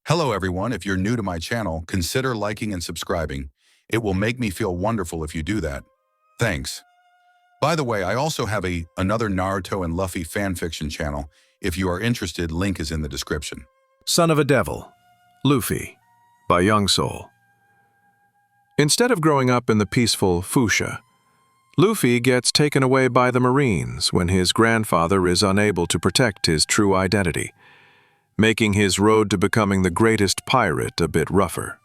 Hello everyone, if you're new to my channel, consider liking and subscribing. It will make me feel wonderful if you do that. Thanks. By the way, I also have another Naruto and Luffy fanfiction channel. If you are interested, link is in the description. Son of a Devil, Luffy, by Youngsoul. Instead of growing up in the peaceful Fuchsia, Luffy gets taken away by the Marines when his grandfather is unable to protect his true identity, making his road to becoming the greatest pirate a bit rougher.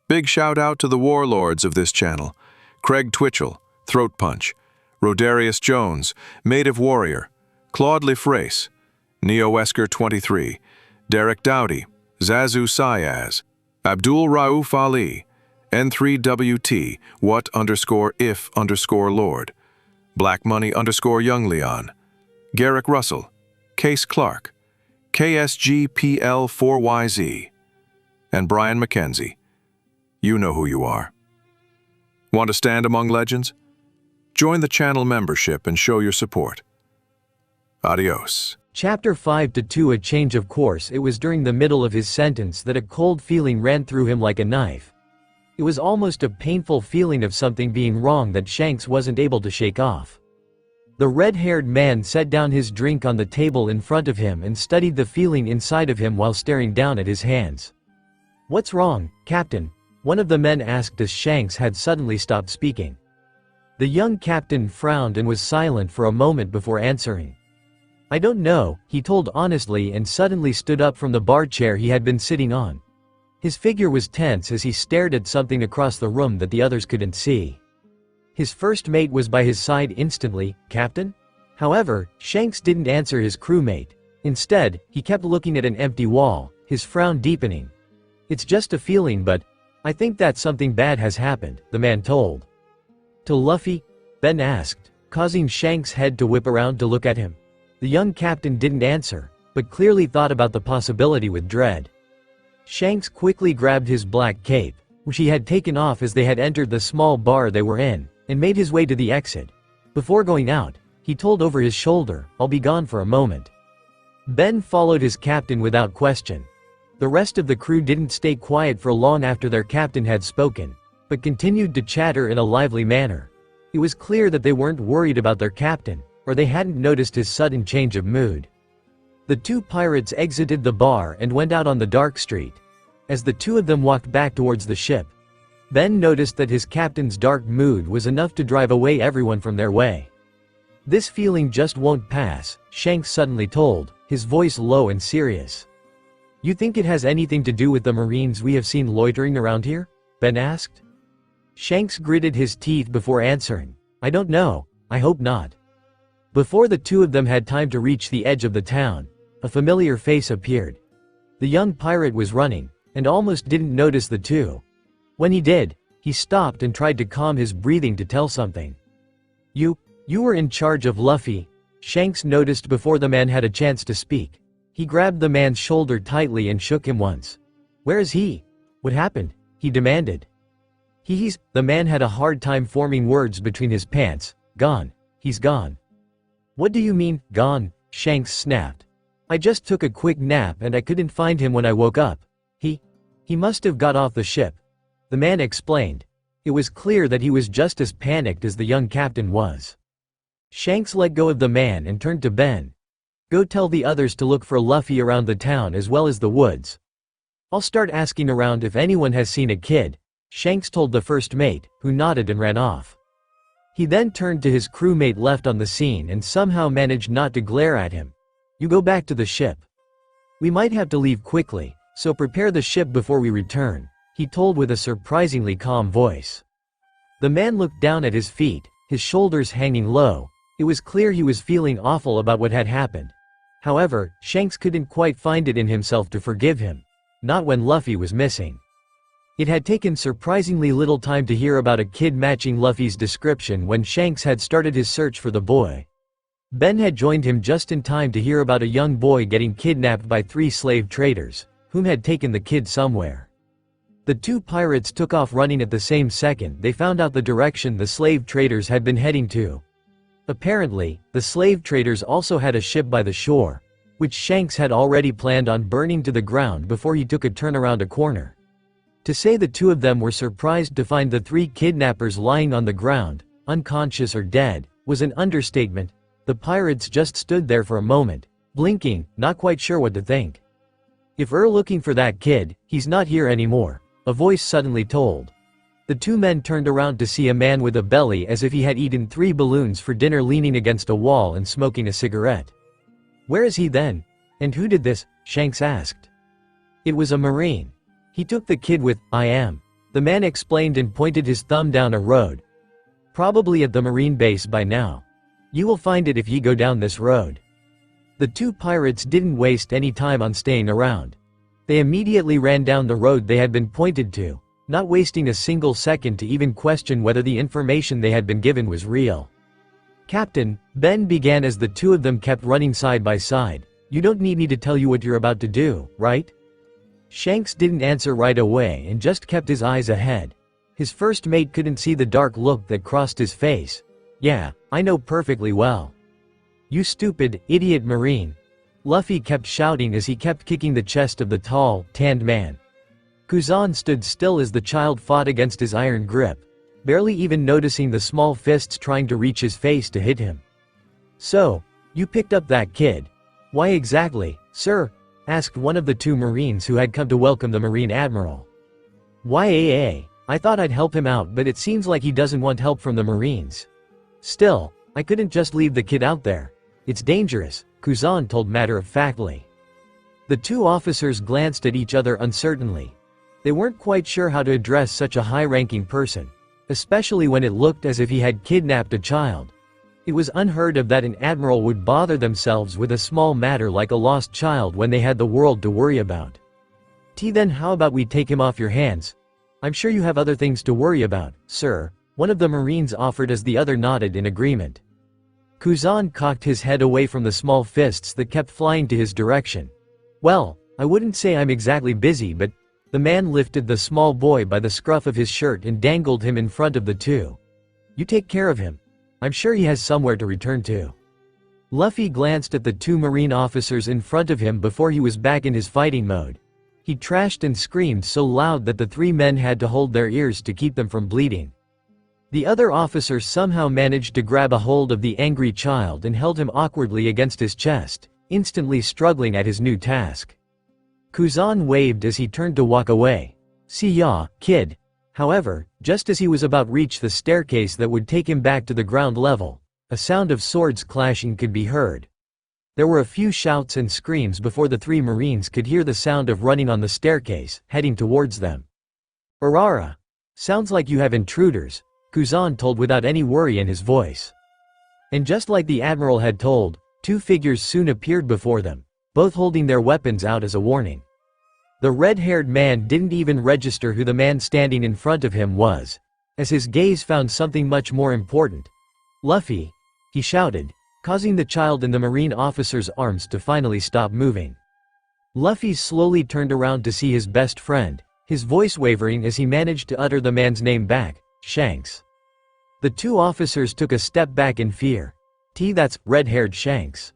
Big shout out to the warlords of this channel: Craig Twitchell, Throat Punch, Rodarius Jones, Mative Warrior, Claude Lefrace, Neo Wesker 23, Derek Dowdy, Zazu Syaz, Abdul Rauf Ali, N3WT, what_if_lord, Black Money _Young Leon, Garrick Russell, Case Clark, KSGPL4YZ, and Brian McKenzie. You know who you are. Want to stand among legends? Join the channel membership and show your support. Adios. Chapter 5-2 A change of course. It was during the middle of his sentence that a cold feeling ran through him like a knife. It was almost a painful feeling of something being wrong that Shanks wasn't able to shake off. The red-haired man set down his drink on the table in front of him and studied the feeling inside of him while staring down at his hands. "What's wrong, Captain?" one of the men asked as Shanks had suddenly stopped speaking. The young captain frowned and was silent for a moment before answering. "I don't know," he told honestly, and suddenly stood up from the bar chair he had been sitting on. His figure was tense as he stared at something across the room that the others couldn't see. His first mate was by his side instantly. "Captain?" However, Shanks didn't answer his crewmate. Instead, he kept looking at an empty wall, his frown deepening. "It's just a feeling, but I think that something bad has happened," the man told. "To Luffy?" Ben asked, causing Shanks' head to whip around to look at him. The young captain didn't answer, but clearly thought about the possibility with dread. Shanks quickly grabbed his black cape, which he had taken off as they had entered the small bar they were in, and made his way to the exit. Before going out, he told over his shoulder, "I'll be gone for a moment." Ben followed his captain without question. The rest of the crew didn't stay quiet for long after their captain had spoken, but continued to chatter in a lively manner. It was clear that they weren't worried about their captain, or they hadn't noticed his sudden change of mood. The two pirates exited the bar and went out on the dark street. As the two of them walked back towards the ship, Ben noticed that his captain's dark mood was enough to drive away everyone from their way. "This feeling just won't pass," Shanks suddenly told, his voice low and serious. "You think it has anything to do with the Marines we have seen loitering around here?" Ben asked. Shanks gritted his teeth before answering, "I don't know, I hope not." Before the two of them had time to reach the edge of the town, a familiar face appeared. The young pirate was running, and almost didn't notice the two. When he did, he stopped and tried to calm his breathing to tell something. You were in charge of Luffy," Shanks noticed before the man had a chance to speak. He grabbed the man's shoulder tightly and shook him once. "Where is he? What happened?" he demanded. The man had a hard time forming words between his pants. "Gone. He's gone." "What do you mean, gone?" Shanks snapped. "I just took a quick nap and I couldn't find him when I woke up. He must have got off the ship," the man explained. It was clear that he was just as panicked as the young captain was. Shanks let go of the man and turned to Ben. "Go tell the others to look for Luffy around the town as well as the woods. I'll start asking around if anyone has seen a kid," Shanks told the first mate, who nodded and ran off. He then turned to his crewmate left on the scene and somehow managed not to glare at him. "You go back to the ship. We might have to leave quickly, so prepare the ship before we return," he told with a surprisingly calm voice. The man looked down at his feet, his shoulders hanging low. It was clear he was feeling awful about what had happened. However, Shanks couldn't quite find it in himself to forgive him. Not when Luffy was missing. It had taken surprisingly little time to hear about a kid matching Luffy's description when Shanks had started his search for the boy. Ben had joined him just in time to hear about a young boy getting kidnapped by 3 slave traders, whom had taken the kid somewhere. The two pirates took off running at the same second they found out the direction the slave traders had been heading to. Apparently, the slave traders also had a ship by the shore, which Shanks had already planned on burning to the ground before he took a turn around a corner. To say the two of them were surprised to find the three kidnappers lying on the ground, unconscious or dead, was an understatement. The pirates just stood there for a moment, blinking, not quite sure what to think. "If we're looking for that kid, he's not here anymore," a voice suddenly told. The two men turned around to see a man with a belly as if he had eaten 3 balloons for dinner leaning against a wall and smoking a cigarette. "Where is he then? And who did this?" Shanks asked. "It was a marine. He took the kid with, I am," the man explained and pointed his thumb down a road. "Probably at the marine base by now. You will find it if ye go down this road." The two pirates didn't waste any time on staying around. They immediately ran down the road they had been pointed to, not wasting a single second to even question whether the information they had been given was real. "Captain," Ben began as the two of them kept running side by side, "you don't need me to tell you what you're about to do, right?" Shanks didn't answer right away and just kept his eyes ahead. His first mate couldn't see the dark look that crossed his face. "Yeah, I know perfectly well. You stupid, idiot marine," Luffy kept shouting as he kept kicking the chest of the tall, tanned man. Kuzan stood still as the child fought against his iron grip, barely even noticing the small fists trying to reach his face to hit him. "So, you picked up that kid. Why exactly, sir?" asked one of the two marines who had come to welcome the Marine Admiral. "Yaa, I thought I'd help him out, but it seems like he doesn't want help from the Marines. Still, I couldn't just leave the kid out there. It's dangerous," Kuzan told matter-of-factly. The two officers glanced at each other uncertainly. They weren't quite sure how to address such a high-ranking person, especially when it looked as if he had kidnapped a child. It was unheard of that an admiral would bother themselves with a small matter like a lost child when they had the world to worry about. Then how about we take him off your hands? I'm sure you have other things to worry about, sir," one of the Marines offered as the other nodded in agreement. Kuzan cocked his head away from the small fists that kept flying to his direction. "Well, I wouldn't say I'm exactly busy, but..." The man lifted the small boy by the scruff of his shirt and dangled him in front of the two. "You take care of him. I'm sure he has somewhere to return to." Luffy glanced at the two Marine officers in front of him before he was back in his fighting mode. He trashed and screamed so loud that the three men had to hold their ears to keep them from bleeding. The other officer somehow managed to grab a hold of the angry child and held him awkwardly against his chest, instantly struggling at his new task. Kuzan waved as he turned to walk away. "See ya, kid." However, just as he was about to reach the staircase that would take him back to the ground level, a sound of swords clashing could be heard. There were a few shouts and screams before the three Marines could hear the sound of running on the staircase, heading towards them. "Urara. Sounds like you have intruders," Kuzan told without any worry in his voice. And just like the Admiral had told, two figures soon appeared before them, both holding their weapons out as a warning. The red-haired man didn't even register who the man standing in front of him was, as his gaze found something much more important. "Luffy!" he shouted, causing the child in the Marine officer's arms to finally stop moving. Luffy slowly turned around to see his best friend, his voice wavering as he managed to utter the man's name back, Shanks. The two officers took a step back in fear. That's red-haired Shanks.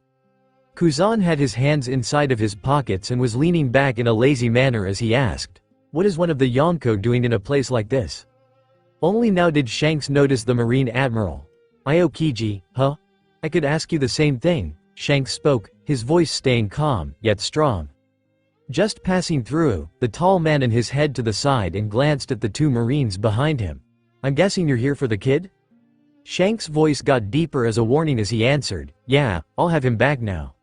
Kuzan had his hands inside of his pockets and was leaning back in a lazy manner as he asked, "What is one of the Yonko doing in a place like this?" Only now did Shanks notice the Marine Admiral. "Aokiji, huh? I could ask you the same thing," Shanks spoke, his voice staying calm, yet strong. Just passing through, the tall man and his head to the side and glanced at the two Marines behind him. "I'm guessing you're here for the kid?" Shanks' voice got deeper as a warning as he answered, "Yeah, I'll have him back now."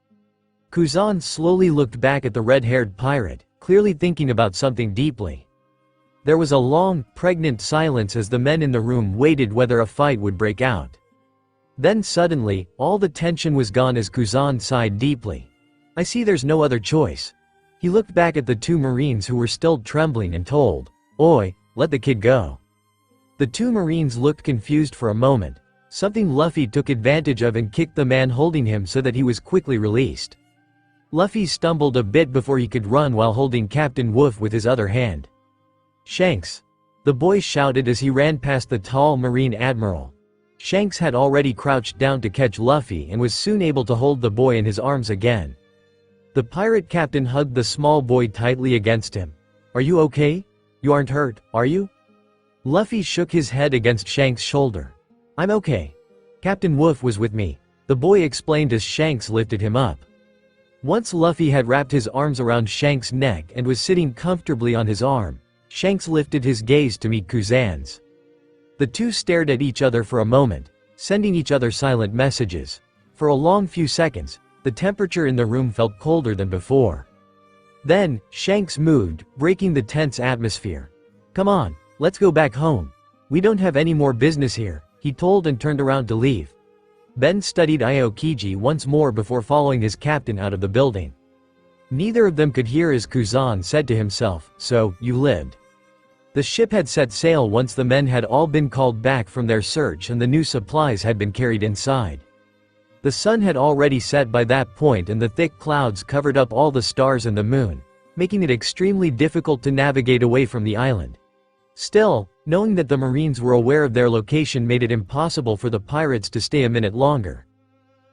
Kuzan slowly looked back at the red-haired pirate, clearly thinking about something deeply. There was a long, pregnant silence as the men in the room waited whether a fight would break out. Then suddenly, all the tension was gone as Kuzan sighed deeply. "I see there's no other choice." He looked back at the two Marines who were still trembling and told, "Oi, let the kid go." The two Marines looked confused for a moment, something Luffy took advantage of and kicked the man holding him so that he was quickly released. Luffy stumbled a bit before he could run while holding Captain Wolf with his other hand. "Shanks!" the boy shouted as he ran past the tall Marine Admiral. Shanks had already crouched down to catch Luffy and was soon able to hold the boy in his arms again. The pirate captain hugged the small boy tightly against him. "Are you okay? You aren't hurt, are you?" Luffy shook his head against Shanks' shoulder. "I'm okay. Captain Wolf was with me," the boy explained as Shanks lifted him up. Once Luffy had wrapped his arms around Shanks' neck and was sitting comfortably on his arm, Shanks lifted his gaze to meet Kuzan's. The two stared at each other for a moment, sending each other silent messages. For a long few seconds, the temperature in the room felt colder than before. Then, Shanks moved, breaking the tense atmosphere. "Come on, let's go back home. We don't have any more business here," he told and turned around to leave. Ben studied Aokiji once more before following his captain out of the building. Neither of them could hear as Kuzan said to himself, "So, you lived." The ship had set sail once the men had all been called back from their search and the new supplies had been carried inside. The sun had already set by that point and the thick clouds covered up all the stars and the moon, making it extremely difficult to navigate away from the island. Still, knowing that the Marines were aware of their location made it impossible for the pirates to stay a minute longer.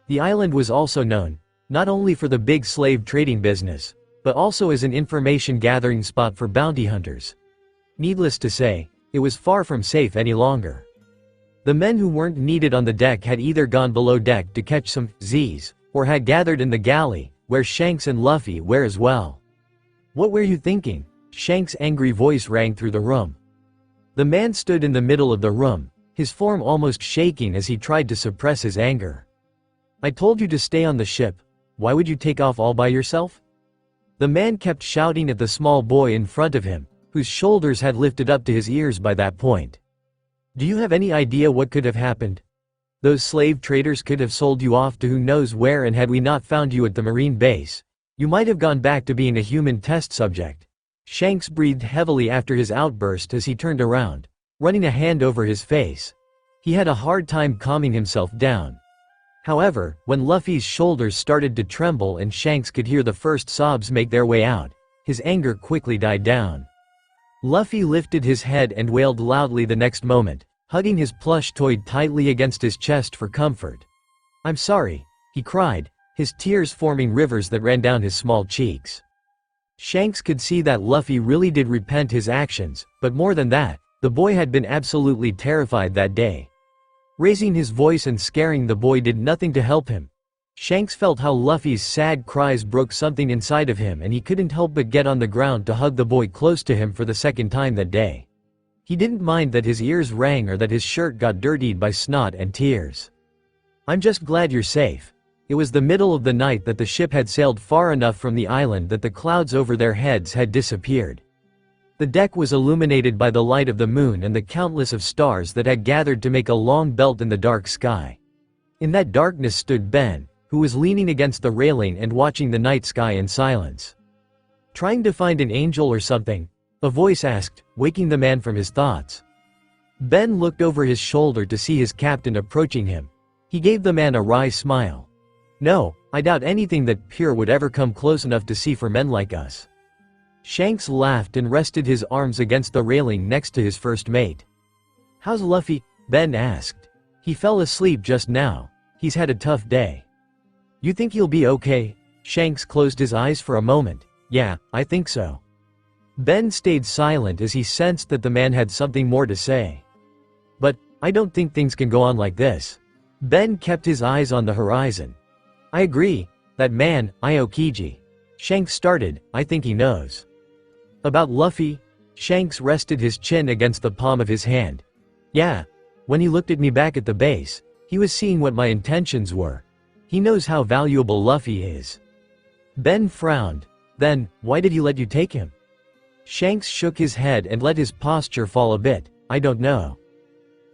The island was also known, not only for the big slave trading business, but also as an information gathering spot for bounty hunters. Needless to say, it was far from safe any longer. The men who weren't needed on the deck had either gone below deck to catch some Z's, or had gathered in the galley, where Shanks and Luffy were as well. "What were you thinking?" Shanks' angry voice rang through the room. The man stood in the middle of the room, his form almost shaking as he tried to suppress his anger. "I told you to stay on the ship. Why would you take off all by yourself?" The man kept shouting at the small boy in front of him, whose shoulders had lifted up to his ears by that point. "Do you have any idea what could have happened? Those slave traders could have sold you off to who knows where, and had we not found you at the Marine base, you might have gone back to being a human test subject." Shanks breathed heavily after his outburst as he turned around, running a hand over his face. He had a hard time calming himself down. However, when Luffy's shoulders started to tremble and Shanks could hear the first sobs make their way out, his anger quickly died down. Luffy lifted his head and wailed loudly the next moment, hugging his plush toy tightly against his chest for comfort. "I'm sorry," he cried, his tears forming rivers that ran down his small cheeks. Shanks could see that Luffy really did repent his actions, but more than that, the boy had been absolutely terrified that day. Raising his voice and scaring the boy did nothing to help him. Shanks felt how Luffy's sad cries broke something inside of him and he couldn't help but get on the ground to hug the boy close to him for the second time that day. He didn't mind that his ears rang or that his shirt got dirtied by snot and tears. "I'm just glad you're safe." It was the middle of the night that the ship had sailed far enough from the island that the clouds over their heads had disappeared. The deck was illuminated by the light of the moon and the countless of stars that had gathered to make a long belt in the dark sky. In that darkness stood Ben, who was leaning against the railing and watching the night sky in silence. "Trying to find an angel or something?" a voice asked, waking the man from his thoughts. Ben looked over his shoulder to see his captain approaching him. He gave the man a wry smile. "No, I doubt anything that pure would ever come close enough to see for men like us." Shanks laughed and rested his arms against the railing next to his first mate. "How's Luffy?" Ben asked. "He fell asleep just now. He's had a tough day." "You think he'll be okay?" Shanks closed his eyes for a moment. "Yeah, I think so." Ben stayed silent as he sensed that the man had something more to say. "But, I don't think things can go on like this." Ben kept his eyes on the horizon. "I agree. That man, Aokiji." Shanks started, "I think he knows." "About Luffy?" Shanks rested his chin against the palm of his hand. "Yeah. When he looked at me back at the base, he was seeing what my intentions were. He knows how valuable Luffy is." Ben frowned. "Then, why did he let you take him?" Shanks shook his head and let his posture fall a bit. "I don't know."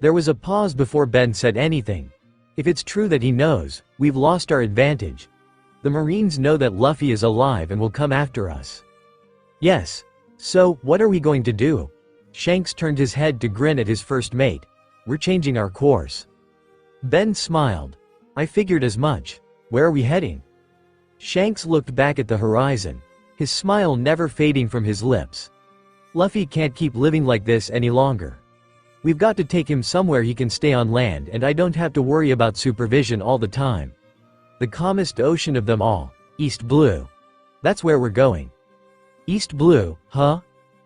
There was a pause before Ben said anything. "If it's true that he knows, we've lost our advantage. The Marines know that Luffy is alive and will come after us." "Yes. So, what are we going to do?" Shanks turned his head to grin at his first mate. "We're changing our course." Ben smiled. "I figured as much. Where are we heading?" Shanks looked back at the horizon, his smile never fading from his lips. "Luffy can't keep living like this any longer. We've got to take him somewhere he can stay on land and I don't have to worry about supervision all the time. The calmest ocean of them all, East Blue." That's where we're going. East Blue, huh?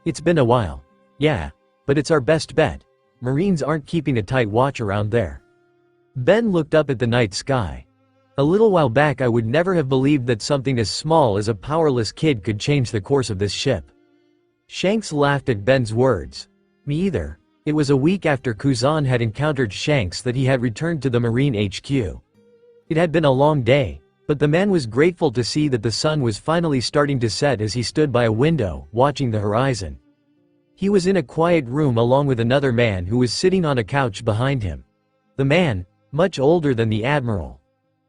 It's been a while. Yeah, but it's our best bet. Marines aren't keeping a tight watch around there. Ben looked up at the night sky. A little while back I would never have believed that something as small as a powerless kid could change the course of this ship. Shanks laughed at Ben's words. Me either. It was a week after Kuzan had encountered Shanks that he had returned to the Marine HQ. It had been a long day, but the man was grateful to see that the sun was finally starting to set as he stood by a window, watching the horizon. He was in a quiet room along with another man who was sitting on a couch behind him. The man, much older than the admiral,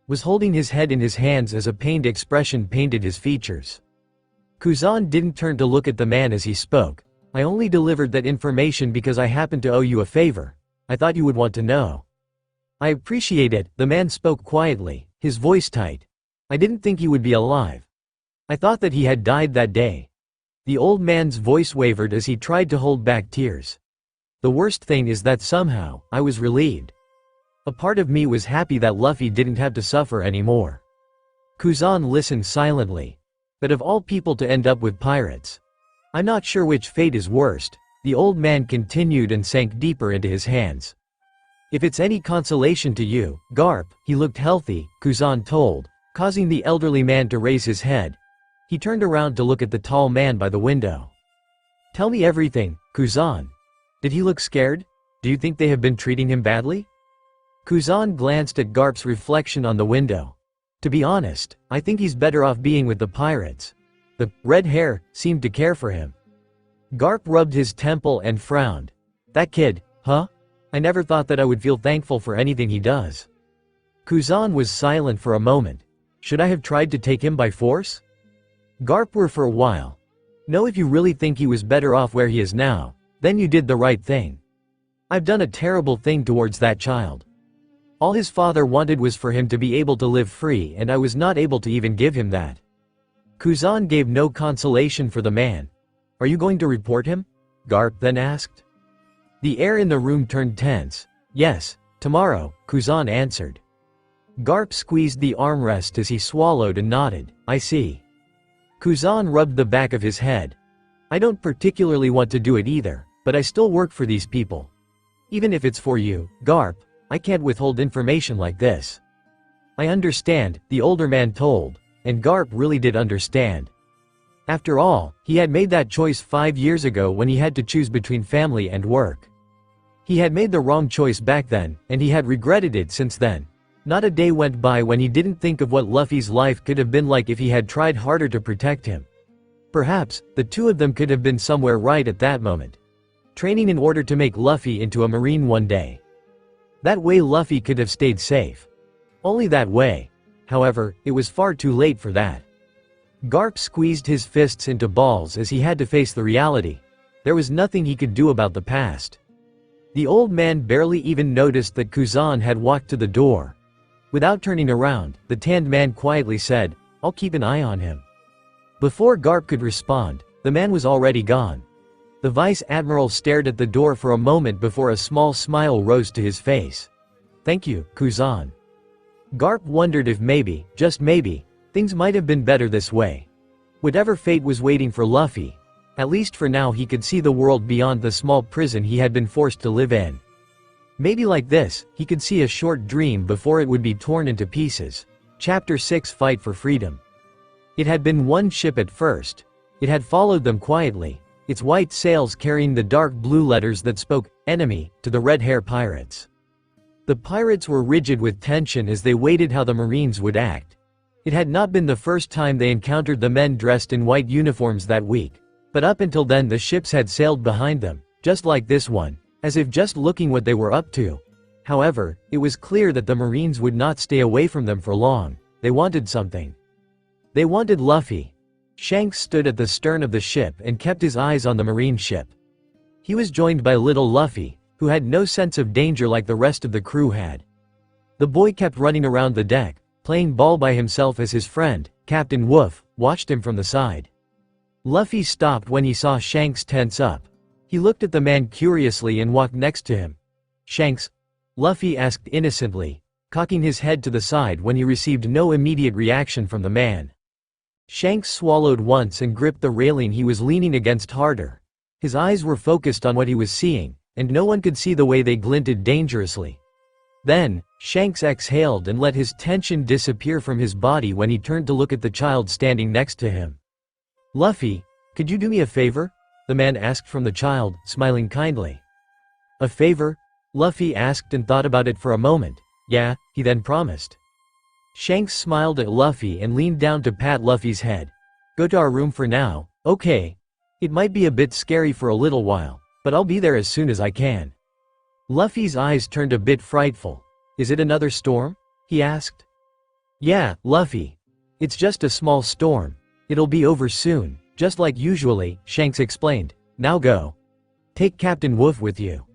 was holding his head in his hands as a pained expression painted his features. Kuzan didn't turn to look at the man as he spoke. I only delivered that information because I happen to owe you a favor. I thought you would want to know. I appreciate it, the man spoke quietly, his voice tight. I didn't think he would be alive. I thought that he had died that day. The old man's voice wavered as he tried to hold back tears. The worst thing is that somehow, I was relieved. A part of me was happy that Luffy didn't have to suffer anymore. Kuzan listened silently. But of all people to end up with pirates. I'm not sure which fate is worst, the old man continued and sank deeper into his hands. If it's any consolation to you, Garp, he looked healthy, Kuzan told, causing the elderly man to raise his head. He turned around to look at the tall man by the window. Tell me everything, Kuzan. Did he look scared? Do you think they have been treating him badly? Kuzan glanced at Garp's reflection on the window. To be honest, I think he's better off being with the pirates. The red hair seemed to care for him. Garp rubbed his temple and frowned. That kid, huh? I never thought that I would feel thankful for anything he does. Kuzan was silent for a moment. Should I have tried to take him by force? Garp were for a while. No, if you really think he was better off where he is now, then you did the right thing. I've done a terrible thing towards that child. All his father wanted was for him to be able to live free, and I was not able to even give him that. Kuzan gave no consolation for the man. Are you going to report him? Garp then asked. The air in the room turned tense. Yes, tomorrow, Kuzan answered. Garp squeezed the armrest as he swallowed and nodded. I see. Kuzan rubbed the back of his head. I don't particularly want to do it either, but I still work for these people. Even if it's for you, Garp, I can't withhold information like this. I understand, the older man told, and Garp really did understand. After all, he had made that choice 5 years ago when he had to choose between family and work. He had made the wrong choice back then, and he had regretted it since then. Not a day went by when he didn't think of what Luffy's life could have been like if he had tried harder to protect him. Perhaps, the two of them could have been somewhere right at that moment. Training in order to make Luffy into a marine one day. That way Luffy could have stayed safe. Only that way. However, it was far too late for that. Garp squeezed his fists into balls as he had to face the reality. There was nothing he could do about the past. The old man barely even noticed that Kuzan had walked to the door. Without turning around, the tanned man quietly said, I'll keep an eye on him. Before Garp could respond, the man was already gone. The vice admiral stared at the door for a moment before a small smile rose to his face. Thank you, Kuzan. Garp wondered if maybe, just maybe, things might have been better this way. Whatever fate was waiting for Luffy, at least for now he could see the world beyond the small prison he had been forced to live in. Maybe like this, he could see a short dream before it would be torn into pieces. Chapter 6 Fight for Freedom. It had been one ship at first. It had followed them quietly, its white sails carrying the dark blue letters that spoke, enemy, to the red hair pirates. The pirates were rigid with tension as they waited how the Marines would act. It had not been the first time they encountered the men dressed in white uniforms that week, but up until then the ships had sailed behind them, just like this one, as if just looking what they were up to. However, it was clear that the Marines would not stay away from them for long. They wanted something. They wanted Luffy. Shanks stood at the stern of the ship and kept his eyes on the marine ship. He was joined by little Luffy, who had no sense of danger like the rest of the crew had. The boy kept running around the deck, playing ball by himself as his friend, Captain Wolf, watched him from the side. Luffy stopped when he saw Shanks tense up. He looked at the man curiously and walked next to him. Shanks? Luffy asked innocently, cocking his head to the side when he received no immediate reaction from the man. Shanks swallowed once and gripped the railing he was leaning against harder. His eyes were focused on what he was seeing, and no one could see the way they glinted dangerously. Then, Shanks exhaled and let his tension disappear from his body when he turned to look at the child standing next to him. "Luffy, could you do me a favor?" the man asked from the child, smiling kindly. "A favor?" Luffy asked and thought about it for a moment. "Yeah," he then promised. Shanks smiled at Luffy and leaned down to pat Luffy's head. "Go to our room for now, okay? It might be a bit scary for a little while, but I'll be there as soon as I can." Luffy's eyes turned a bit frightful. "Is it another storm?" he asked. "Yeah, Luffy. It's just a small storm. It'll be over soon, just like usually," Shanks explained. "Now go. Take Captain Wolf with you."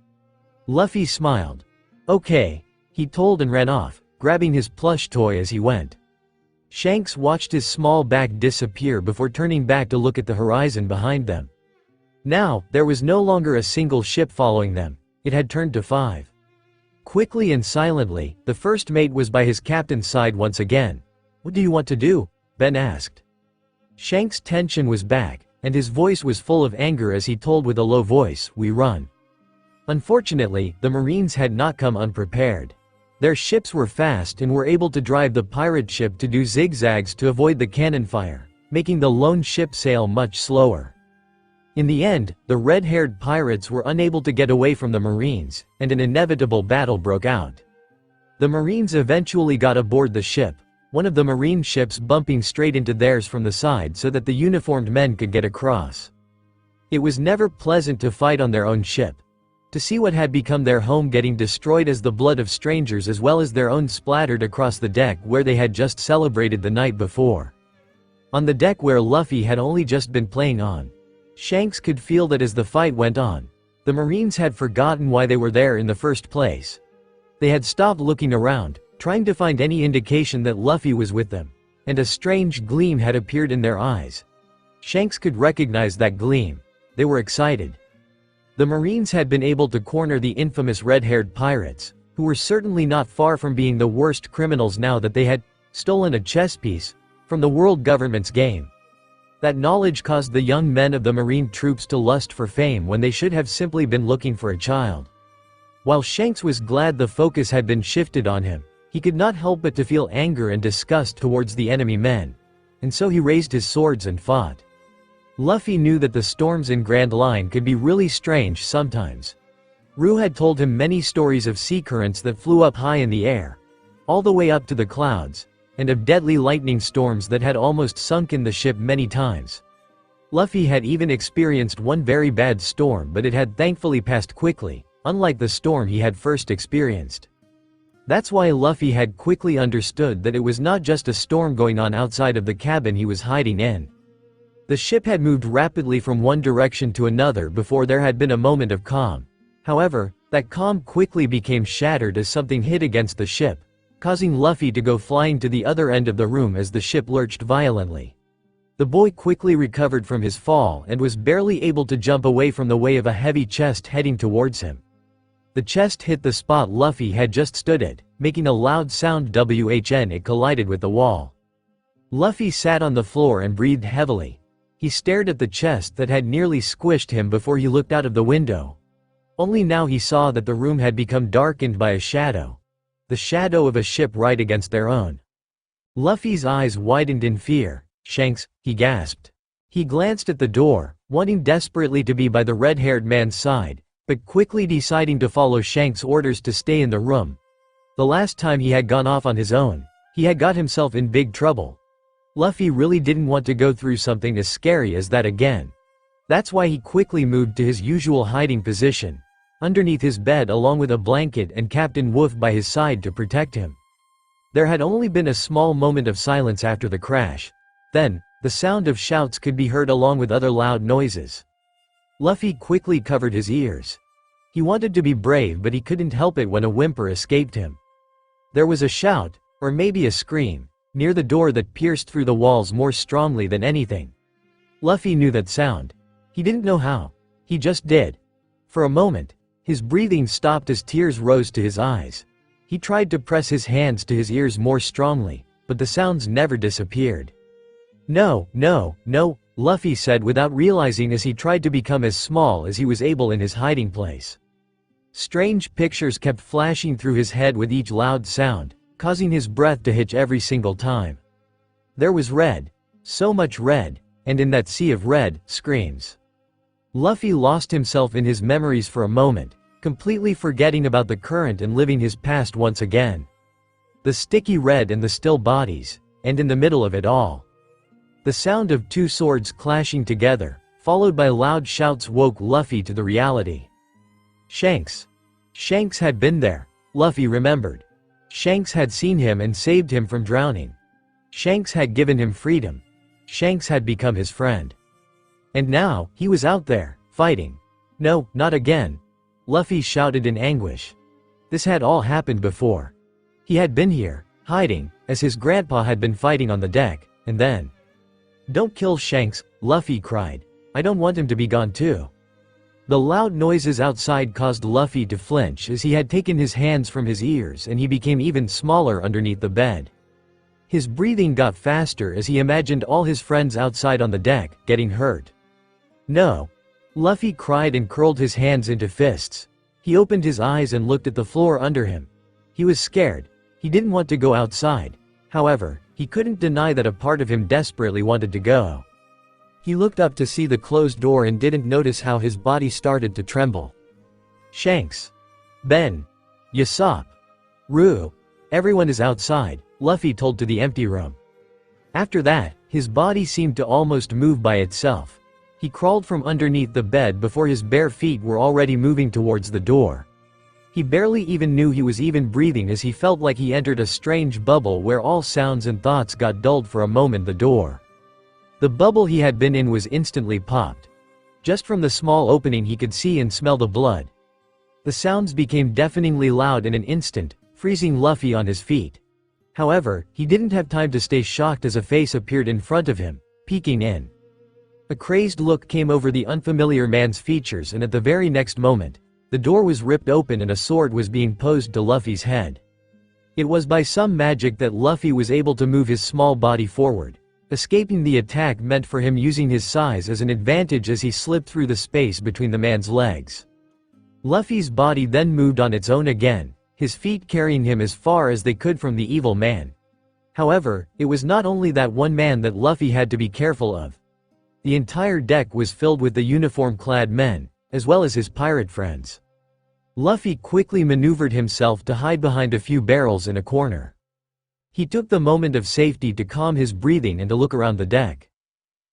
Luffy smiled. "Okay," he told and ran off, grabbing his plush toy as he went. Shanks watched his small back disappear before turning back to look at the horizon behind them. Now, there was no longer a single ship following them. It had turned to 5. Quickly and silently, the first mate was by his captain's side once again. "What do you want to do?" Ben asked. Shanks' tension was back, and his voice was full of anger as he told with a low voice, "We run." Unfortunately, the Marines had not come unprepared. Their ships were fast and were able to drive the pirate ship to do zigzags to avoid the cannon fire, making the lone ship sail much slower. In the end, the red-haired pirates were unable to get away from the Marines, and an inevitable battle broke out. The Marines eventually got aboard the ship, one of the Marine ships bumping straight into theirs from the side so that the uniformed men could get across. It was never pleasant to fight on their own ship. To see what had become their home getting destroyed as the blood of strangers as well as their own splattered across the deck where they had just celebrated the night before. On the deck where Luffy had only just been playing on, Shanks could feel that as the fight went on, the Marines had forgotten why they were there in the first place. They had stopped looking around, trying to find any indication that Luffy was with them, and a strange gleam had appeared in their eyes. Shanks could recognize that gleam. They were excited. The Marines had been able to corner the infamous red-haired pirates, who were certainly not far from being the worst criminals now that they had stolen a chess piece from the world government's game. That knowledge caused the young men of the Marine troops to lust for fame when they should have simply been looking for a child. While Shanks was glad the focus had been shifted on him, he could not help but to feel anger and disgust towards the enemy men, and so he raised his swords and fought. Luffy knew that the storms in Grand Line could be really strange sometimes. Rue had told him many stories of sea currents that flew up high in the air, all the way up to the clouds, and of deadly lightning storms that had almost sunken the ship many times. Luffy had even experienced one very bad storm, but it had thankfully passed quickly, unlike the storm he had first experienced. That's why Luffy had quickly understood that it was not just a storm going on outside of the cabin he was hiding in. The ship had moved rapidly from one direction to another before there had been a moment of calm. However, that calm quickly became shattered as something hit against the ship, causing Luffy to go flying to the other end of the room as the ship lurched violently. The boy quickly recovered from his fall and was barely able to jump away from the way of a heavy chest heading towards him. The chest hit the spot Luffy had just stood at, making a loud sound when it collided with the wall. Luffy sat on the floor and breathed heavily. He stared at the chest that had nearly squished him before he looked out of the window. Only now he saw that the room had become darkened by a shadow. The shadow of a ship right against their own. Luffy's eyes widened in fear. "Shanks," he gasped. He glanced at the door, wanting desperately to be by the red-haired man's side, but quickly deciding to follow Shanks' orders to stay in the room. The last time he had gone off on his own, he had got himself in big trouble. Luffy really didn't want to go through something as scary as that again. That's why he quickly moved to his usual hiding position, underneath his bed along with a blanket and Captain Wolf by his side to protect him. There had only been a small moment of silence after the crash. Then, the sound of shouts could be heard along with other loud noises. Luffy quickly covered his ears. He wanted to be brave, but he couldn't help it when a whimper escaped him. There was a shout, or maybe a scream, near the door that pierced through the walls more strongly than anything. Luffy knew that sound. He didn't know how. He just did. For a moment, his breathing stopped as tears rose to his eyes. He tried to press his hands to his ears more strongly, but the sounds never disappeared. No, no, no, Luffy said without realizing as he tried to become as small as he was able in his hiding place. Strange pictures kept flashing through his head with each loud sound, causing his breath to hitch every single time. There was red. So much red, and in that sea of red, screams. Luffy lost himself in his memories for a moment, completely forgetting about the current and living his past once again. The sticky red and the still bodies, and in the middle of it all, the sound of two swords clashing together, followed by loud shouts woke Luffy to the reality. Shanks. Shanks had been there, Luffy remembered. Shanks had seen him and saved him from drowning. Shanks had given him freedom. Shanks had become his friend. And now, he was out there, fighting. No, not again. Luffy shouted in anguish. This had all happened before. He had been here, hiding, as his grandpa had been fighting on the deck, and then. Don't kill Shanks, Luffy cried. I don't want him to be gone too. The loud noises outside caused Luffy to flinch as he had taken his hands from his ears and he became even smaller underneath the bed. His breathing got faster as he imagined all his friends outside on the deck, getting hurt. No. Luffy cried and curled his hands into fists. He opened his eyes and looked at the floor under him. He was scared. He didn't want to go outside. However, he couldn't deny that a part of him desperately wanted to go. He looked up to see the closed door and didn't notice how his body started to tremble. Shanks. Ben. Usopp. Rue. Everyone is outside, Luffy told to the empty room. After that, his body seemed to almost move by itself. He crawled from underneath the bed before his bare feet were already moving towards the door. He barely even knew he was even breathing as he felt like he entered a strange bubble where all sounds and thoughts got dulled for a moment. The door. The bubble he had been in was instantly popped. Just from the small opening he could see and smell the blood. The sounds became deafeningly loud in an instant, freezing Luffy on his feet. However, he didn't have time to stay shocked as a face appeared in front of him, peeking in. A crazed look came over the unfamiliar man's features and at the very next moment, the door was ripped open and a sword was being posed to Luffy's head. It was by some magic that Luffy was able to move his small body forward. Escaping the attack meant for him using his size as an advantage as he slipped through the space between the man's legs. Luffy's body then moved on its own again, his feet carrying him as far as they could from the evil man. However, it was not only that one man that Luffy had to be careful of. The entire deck was filled with the uniform-clad men, as well as his pirate friends. Luffy quickly maneuvered himself to hide behind a few barrels in a corner. He took the moment of safety to calm his breathing and to look around the deck.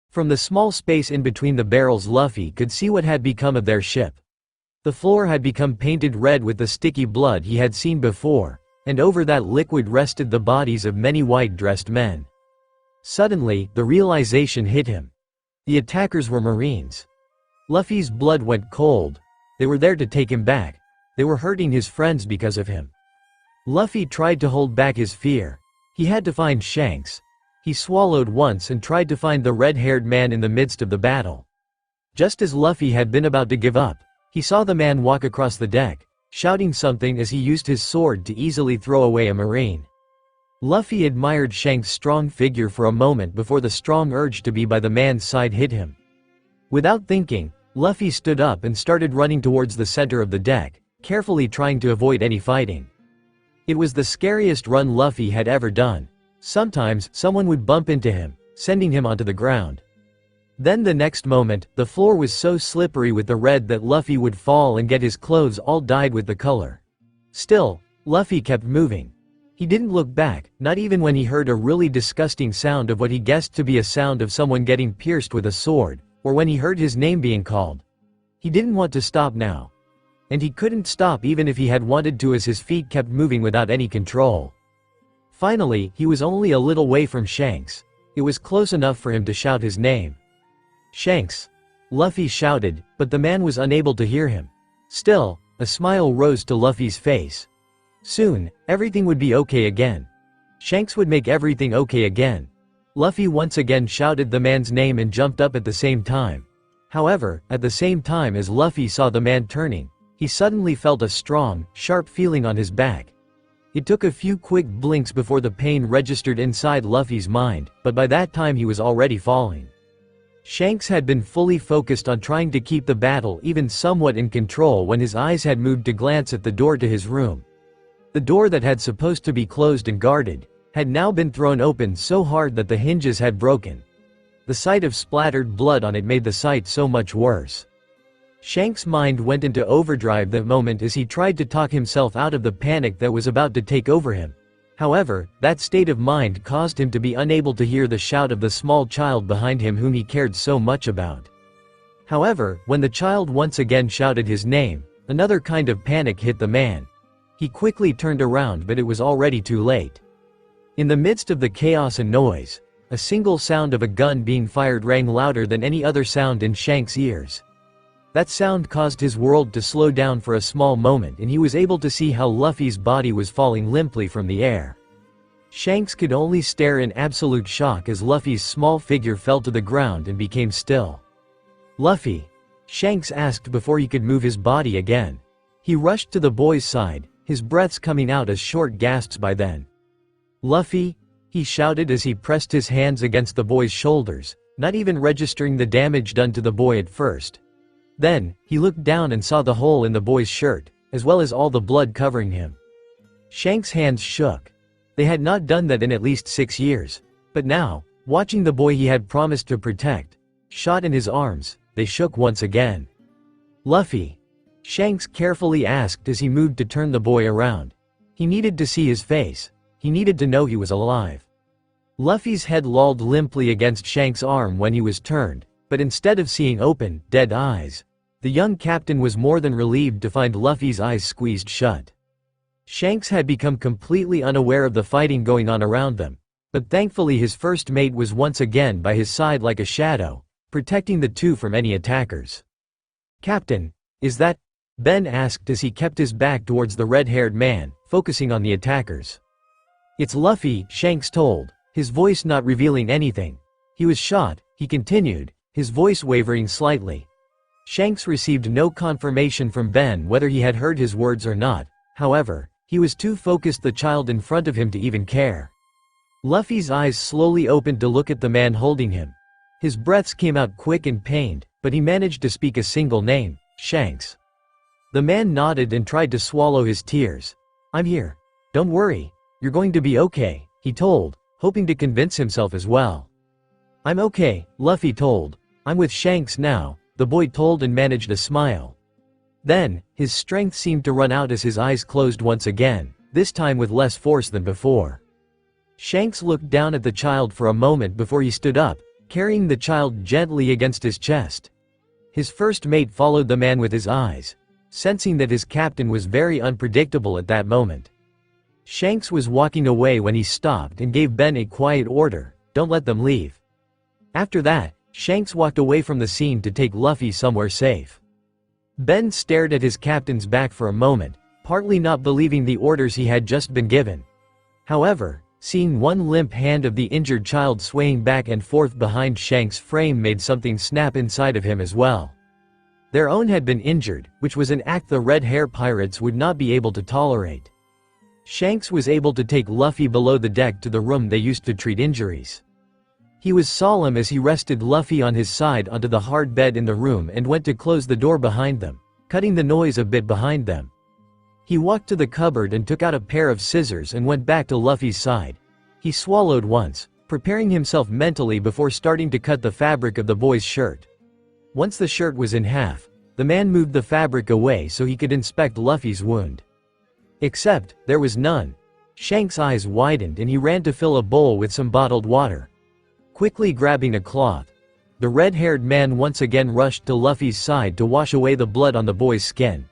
From the small space in between the barrels, Luffy could see what had become of their ship. The floor had become painted red with the sticky blood he had seen before, and over that liquid rested the bodies of many white-dressed men. Suddenly, the realization hit him. The attackers were Marines. Luffy's blood went cold. They were there to take him back. They were hurting his friends because of him. Luffy tried to hold back his fear. He had to find Shanks. He swallowed once and tried to find the red-haired man in the midst of the battle. Just as Luffy had been about to give up, he saw the man walk across the deck, shouting something as he used his sword to easily throw away a marine. Luffy admired Shanks' strong figure for a moment before the strong urge to be by the man's side hit him. Without thinking, Luffy stood up and started running towards the center of the deck, carefully trying to avoid any fighting. It was the scariest run Luffy had ever done. Sometimes, someone would bump into him, sending him onto the ground. Then the next moment, the floor was so slippery with the red that Luffy would fall and get his clothes all dyed with the color. Still, Luffy kept moving. He didn't look back, not even when he heard a really disgusting sound of what he guessed to be a sound of someone getting pierced with a sword, or when he heard his name being called. He didn't want to stop now. And he couldn't stop even if he had wanted to, as his feet kept moving without any control. Finally, he was only a little way from Shanks. It was close enough for him to shout his name. Shanks! Luffy shouted, but the man was unable to hear him. Still, a smile rose to Luffy's face. Soon, everything would be okay again. Shanks would make everything okay again. Luffy once again shouted the man's name and jumped up at the same time. However, at the same time as Luffy saw the man turning, he suddenly felt a strong, sharp feeling on his back. It took a few quick blinks before the pain registered inside Luffy's mind, but by that time he was already falling. Shanks had been fully focused on trying to keep the battle even somewhat in control when his eyes had moved to glance at the door to his room. The door that had supposed to be closed and guarded had now been thrown open so hard that the hinges had broken. The sight of splattered blood on it made the sight so much worse. Shanks' mind went into overdrive that moment as he tried to talk himself out of the panic that was about to take over him. However, that state of mind caused him to be unable to hear the shout of the small child behind him whom he cared so much about. However, when the child once again shouted his name, another kind of panic hit the man. He quickly turned around, but it was already too late. In the midst of the chaos and noise, a single sound of a gun being fired rang louder than any other sound in Shanks' ears. That sound caused his world to slow down for a small moment, and he was able to see how Luffy's body was falling limply from the air. Shanks could only stare in absolute shock as Luffy's small figure fell to the ground and became still. "Luffy?" Shanks asked before he could move his body again. He rushed to the boy's side, his breaths coming out as short gasps by then. "Luffy?" he shouted as he pressed his hands against the boy's shoulders, not even registering the damage done to the boy at first. Then, he looked down and saw the hole in the boy's shirt, as well as all the blood covering him. Shanks' hands shook. They had not done that in at least 6 years. But now, watching the boy he had promised to protect, shot in his arms, they shook once again. "Luffy?" Shanks carefully asked as he moved to turn the boy around. He needed to see his face. He needed to know he was alive. Luffy's head lolled limply against Shanks' arm when he was turned, but instead of seeing open, dead eyes, the young captain was more than relieved to find Luffy's eyes squeezed shut. Shanks had become completely unaware of the fighting going on around them, but thankfully his first mate was once again by his side like a shadow, protecting the two from any attackers. "Captain, is that?" Ben asked as he kept his back towards the red-haired man, focusing on the attackers. "It's Luffy," Shanks told, his voice not revealing anything. "He was shot," he continued, his voice wavering slightly. Shanks received no confirmation from Ben whether he had heard his words or not. However, he was too focused the child in front of him to even care. Luffy's eyes slowly opened to look at the man holding him. His breaths came out quick and pained, but he managed to speak a single name, Shanks. The man nodded and tried to swallow his tears. "I'm here. Don't worry. You're going to be okay," he told, hoping to convince himself as well. "I'm okay," Luffy told. "I'm with Shanks now," the boy told and managed a smile. Then, his strength seemed to run out as his eyes closed once again, this time with less force than before. Shanks looked down at the child for a moment before he stood up, carrying the child gently against his chest. His first mate followed the man with his eyes, sensing that his captain was very unpredictable at that moment. Shanks was walking away when he stopped and gave Ben a quiet order, "Don't let them leave." After that, Shanks walked away from the scene to take Luffy somewhere safe. Ben stared at his captain's back for a moment, partly not believing the orders he had just been given. However, seeing one limp hand of the injured child swaying back and forth behind Shanks' frame made something snap inside of him as well. Their own had been injured, which was an act the Red Hair Pirates would not be able to tolerate. Shanks was able to take Luffy below the deck to the room they used to treat injuries. He was solemn as he rested Luffy on his side onto the hard bed in the room and went to close the door behind them, cutting the noise a bit behind them. He walked to the cupboard and took out a pair of scissors and went back to Luffy's side. He swallowed once, preparing himself mentally before starting to cut the fabric of the boy's shirt. Once the shirt was in half, the man moved the fabric away so he could inspect Luffy's wound. Except, there was none. Shanks' eyes widened and he ran to fill a bowl with some bottled water. Quickly grabbing a cloth, the red-haired man once again rushed to Luffy's side to wash away the blood on the boy's skin.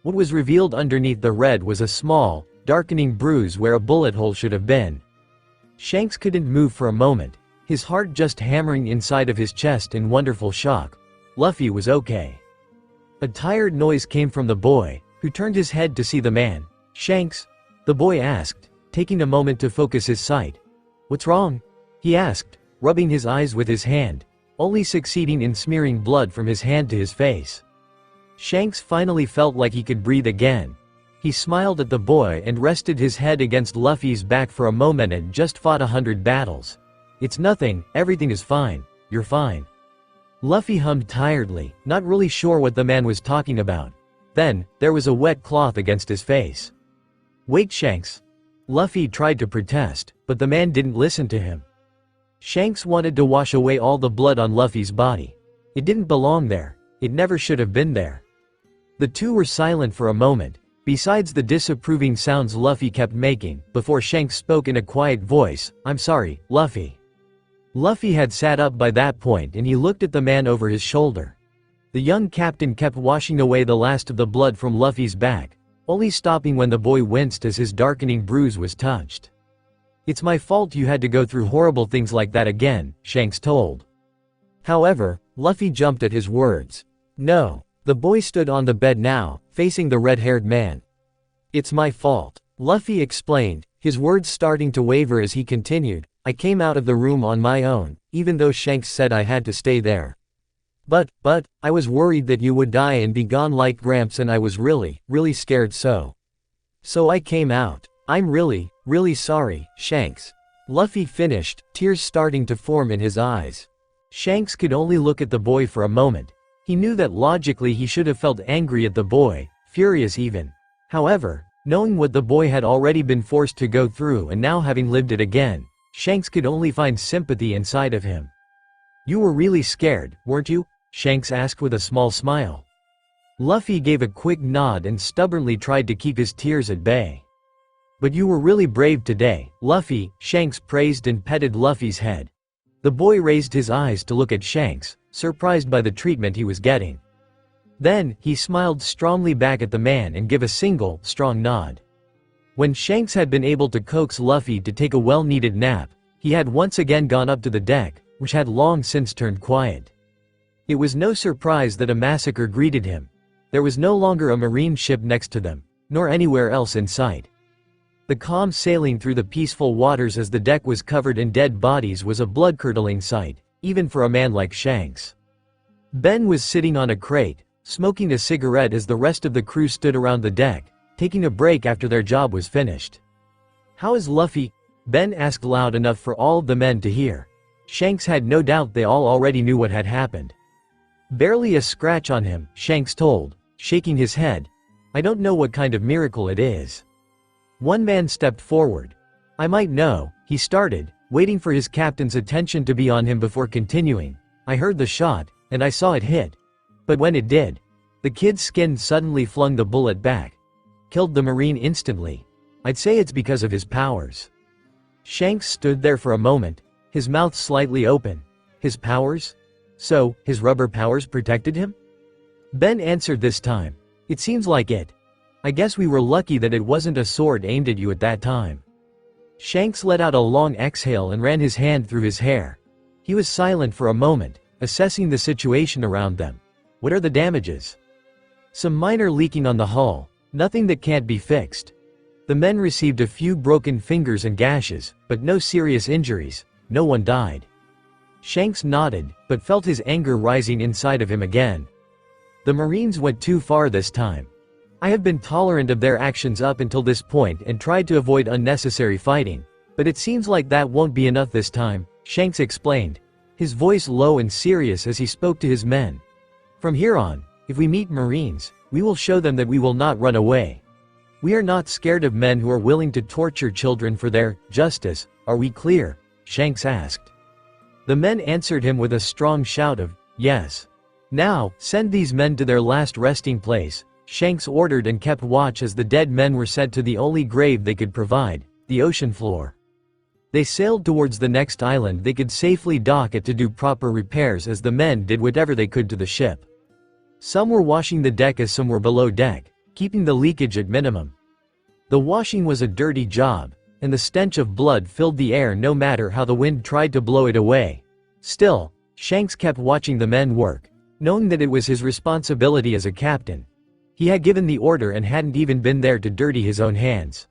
What was revealed underneath the red was a small, darkening bruise where a bullet hole should have been. Shanks couldn't move for a moment, his heart just hammering inside of his chest in wonderful shock. Luffy was okay. A tired noise came from the boy, who turned his head to see the man. "Shanks?" the boy asked, taking a moment to focus his sight. "What's wrong?" he asked, rubbing his eyes with his hand, only succeeding in smearing blood from his hand to his face. Shanks finally felt like he could breathe again. He smiled at the boy and rested his head against Luffy's back for a moment and just fought 100 battles. It's nothing, everything is fine, you're fine. Luffy hummed tiredly, not really sure what the man was talking about. Then, there was a wet cloth against his face. Wait, Shanks. Luffy tried to protest, but the man didn't listen to him. Shanks wanted to wash away all the blood on Luffy's body. It didn't belong there. It never should have been there. The two were silent for a moment, besides the disapproving sounds Luffy kept making, before Shanks spoke in a quiet voice, "I'm sorry, Luffy." Luffy had sat up by that point and he looked at the man over his shoulder. The young captain kept washing away the last of the blood from Luffy's back, only stopping when the boy winced as his darkening bruise was touched. "It's my fault you had to go through horrible things like that again," Shanks told. However, Luffy jumped at his words. "No." The boy stood on the bed now, facing the red-haired man. "It's my fault," Luffy explained, his words starting to waver as he continued. "I came out of the room on my own, even though Shanks said I had to stay there. But, I was worried that you would die and be gone like Gramps and I was really scared so I came out. I'm really sorry, Shanks." Luffy finished, tears starting to form in his eyes. Shanks could only look at the boy for a moment. He knew that logically he should have felt angry at the boy, furious even. However, knowing what the boy had already been forced to go through and now having lived it again, Shanks could only find sympathy inside of him. "You were really scared, weren't you?" Shanks asked with a small smile. Luffy gave a quick nod and stubbornly tried to keep his tears at bay. "But you were really brave today, Luffy," Shanks praised and petted Luffy's head. The boy raised his eyes to look at Shanks, surprised by the treatment he was getting. Then, he smiled strongly back at the man and gave a single, strong nod. When Shanks had been able to coax Luffy to take a well-needed nap, he had once again gone up to the deck, which had long since turned quiet. It was no surprise that a massacre greeted him. There was no longer a marine ship next to them, nor anywhere else in sight. The calm sailing through the peaceful waters as the deck was covered in dead bodies was a blood-curdling sight, even for a man like Shanks. Ben was sitting on a crate, smoking a cigarette as the rest of the crew stood around the deck, taking a break after their job was finished. "How is Luffy?" Ben asked loud enough for all of the men to hear. Shanks had no doubt they all already knew what had happened. "Barely a scratch on him," Shanks told, shaking his head. "I don't know what kind of miracle it is." One man stepped forward. "I might know," he started, waiting for his captain's attention to be on him before continuing. "I heard the shot, and I saw it hit. But when it did, the kid's skin suddenly flung the bullet back. Killed the marine instantly. I'd say it's because of his powers." Shanks stood there for a moment, his mouth slightly open. His powers? So, his rubber powers protected him? Ben answered this time. "It seems like it. I guess we were lucky that it wasn't a sword aimed at you at that time." Shanks let out a long exhale and ran his hand through his hair. He was silent for a moment, assessing the situation around them. "What are the damages?" "Some minor leaking on the hull. Nothing that can't be fixed." The men received a few broken fingers and gashes, but no serious injuries. No one died. Shanks nodded, but felt his anger rising inside of him again. "The Marines went too far this time. I have been tolerant of their actions up until this point and tried to avoid unnecessary fighting, but it seems like that won't be enough this time," Shanks explained, his voice low and serious as he spoke to his men. "From here on, if we meet Marines, we will show them that we will not run away. We are not scared of men who are willing to torture children for their justice, are we clear?" Shanks asked. The men answered him with a strong shout of, "Yes." "Now, send these men to their last resting place," Shanks ordered and kept watch as the dead men were sent to the only grave they could provide, the ocean floor. They sailed towards the next island they could safely dock at to do proper repairs as the men did whatever they could to the ship. Some were washing the deck as some were below deck, keeping the leakage at minimum. The washing was a dirty job, and the stench of blood filled the air no matter how the wind tried to blow it away. Still, Shanks kept watching the men work, knowing that it was his responsibility as a captain. He had given the order and hadn't even been there to dirty his own hands.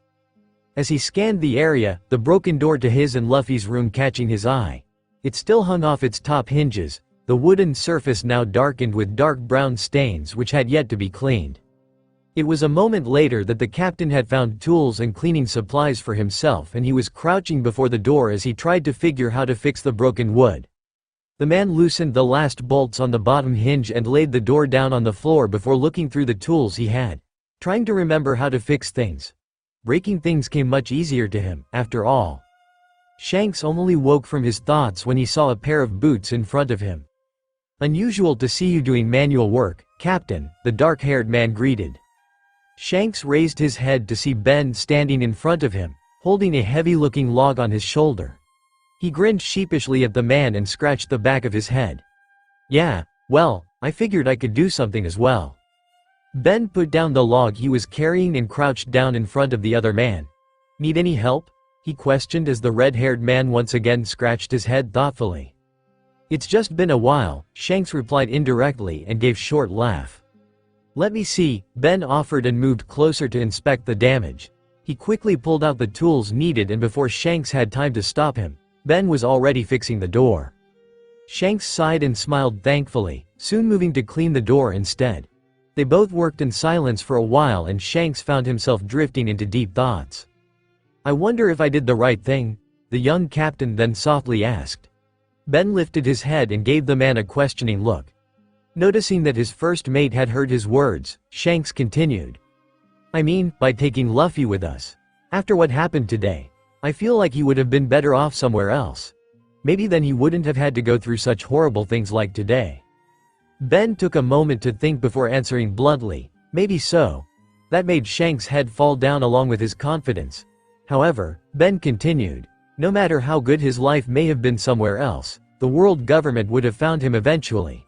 As he scanned the area, the broken door to his and Luffy's room catching his eye. It still hung off its top hinges, the wooden surface now darkened with dark brown stains which had yet to be cleaned. It was a moment later that the captain had found tools and cleaning supplies for himself, and he was crouching before the door as he tried to figure how to fix the broken wood. The man loosened the last bolts on the bottom hinge and laid the door down on the floor before looking through the tools he had, trying to remember how to fix things. Breaking things came much easier to him, after all. Shanks only woke from his thoughts when he saw a pair of boots in front of him. "Unusual to see you doing manual work, Captain," the dark-haired man greeted. Shanks raised his head to see Ben standing in front of him, holding a heavy-looking log on his shoulder. He grinned sheepishly at the man and scratched the back of his head. "Yeah, well, I figured I could do something as well." Ben put down the log he was carrying and crouched down in front of the other man. "Need any help?" he questioned as the red-haired man once again scratched his head thoughtfully. "It's just been a while," Shanks replied indirectly and gave a short laugh. "Let me see," Ben offered and moved closer to inspect the damage. He quickly pulled out the tools needed, and before Shanks had time to stop him, Ben was already fixing the door. Shanks sighed and smiled thankfully, soon moving to clean the door instead. They both worked in silence for a while, and Shanks found himself drifting into deep thoughts. "I wonder if I did the right thing?" the young captain then softly asked. Ben lifted his head and gave the man a questioning look. Noticing that his first mate had heard his words, Shanks continued. "I mean, by taking Luffy with us. After what happened today, I feel like he would have been better off somewhere else. Maybe then he wouldn't have had to go through such horrible things like today." Ben took a moment to think before answering bluntly, "Maybe so." That made Shanks' head fall down along with his confidence. However, Ben continued, "No matter how good his life may have been somewhere else, the world government would have found him eventually.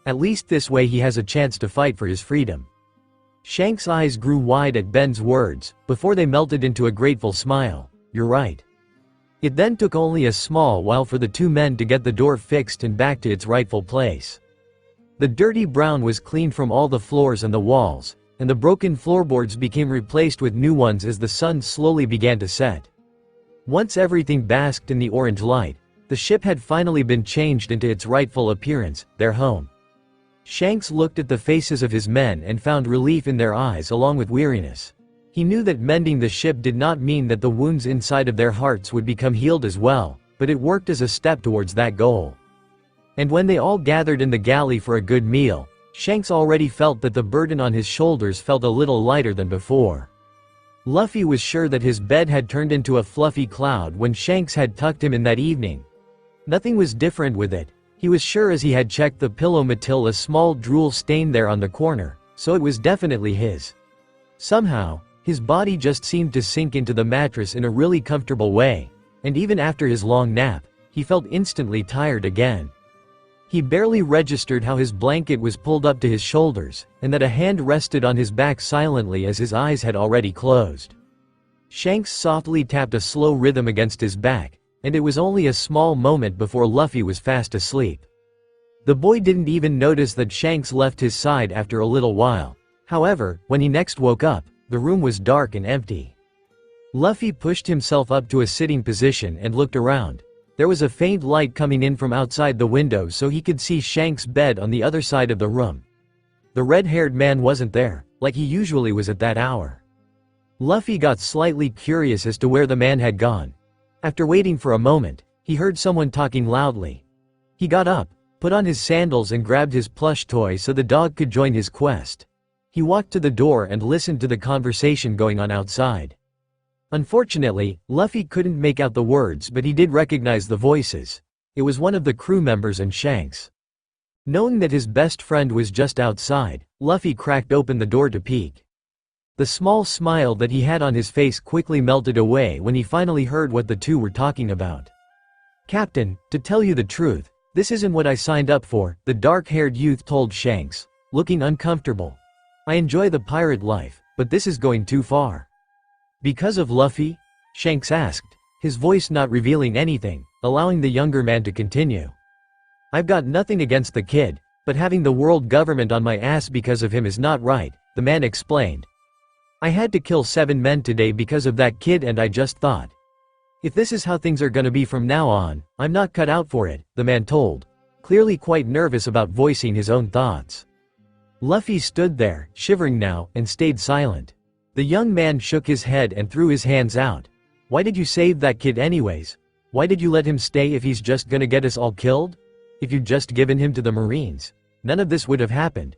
At least this way he has a chance to fight for his freedom." Shanks' eyes grew wide at Ben's words, before they melted into a grateful smile. "You're right." It then took only a small while for the two men to get the door fixed and back to its rightful place. The dirty brown was cleaned from all the floors and the walls, and the broken floorboards became replaced with new ones as the sun slowly began to set. Once everything basked in the orange light, the ship had finally been changed into its rightful appearance, their home. Shanks looked at the faces of his men and found relief in their eyes along with weariness. He knew that mending the ship did not mean that the wounds inside of their hearts would become healed as well, but it worked as a step towards that goal. And when they all gathered in the galley for a good meal, Shanks already felt that the burden on his shoulders felt a little lighter than before. Luffy was sure that his bed had turned into a fluffy cloud when Shanks had tucked him in that evening. Nothing was different with it. He was sure as he had checked the pillow until a small drool stain there on the corner, so it was definitely his. Somehow, his body just seemed to sink into the mattress in a really comfortable way, and even after his long nap, he felt instantly tired again. He barely registered how his blanket was pulled up to his shoulders, and that a hand rested on his back silently as his eyes had already closed. Shanks softly tapped a slow rhythm against his back, and it was only a small moment before Luffy was fast asleep. The boy didn't even notice that Shanks left his side after a little while. However, when he next woke up, the room was dark and empty. Luffy pushed himself up to a sitting position and looked around. There was a faint light coming in from outside the window, so he could see Shanks' bed on the other side of the room. The red-haired man wasn't there, like he usually was at that hour. Luffy got slightly curious as to where the man had gone. After waiting for a moment, he heard someone talking loudly. He got up, put on his sandals and grabbed his plush toy so the dog could join his quest. He walked to the door and listened to the conversation going on outside. Unfortunately, Luffy couldn't make out the words, but he did recognize the voices. It was one of the crew members and Shanks. Knowing that his best friend was just outside, Luffy cracked open the door to peek. The small smile that he had on his face quickly melted away when he finally heard what the two were talking about. "Captain, to tell you the truth, this isn't what I signed up for," the dark-haired youth told Shanks, looking uncomfortable. "I enjoy the pirate life, but this is going too far." "Because of Luffy?" Shanks asked, his voice not revealing anything, allowing the younger man to continue. "I've got nothing against the kid, but having the world government on my ass because of him is not right," the man explained. "I had to kill 7 men today because of that kid, and I just thought, if this is how things are gonna be from now on, I'm not cut out for it," the man told, clearly quite nervous about voicing his own thoughts. Luffy stood there, shivering now, and stayed silent. The young man shook his head and threw his hands out. Why did you save that kid anyways? Why did you let him stay if he's just gonna get us all killed? If you'd just given him to the Marines, none of this would have happened.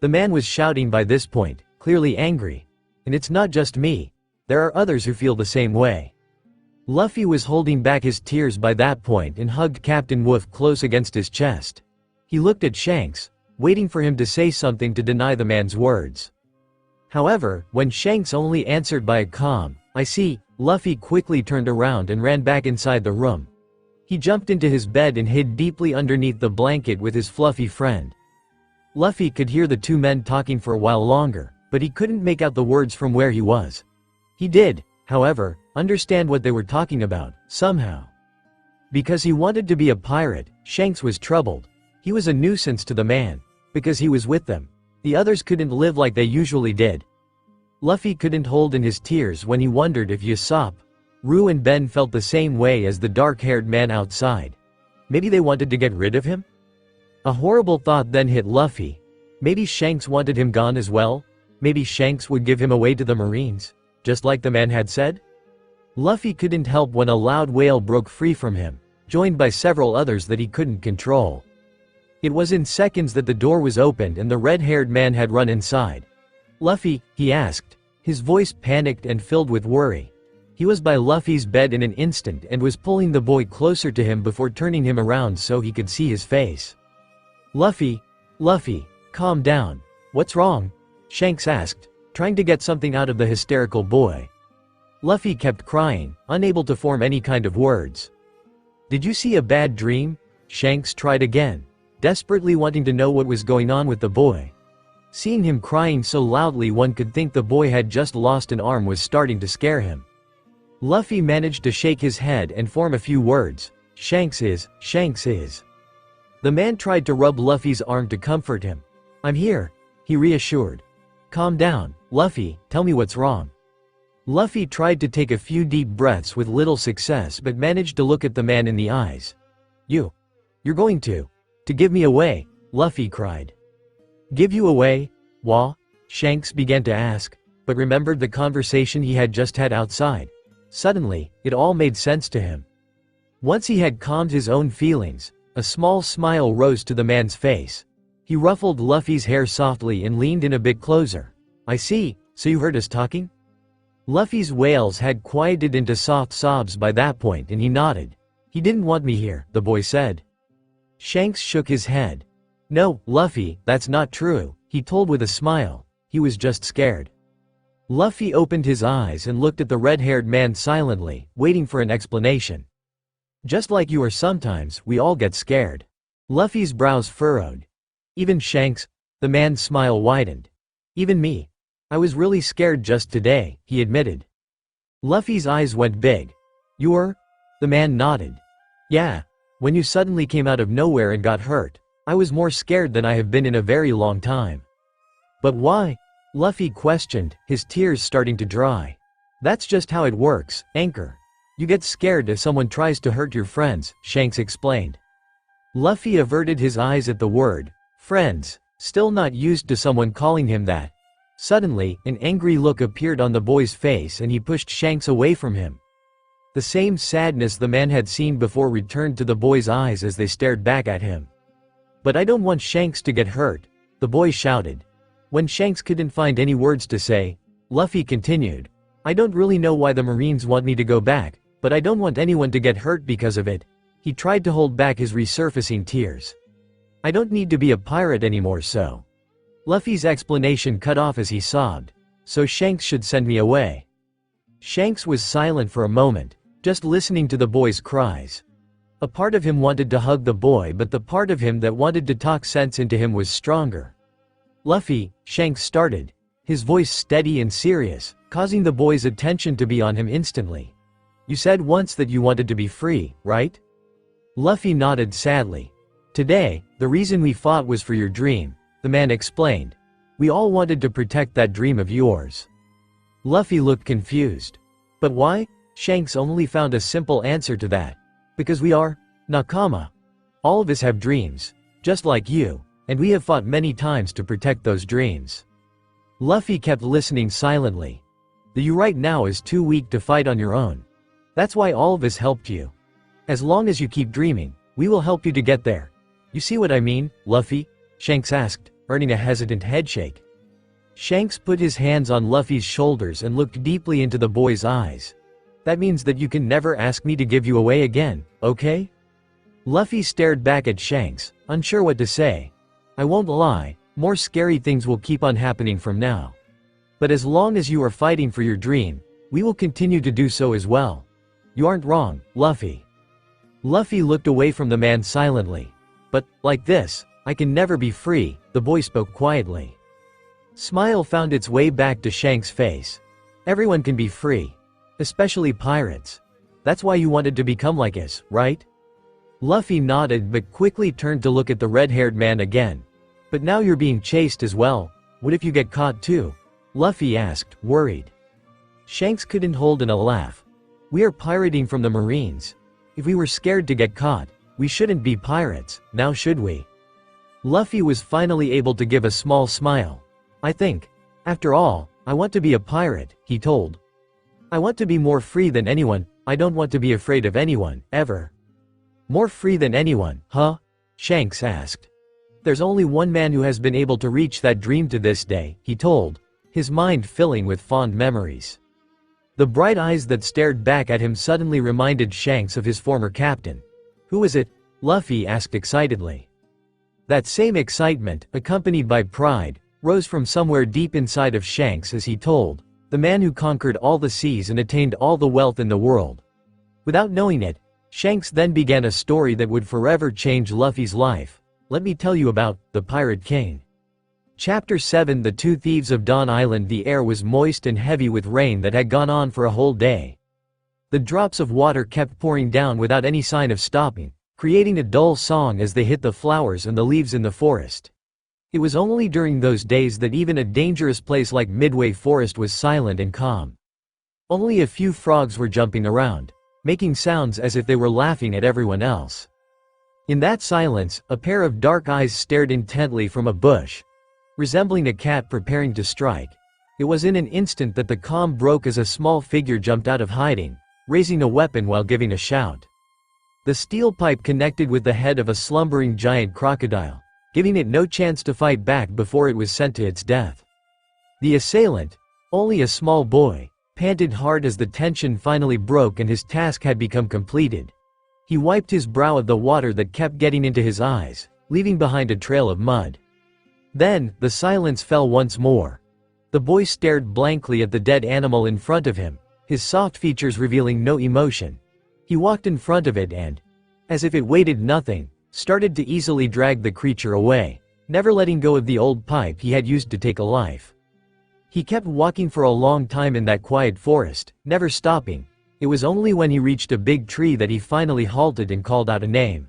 The man was shouting by this point, clearly angry. And it's not just me. There are others who feel the same way. Luffy was holding back his tears by that point and hugged Captain Wolf close against his chest. He looked at Shanks, waiting for him to say something to deny the man's words. However, when Shanks only answered by a calm, "I see," Luffy quickly turned around and ran back inside the room. He jumped into his bed and hid deeply underneath the blanket with his fluffy friend. Luffy could hear the two men talking for a while longer, but he couldn't make out the words from where he was. He did, however, understand what they were talking about, somehow. Because he wanted to be a pirate, Shanks was troubled. He was a nuisance to the man. Because he was with them. The others couldn't live like they usually did. Luffy couldn't hold in his tears when he wondered if Usopp, Rue and Ben felt the same way as the dark-haired man outside. Maybe they wanted to get rid of him? A horrible thought then hit Luffy. Maybe Shanks wanted him gone as well? Maybe Shanks would give him away to the Marines, just like the man had said? Luffy couldn't help when a loud wail broke free from him, joined by several others that he couldn't control. It was in seconds that the door was opened and the red-haired man had run inside. "Luffy?" he asked, his voice panicked and filled with worry. He was by Luffy's bed in an instant and was pulling the boy closer to him before turning him around so he could see his face. Luffy, calm down. What's wrong?" Shanks asked, trying to get something out of the hysterical boy. Luffy kept crying, unable to form any kind of words. "Did you see a bad dream?" Shanks tried again, desperately wanting to know what was going on with the boy. Seeing him crying so loudly one could think the boy had just lost an arm was starting to scare him. Luffy managed to shake his head and form a few words. Shanks is. The man tried to rub Luffy's arm to comfort him. "I'm here," he reassured. "Calm down, Luffy, tell me what's wrong." Luffy tried to take a few deep breaths with little success but managed to look at the man in the eyes. You're going to give me away," Luffy cried. "Give you away? Wha?" Shanks began to ask, but remembered the conversation he had just had outside. Suddenly, it all made sense to him. Once he had calmed his own feelings, a small smile rose to the man's face. He ruffled Luffy's hair softly and leaned in a bit closer. "I see, so you heard us talking?" Luffy's wails had quieted into soft sobs by that point and he nodded. "He didn't want me here," the boy said. Shanks shook his head. "No, Luffy, that's not true," he told with a smile. He was just scared. Luffy opened his eyes and looked at the red-haired man silently, waiting for an explanation. "Just like you are sometimes, we all get scared." Luffy's brows furrowed. "Even Shanks?" The man's smile widened. "Even me. I was really scared just today," he admitted. Luffy's eyes went big. "You were?" The man nodded. "Yeah. When you suddenly came out of nowhere and got hurt, I was more scared than I have been in a very long time." "But why?" Luffy questioned, his tears starting to dry. "That's just how it works, Anchor. You get scared if someone tries to hurt your friends," Shanks explained. Luffy averted his eyes at the word, friends, still not used to someone calling him that. Suddenly, an angry look appeared on the boy's face and he pushed Shanks away from him. The same sadness the man had seen before returned to the boy's eyes as they stared back at him. "But I don't want Shanks to get hurt," the boy shouted. When Shanks couldn't find any words to say, Luffy continued, "I don't really know why the Marines want me to go back, but I don't want anyone to get hurt because of it." He tried to hold back his resurfacing tears. "I don't need to be a pirate anymore, so." Luffy's explanation cut off as he sobbed. "So Shanks should send me away." Shanks was silent for a moment, just listening to the boy's cries. A part of him wanted to hug the boy but the part of him that wanted to talk sense into him was stronger. "Luffy," Shanks started, his voice steady and serious, causing the boy's attention to be on him instantly. "You said once that you wanted to be free, right?" Luffy nodded sadly. "Today, the reason we fought was for your dream," the man explained. "We all wanted to protect that dream of yours." Luffy looked confused. "But why?" Shanks only found a simple answer to that. "Because we are nakama. All of us have dreams. Just like you." And we have fought many times to protect those dreams." Luffy kept listening silently. "The you right now is too weak to fight on your own. That's why all of us helped you. As long as you keep dreaming, we will help you to get there. You see what I mean, Luffy?" Shanks asked, earning a hesitant headshake. Shanks put his hands on Luffy's shoulders and looked deeply into the boy's eyes. "That means that you can never ask me to give you away again, okay?" Luffy stared back at Shanks, unsure what to say. "I won't lie, more scary things will keep on happening from now. But as long as you are fighting for your dream, we will continue to do so as well. You aren't wrong, Luffy." Luffy looked away from the man silently. "But, like this, I can never be free," the boy spoke quietly. Smile found its way back to Shanks' face. "Everyone can be free. Especially pirates. That's why you wanted to become like us, right?" Luffy nodded but quickly turned to look at the red-haired man again. "But now you're being chased as well. What if you get caught too?" Luffy asked, worried. Shanks couldn't hold in a laugh. "We are pirating from the Marines. If we were scared to get caught, we shouldn't be pirates, now should we?" Luffy was finally able to give a small smile. "I think, after all, I want to be a pirate," he told. "I want to be more free than anyone. I don't want to be afraid of anyone, ever." "More free than anyone, huh?" Shanks asked. "There's only one man who has been able to reach that dream to this day," he told, his mind filling with fond memories. The bright eyes that stared back at him suddenly reminded Shanks of his former captain. "Who is it?" Luffy asked excitedly. That same excitement, accompanied by pride, rose from somewhere deep inside of Shanks as he told, "The man who conquered all the seas and attained all the wealth in the world." Without knowing it, Shanks then began a story that would forever change Luffy's life. Let me tell you about the Pirate King. Chapter 7 The Two Thieves of Dawn Island. The air was moist and heavy with rain that had gone on for a whole day. The drops of water kept pouring down without any sign of stopping, creating a dull song as they hit the flowers and the leaves in the forest. It was only during those days that even a dangerous place like Midway Forest was silent and calm. Only a few frogs were jumping around, making sounds as if they were laughing at everyone else. In that silence, a pair of dark eyes stared intently from a bush, resembling a cat preparing to strike. It was in an instant that the calm broke as a small figure jumped out of hiding, raising a weapon while giving a shout. The steel pipe connected with the head of a slumbering giant crocodile, giving it no chance to fight back before it was sent to its death. The assailant, only a small boy, panted hard as the tension finally broke and his task had become completed. He wiped his brow of the water that kept getting into his eyes, leaving behind a trail of mud. Then, the silence fell once more. The boy stared blankly at the dead animal in front of him, his soft features revealing no emotion. He walked in front of it and, as if it weighted nothing, started to easily drag the creature away, never letting go of the old pipe he had used to take a life. He kept walking for a long time in that quiet forest, never stopping. It was only when he reached a big tree that he finally halted and called out a name.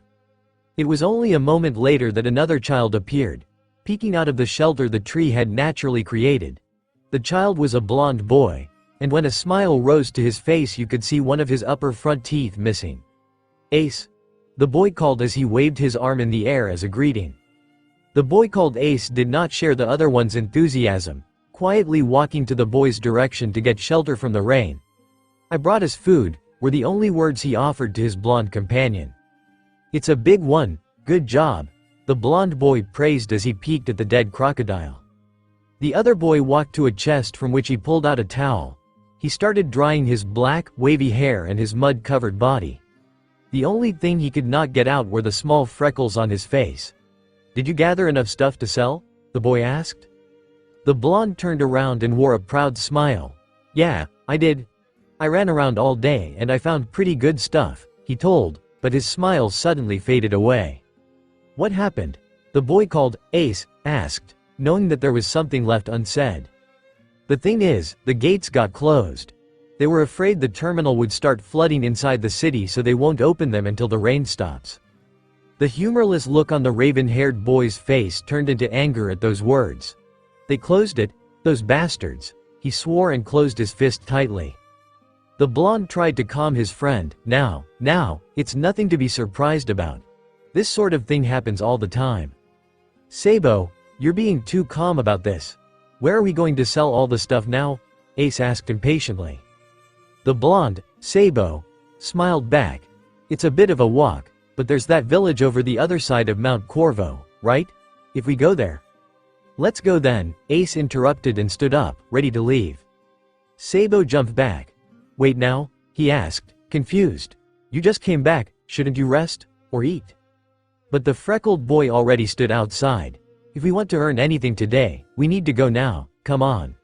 It was only a moment later that another child appeared, peeking out of the shelter the tree had naturally created. The child was a blond boy, and when a smile rose to his face you could see one of his upper front teeth missing. "Ace," the boy called as he waved his arm in the air as a greeting. The boy called Ace did not share the other one's enthusiasm, quietly walking to the boy's direction to get shelter from the rain. "I brought us food," were the only words he offered to his blonde companion. "It's a big one, good job," the blonde boy praised as he peeked at the dead crocodile. The other boy walked to a chest from which he pulled out a towel. He started drying his black, wavy hair and his mud-covered body. The only thing he could not get out were the small freckles on his face. "Did you gather enough stuff to sell?" the boy asked. The blonde turned around and wore a proud smile. "Yeah, I did. I ran around all day and I found pretty good stuff," he told, but his smile suddenly faded away. "What happened?" the boy called Ace asked, knowing that there was something left unsaid. "The thing is, the gates got closed. They were afraid the terminal would start flooding inside the city, so they won't open them until the rain stops." The humorless look on the raven-haired boy's face turned into anger at those words. "They closed it? Those bastards!" he swore and closed his fist tightly. The blonde tried to calm his friend. Now, it's nothing to be surprised about. This sort of thing happens all the time." Sabo, you're being too calm about this. Where are we going to sell all the stuff now? Ace asked impatiently. The blonde, Sabo, smiled back. It's a bit of a walk, but there's that village over the other side of Mount Corvo, right? If we go there. Let's go then, Ace interrupted and stood up, ready to leave. Sabo jumped back. Wait now? He asked, confused. You just came back, shouldn't you rest, or eat? But the freckled boy already stood outside. If we want to earn anything today, we need to go now, come on.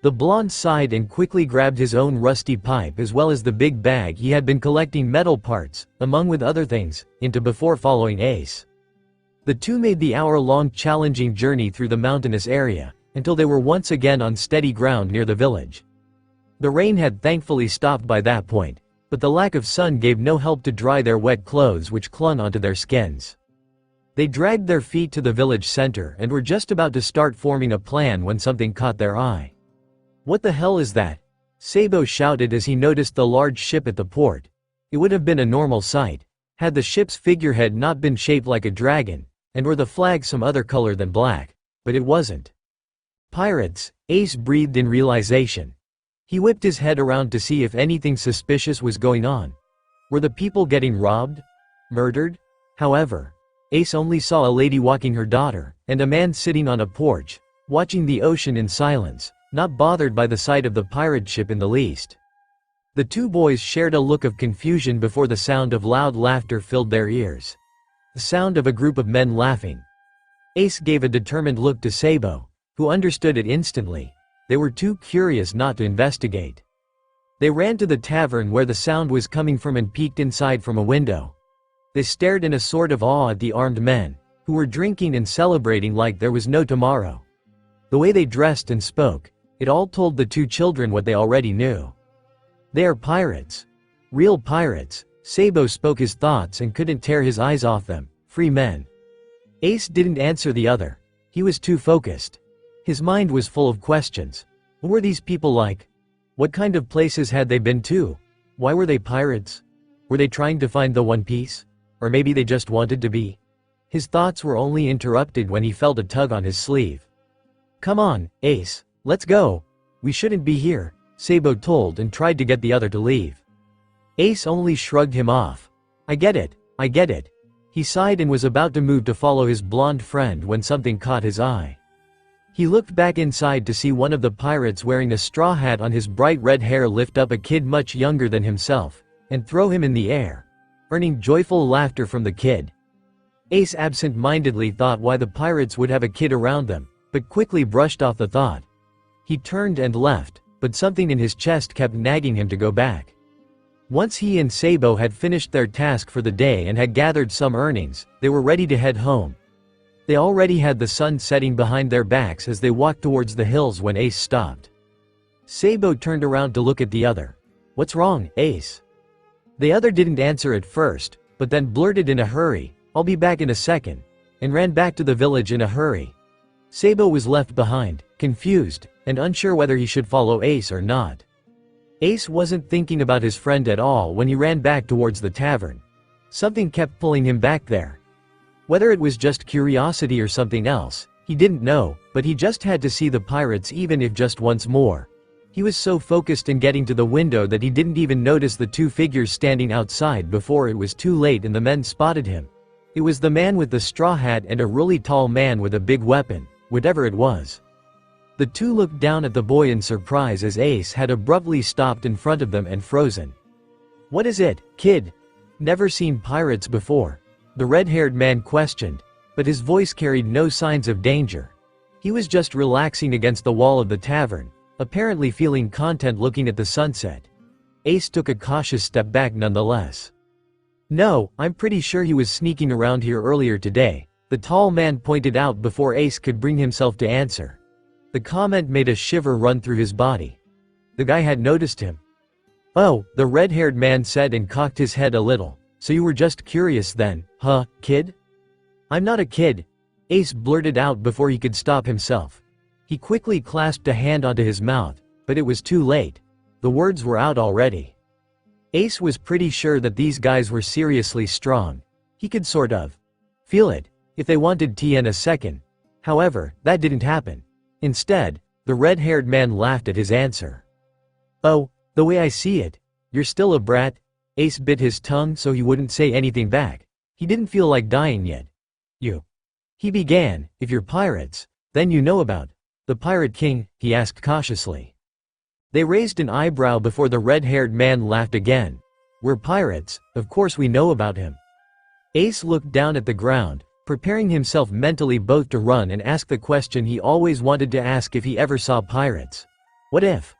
The blonde sighed and quickly grabbed his own rusty pipe as well as the big bag he had been collecting metal parts, among with other things, into before following Ace. The two made the hour-long challenging journey through the mountainous area, until they were once again on steady ground near the village. The rain had thankfully stopped by that point, but the lack of sun gave no help to dry their wet clothes which clung onto their skins. They dragged their feet to the village center and were just about to start forming a plan when something caught their eye. What the hell is that? Sabo shouted as he noticed the large ship at the port. It would have been a normal sight, had the ship's figurehead not been shaped like a dragon, and were the flag some other color than black, but it wasn't. Pirates, Ace breathed in realization. He whipped his head around to see if anything suspicious was going on. Were the people getting robbed? Murdered? However, Ace only saw a lady walking her daughter, and a man sitting on a porch, watching the ocean in silence, not bothered by the sight of the pirate ship in the least. The two boys shared a look of confusion before the sound of loud laughter filled their ears. The sound of a group of men laughing. Ace gave a determined look to Sabo, who understood it instantly. They were too curious not to investigate. They ran to the tavern where the sound was coming from and peeked inside from a window. They stared in a sort of awe at the armed men, who were drinking and celebrating like there was no tomorrow. The way they dressed and spoke, it all told the two children what they already knew. They are pirates. Real pirates. Sabo spoke his thoughts and couldn't tear his eyes off them. Free men. Ace didn't answer the other. He was too focused. His mind was full of questions. What were these people like? What kind of places had they been to? Why were they pirates? Were they trying to find the One Piece? Or maybe they just wanted to be? His thoughts were only interrupted when he felt a tug on his sleeve. Come on, Ace, let's go. We shouldn't be here, Sabo told and tried to get the other to leave. Ace only shrugged him off. I get it, I get it. He sighed and was about to move to follow his blonde friend when something caught his eye. He looked back inside to see one of the pirates wearing a straw hat on his bright red hair lift up a kid much younger than himself, and throw him in the air, earning joyful laughter from the kid. Ace absent-mindedly thought why the pirates would have a kid around them, but quickly brushed off the thought. He turned and left, but something in his chest kept nagging him to go back. Once he and Sabo had finished their task for the day and had gathered some earnings, they were ready to head home. They already had the sun setting behind their backs as they walked towards the hills when Ace stopped. Sabo turned around to look at the other. What's wrong, Ace? The other didn't answer at first, but then blurted in a hurry, I'll be back in a second, and ran back to the village in a hurry. Sabo was left behind, confused, and unsure whether he should follow Ace or not. Ace wasn't thinking about his friend at all when he ran back towards the tavern. Something kept pulling him back there. Whether it was just curiosity or something else, he didn't know, but he just had to see the pirates even if just once more. He was so focused in getting to the window that he didn't even notice the two figures standing outside before it was too late and the men spotted him. It was the man with the straw hat and a really tall man with a big weapon, whatever it was. The two looked down at the boy in surprise as Ace had abruptly stopped in front of them and frozen. What is it, kid? Never seen pirates before? The red-haired man questioned, but his voice carried no signs of danger. He was just relaxing against the wall of the tavern, apparently feeling content looking at the sunset. Ace took a cautious step back nonetheless. No, I'm pretty sure he was sneaking around here earlier today, the tall man pointed out before Ace could bring himself to answer. The comment made a shiver run through his body. The guy had noticed him. Oh, the red-haired man said and cocked his head a little. So you were just curious then, huh, kid? I'm not a kid, Ace blurted out before he could stop himself. He quickly clasped a hand onto his mouth, but it was too late. The words were out already. Ace was pretty sure that these guys were seriously strong. He could sort of feel it. if they wanted tea in a second. However, that didn't happen. Instead, the red-haired man laughed at his answer. "Oh, the way I see it, you're still a brat." Ace bit his tongue so he wouldn't say anything back. He didn't feel like dying yet. "You," he began, "if you're pirates, then you know about the Pirate King?" he asked cautiously. They raised an eyebrow before the red-haired man laughed again. "We're pirates, of course we know about him." Ace looked down at the ground, preparing himself mentally both to run and ask the question he always wanted to ask if he ever saw pirates. What if?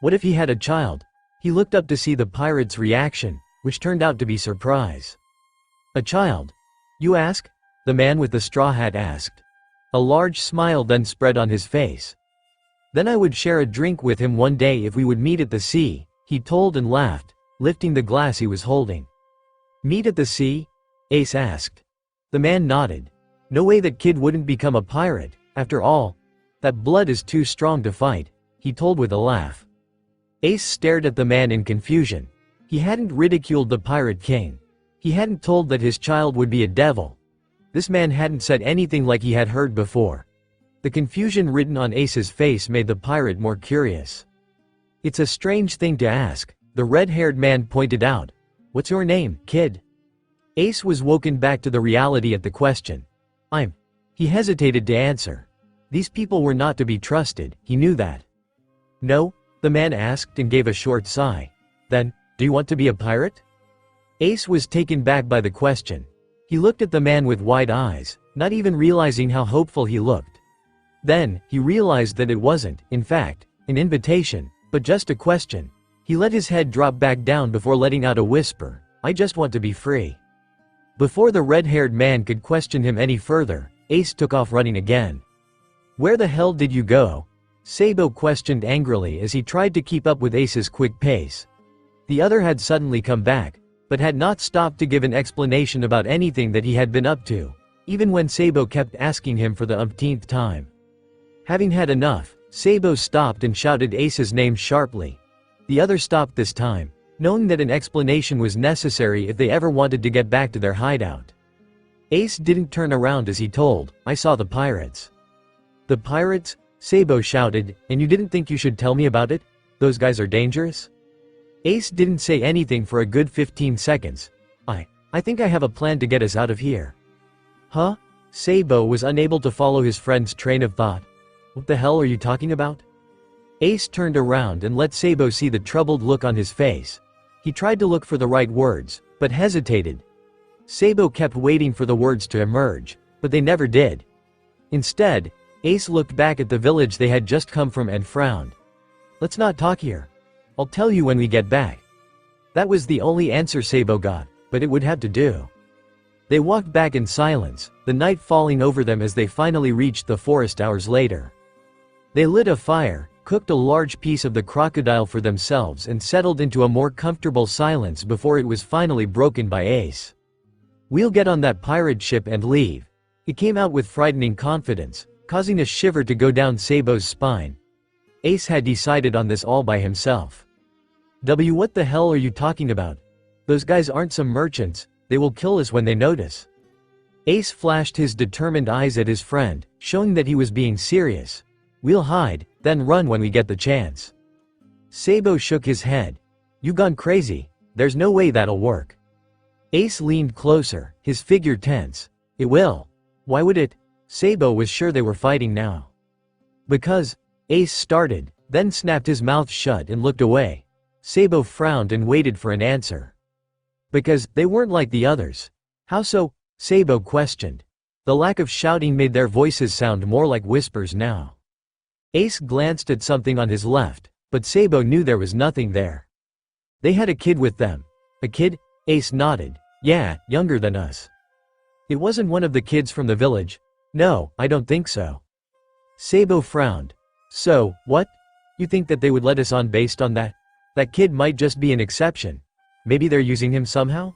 What if he had a child? He looked up to see the pirate's reaction, which turned out to be surprise. "A child? You ask?" the man with the straw hat asked. A large smile then spread on his face. "Then I would share a drink with him one day if we would meet at the sea," he told and laughed, lifting the glass he was holding. "Meet at the sea?" Ace asked. The man nodded. "No way that kid wouldn't become a pirate, after all. That blood is too strong to fight," he told with a laugh. Ace stared at the man in confusion. He hadn't ridiculed the Pirate King. He hadn't told that his child would be a devil. This man hadn't said anything like he had heard before. The confusion written on Ace's face made the pirate more curious. "It's a strange thing to ask," the red-haired man pointed out. "What's your name, kid?" Ace was woken back to the reality at the question. "I'm." He hesitated to answer. These people were not to be trusted, he knew that. "No?" the man asked and gave a short sigh. "Then, do you want to be a pirate?" Ace was taken back by the question. He looked at the man with wide eyes, not even realizing how hopeful he looked. Then, he realized that it wasn't, in fact, an invitation, but just a question. He let his head drop back down before letting out a whisper, "I just want to be free." Before the red-haired man could question him any further, Ace took off running again. "Where the hell did you go?" Sabo questioned angrily as he tried to keep up with Ace's quick pace. The other had suddenly come back, but had not stopped to give an explanation about anything that he had been up to, even when Sabo kept asking him for the umpteenth time. Having had enough, Sabo stopped and shouted Ace's name sharply. The other stopped this time, knowing that an explanation was necessary if they ever wanted to get back to their hideout. Ace didn't turn around as he told, "I saw the pirates." "The pirates?" Sabo shouted, "and you didn't think you should tell me about it? Those guys are dangerous?" Ace didn't say anything for a good 15 seconds. I think I have a plan to get us out of here." "Huh?" Sabo was unable to follow his friend's train of thought. "What the hell are you talking about?" Ace turned around and let Sabo see the troubled look on his face. He tried to look for the right words, but hesitated. Sabo kept waiting for the words to emerge, but they never did. Instead, Ace looked back at the village they had just come from and frowned. "Let's not talk here. I'll tell you when we get back." That was the only answer Sabo got, but it would have to do. They walked back in silence, the night falling over them as they finally reached the forest hours later. They lit a fire, cooked a large piece of the crocodile for themselves and settled into a more comfortable silence before it was finally broken by Ace. "We'll get on that pirate ship and leave." It came out with frightening confidence, causing a shiver to go down Sabo's spine. Ace had decided on this all by himself. What the hell are you talking about? Those guys aren't some merchants, they will kill us when they notice." Ace flashed his determined eyes at his friend, showing that he was being serious. "We'll hide, then run when we get the chance." Sabo shook his head. "You've gone crazy, there's no way that'll work." Ace leaned closer, his figure tense. "It will." "Why would it?" Sabo was sure they were fighting now. "Because," Ace started, then snapped his mouth shut and looked away. Sabo frowned and waited for an answer. "Because they weren't like the others." "How so?" Sabo questioned. The lack of shouting made their voices sound more like whispers now. Ace glanced at something on his left, but Sabo knew there was nothing there. "They had a kid with them." "A kid?" Ace nodded. "Yeah, younger than us." "It wasn't one of the kids from the village?" "No, I don't think so." Sabo frowned. "So, what? You think that they would let us on based on that? That kid might just be an exception. Maybe they're using him somehow?"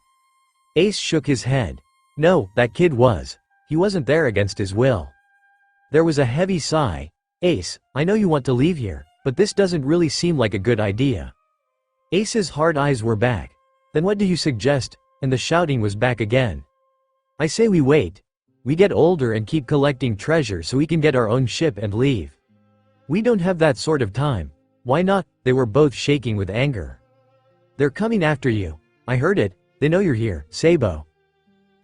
Ace shook his head. "No, that kid was. He wasn't there against his will." There was a heavy sigh. "Ace, I know you want to leave here, but this doesn't really seem like a good idea." Ace's hard eyes were back. "Then what do you suggest?" And the shouting was back again. "I say we wait." We get older and keep collecting treasure so we can get our own ship and leave. We don't have that sort of time. Why not? They were both shaking with anger. They're coming after you. I heard it. They know you're here, Sabo.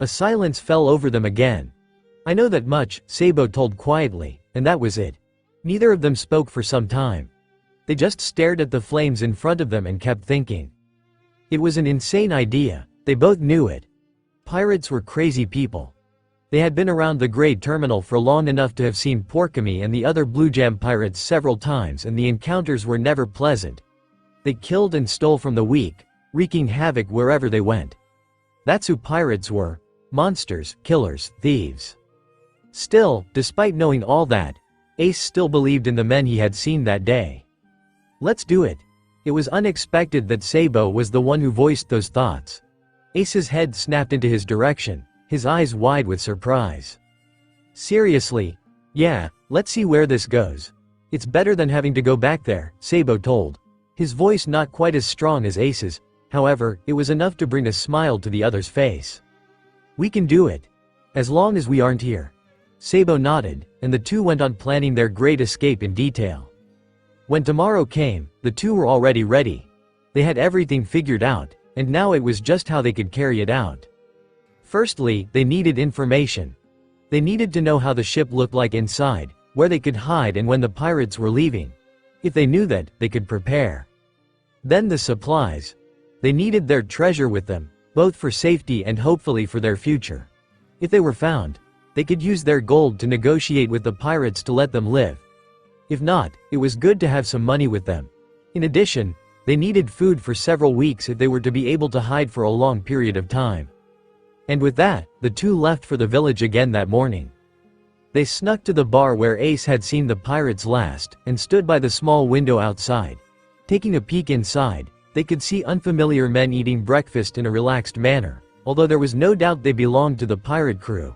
A silence fell over them again. I know that much, Sabo told quietly, and that was it. Neither of them spoke for some time. They just stared at the flames in front of them and kept thinking. It was an insane idea. They both knew it. Pirates were crazy people. They had been around the Great Terminal for long enough to have seen Porkamy and the other Blue Jam pirates several times, and the encounters were never pleasant. They killed and stole from the weak, wreaking havoc wherever they went. That's who pirates were: monsters, killers, thieves. Still, despite knowing all that, Ace still believed in the men he had seen that day. Let's do it. It was unexpected that Sabo was the one who voiced those thoughts. Ace's head snapped into his direction, his eyes wide with surprise. Seriously? Yeah, let's see where this goes. It's better than having to go back there, Sabo told. His voice not quite as strong as Ace's, however, it was enough to bring a smile to the other's face. We can do it. As long as we aren't here. Sabo nodded, and the two went on planning their great escape in detail. When tomorrow came, the two were already ready. They had everything figured out, and now it was just how they could carry it out. Firstly, they needed information. They needed to know how the ship looked like inside, where they could hide and when the pirates were leaving. If they knew that, they could prepare. Then the supplies. They needed their treasure with them, both for safety and hopefully for their future. If they were found, they could use their gold to negotiate with the pirates to let them live. If not, it was good to have some money with them. In addition, they needed food for several weeks if they were to be able to hide for a long period of time. And with that, the two left for the village again that morning. They snuck to the bar where Ace had seen the pirates last, and stood by the small window outside. Taking a peek inside, they could see unfamiliar men eating breakfast in a relaxed manner, although there was no doubt they belonged to the pirate crew.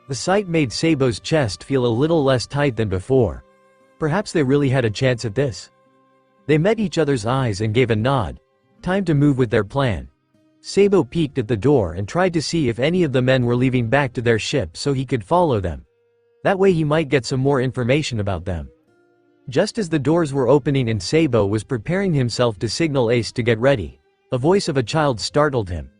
The sight made Sabo's chest feel a little less tight than before. Perhaps they really had a chance at this. They met each other's eyes and gave a nod. Time to move with their plan. Sabo peeked at the door and tried to see if any of the men were leaving back to their ship so he could follow them. That way he might get some more information about them. Just as the doors were opening and Sabo was preparing himself to signal Ace to get ready, a voice of a child startled him.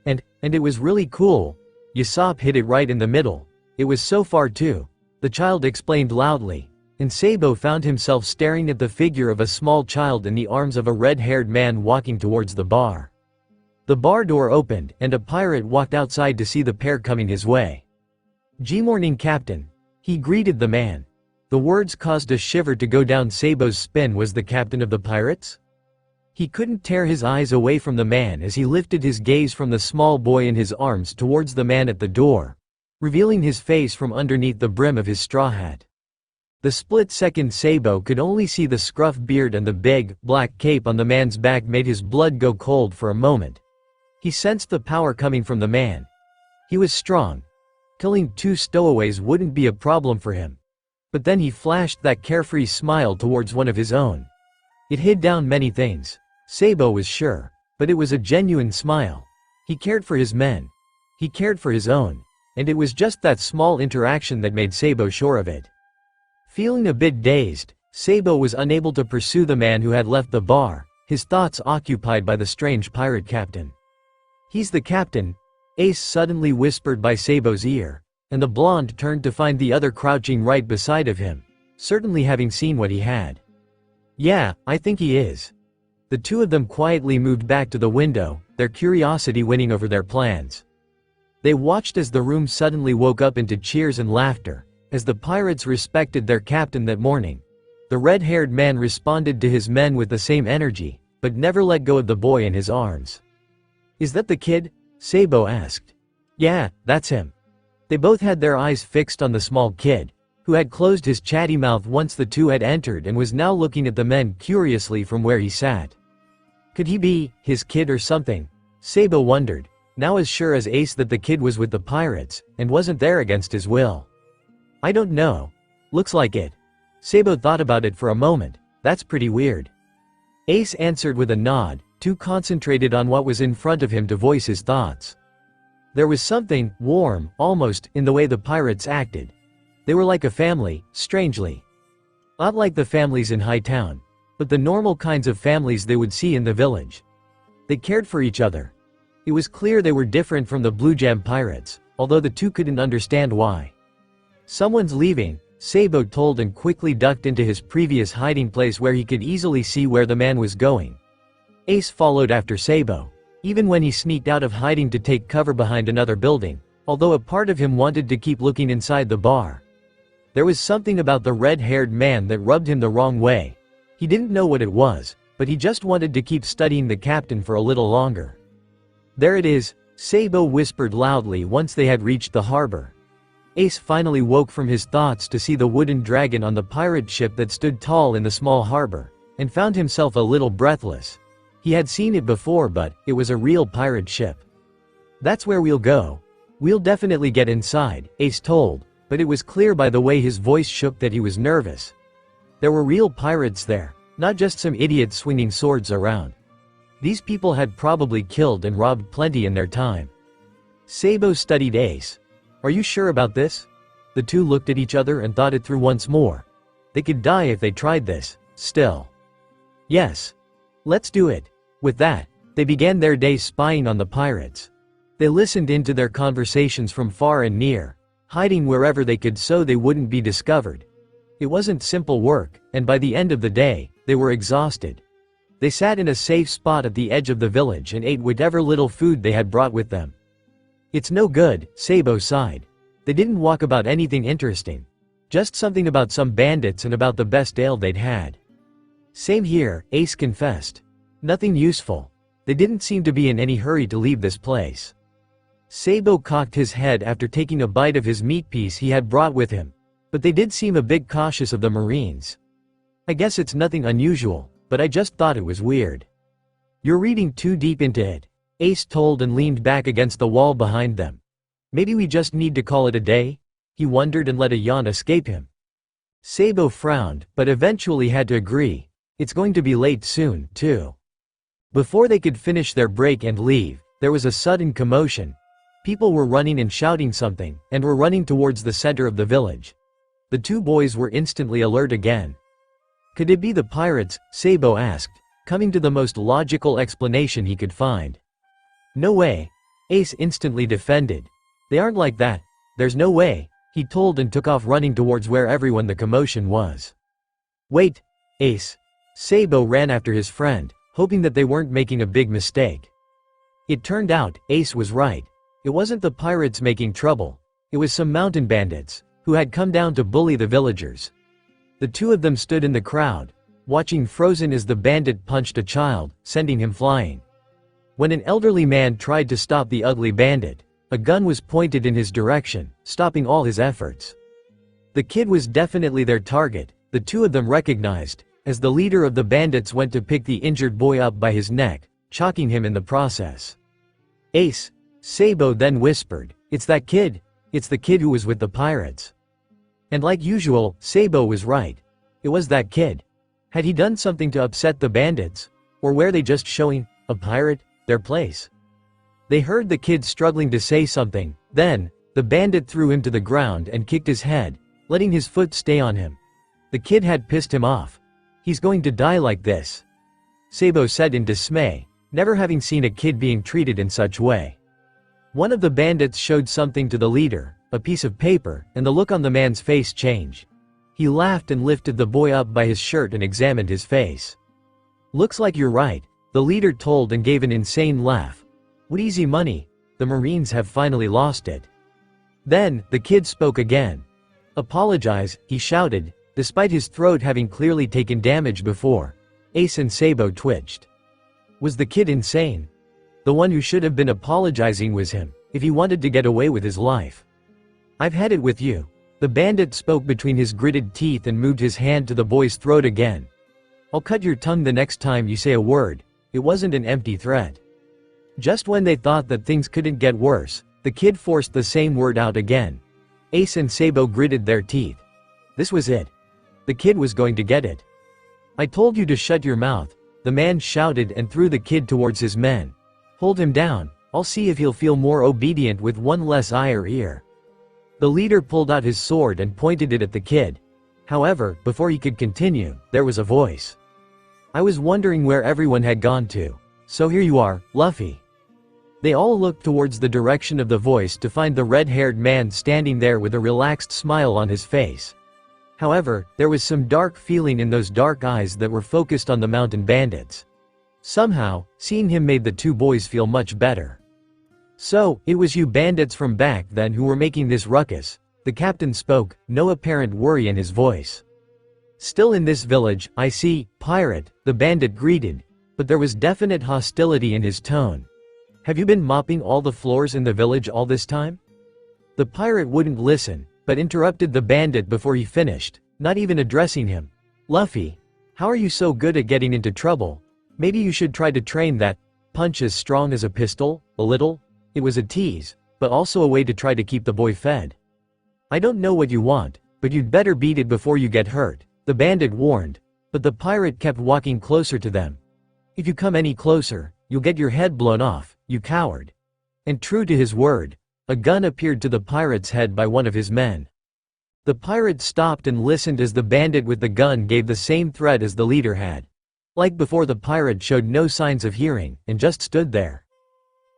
And it was really cool. Yasopp hit it right in the middle. It was so far too. The child explained loudly, and Sabo found himself staring at the figure of a small child in the arms of a red-haired man walking towards the bar. The bar door opened, and a pirate walked outside to see the pair coming his way. "G-morning, Captain." He greeted the man. The words caused a shiver to go down Sabo's spine. Was the captain of the pirates? He couldn't tear his eyes away from the man as he lifted his gaze from the small boy in his arms towards the man at the door, revealing his face from underneath the brim of his straw hat. The split second Sabo could only see the scruff beard, and the big, black cape on the man's back made his blood go cold for a moment. He sensed the power coming from the man. He was strong. Killing two stowaways wouldn't be a problem for him. But then he flashed that carefree smile towards one of his own. It hid down many things, Sabo was sure, but it was a genuine smile. He cared for his men. He cared for his own. And it was just that small interaction that made Sabo sure of it. Feeling a bit dazed, Sabo was unable to pursue the man who had left the bar, his thoughts occupied by the strange pirate captain. "He's the captain," Ace suddenly whispered by Sabo's ear, and the blonde turned to find the other crouching right beside of him, certainly having seen what he had. "Yeah, I think he is." The two of them quietly moved back to the window, their curiosity winning over their plans. They watched as the room suddenly woke up into cheers and laughter, as the pirates respected their captain that morning. The red-haired man responded to his men with the same energy, but never let go of the boy in his arms. "Is that the kid?" Sabo asked. "Yeah, that's him." They both had their eyes fixed on the small kid, who had closed his chatty mouth once the two had entered and was now looking at the men curiously from where he sat. Could he be his kid or something? Sabo wondered, now as sure as Ace that the kid was with the pirates, and wasn't there against his will. "I don't know. Looks like it." Sabo thought about it for a moment. "That's pretty weird." Ace answered with a nod, too concentrated on what was in front of him to voice his thoughts. There was something warm, almost, in the way the pirates acted. They were like a family, strangely. Not like the families in Hightown, but the normal kinds of families they would see in the village. They cared for each other. It was clear they were different from the Blue Jam pirates, although the two couldn't understand why. Someone's leaving, Sabo told, and quickly ducked into his previous hiding place where he could easily see where the man was going. Ace followed after Sabo, even when he sneaked out of hiding to take cover behind another building, although a part of him wanted to keep looking inside the bar. There was something about the red-haired man that rubbed him the wrong way. He didn't know what it was, but he just wanted to keep studying the captain for a little longer. "There it is," Sabo whispered loudly once they had reached the harbor. Ace finally woke from his thoughts to see the wooden dragon on the pirate ship that stood tall in the small harbor, and found himself a little breathless. He had seen it before, but it was a real pirate ship. "That's where we'll go. We'll definitely get inside," Ace told, but it was clear by the way his voice shook that he was nervous. There were real pirates there, not just some idiots swinging swords around. These people had probably killed and robbed plenty in their time. Sabo studied Ace. "Are you sure about this?" The two looked at each other and thought it through once more. They could die if they tried this, still. "Yes. Let's do it." With that, they began their day spying on the pirates. They listened into their conversations from far and near, hiding wherever they could so they wouldn't be discovered. It wasn't simple work, and by the end of the day, they were exhausted. They sat in a safe spot at the edge of the village and ate whatever little food they had brought with them. "It's no good," Sabo sighed. They didn't walk about anything interesting. Just something about some bandits and about the best ale they'd had. "Same here," Ace confessed. "Nothing useful. They didn't seem to be in any hurry to leave this place." Sabo cocked his head after taking a bite of his meat piece he had brought with him, but they did seem a bit cautious of the Marines. "I guess it's nothing unusual, but I just thought it was weird." "You're reading too deep into it," Ace told and leaned back against the wall behind them. "Maybe we just need to call it a day?" He wondered and let a yawn escape him. Sabo frowned, but eventually had to agree. It's going to be late soon, too. Before they could finish their break and leave, there was a sudden commotion. People were running and shouting something, and were running towards the center of the village. The two boys were instantly alert again. "Could it be the pirates?" Sabo asked, coming to the most logical explanation he could find. "No way," Ace instantly defended. "They aren't like that. There's no way," he told and took off running towards where everyone the commotion was. "Wait, Ace." Sabo ran after his friend, hoping that they weren't making a big mistake. It turned out, Ace was right. It wasn't the pirates making trouble. It was some mountain bandits, who had come down to bully the villagers. The two of them stood in the crowd, watching frozen as the bandit punched a child, sending him flying. When an elderly man tried to stop the ugly bandit, a gun was pointed in his direction, stopping all his efforts. The kid was definitely their target, the two of them recognized, as the leader of the bandits went to pick the injured boy up by his neck, chalking him in the process. "Ace," Sabo then whispered, "it's that kid. It's the kid who was with the pirates." And like usual, Sabo was right. It was that kid. Had he done something to upset the bandits? Or were they just showing a pirate their place? They heard the kid struggling to say something, then, the bandit threw him to the ground and kicked his head, letting his foot stay on him. The kid had pissed him off. "He's going to die like this," Sabo said in dismay, never having seen a kid being treated in such way. One of the bandits showed something to the leader, a piece of paper, and the look on the man's face changed. He laughed and lifted the boy up by his shirt and examined his face. "Looks like you're right," the leader told and gave an insane laugh. "What easy money. The Marines have finally lost it." Then, the kid spoke again. "Apologize," he shouted, despite his throat having clearly taken damage before. Ace and Sabo twitched. Was the kid insane? The one who should have been apologizing was him, if he wanted to get away with his life. "I've had it with you." The bandit spoke between his gritted teeth and moved his hand to the boy's throat again. "I'll cut your tongue the next time you say a word." It wasn't an empty threat. Just when they thought that things couldn't get worse, the kid forced the same word out again. Ace and Sabo gritted their teeth. This was it. The kid was going to get it. "I told you to shut your mouth," the man shouted and threw the kid towards his men. "Hold him down," I'll see if he'll feel more obedient with one less eye or ear." The leader pulled out his sword and pointed it at the kid. However, before he could continue, there was a voice. "I was wondering where everyone had gone to. So here you are, Luffy." They all looked towards the direction of the voice to find the red-haired man standing there with a relaxed smile on his face. However, there was some dark feeling in those dark eyes that were focused on the mountain bandits. Somehow, seeing him made the two boys feel much better. "So, it was you bandits from back then who were making this ruckus," the captain spoke, no apparent worry in his voice. "Still in this village, I see, pirate," the bandit greeted, but there was definite hostility in his tone. "Have you been mopping all the floors in the village all this time?" The pirate wouldn't listen, but interrupted the bandit before he finished, not even addressing him. "Luffy, how are you so good at getting into trouble? Maybe you should try to train that punch as strong as a pistol, a little." It was a tease, but also a way to try to keep the boy fed. "I don't know what you want, but you'd better beat it before you get hurt," the bandit warned, but the pirate kept walking closer to them. "If you come any closer, you'll get your head blown off, you coward." And true to his word, a gun appeared to the pirate's head by one of his men. The pirate stopped and listened as the bandit with the gun gave the same threat as the leader had. Like before, the pirate showed no signs of hearing, and just stood there.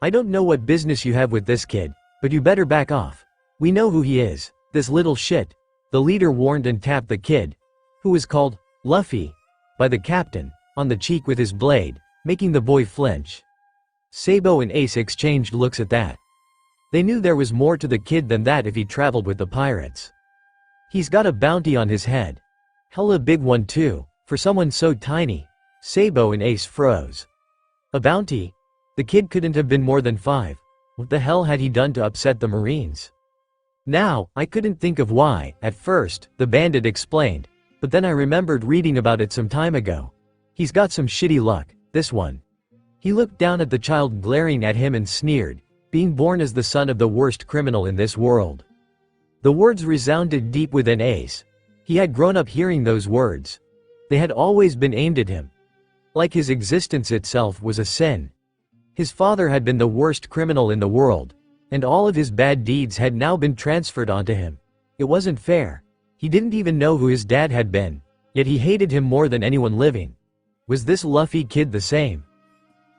"I don't know what business you have with this kid, but you better back off. We know who he is, this little shit," the leader warned and tapped the kid, who was called Luffy by the captain, on the cheek with his blade, making the boy flinch. Sabo and Ace exchanged looks at that. They knew there was more to the kid than that if he traveled with the pirates. "He's got a bounty on his head. Hella big one too, for someone so tiny." Sabo and Ace froze. A bounty? The kid couldn't have been more than 5. What the hell had he done to upset the Marines? "Now, I couldn't think of why, at first," the bandit explained, "but then I remembered reading about it some time ago. He's got some shitty luck, this one." He looked down at the child glaring at him and sneered, being born as the son of the worst criminal in this world. The words resounded deep within Ace. He had grown up hearing those words. They had always been aimed at him. Like his existence itself was a sin. His father had been the worst criminal in the world, and all of his bad deeds had now been transferred onto him. It wasn't fair. He didn't even know who his dad had been, yet he hated him more than anyone living. Was this Luffy kid the same?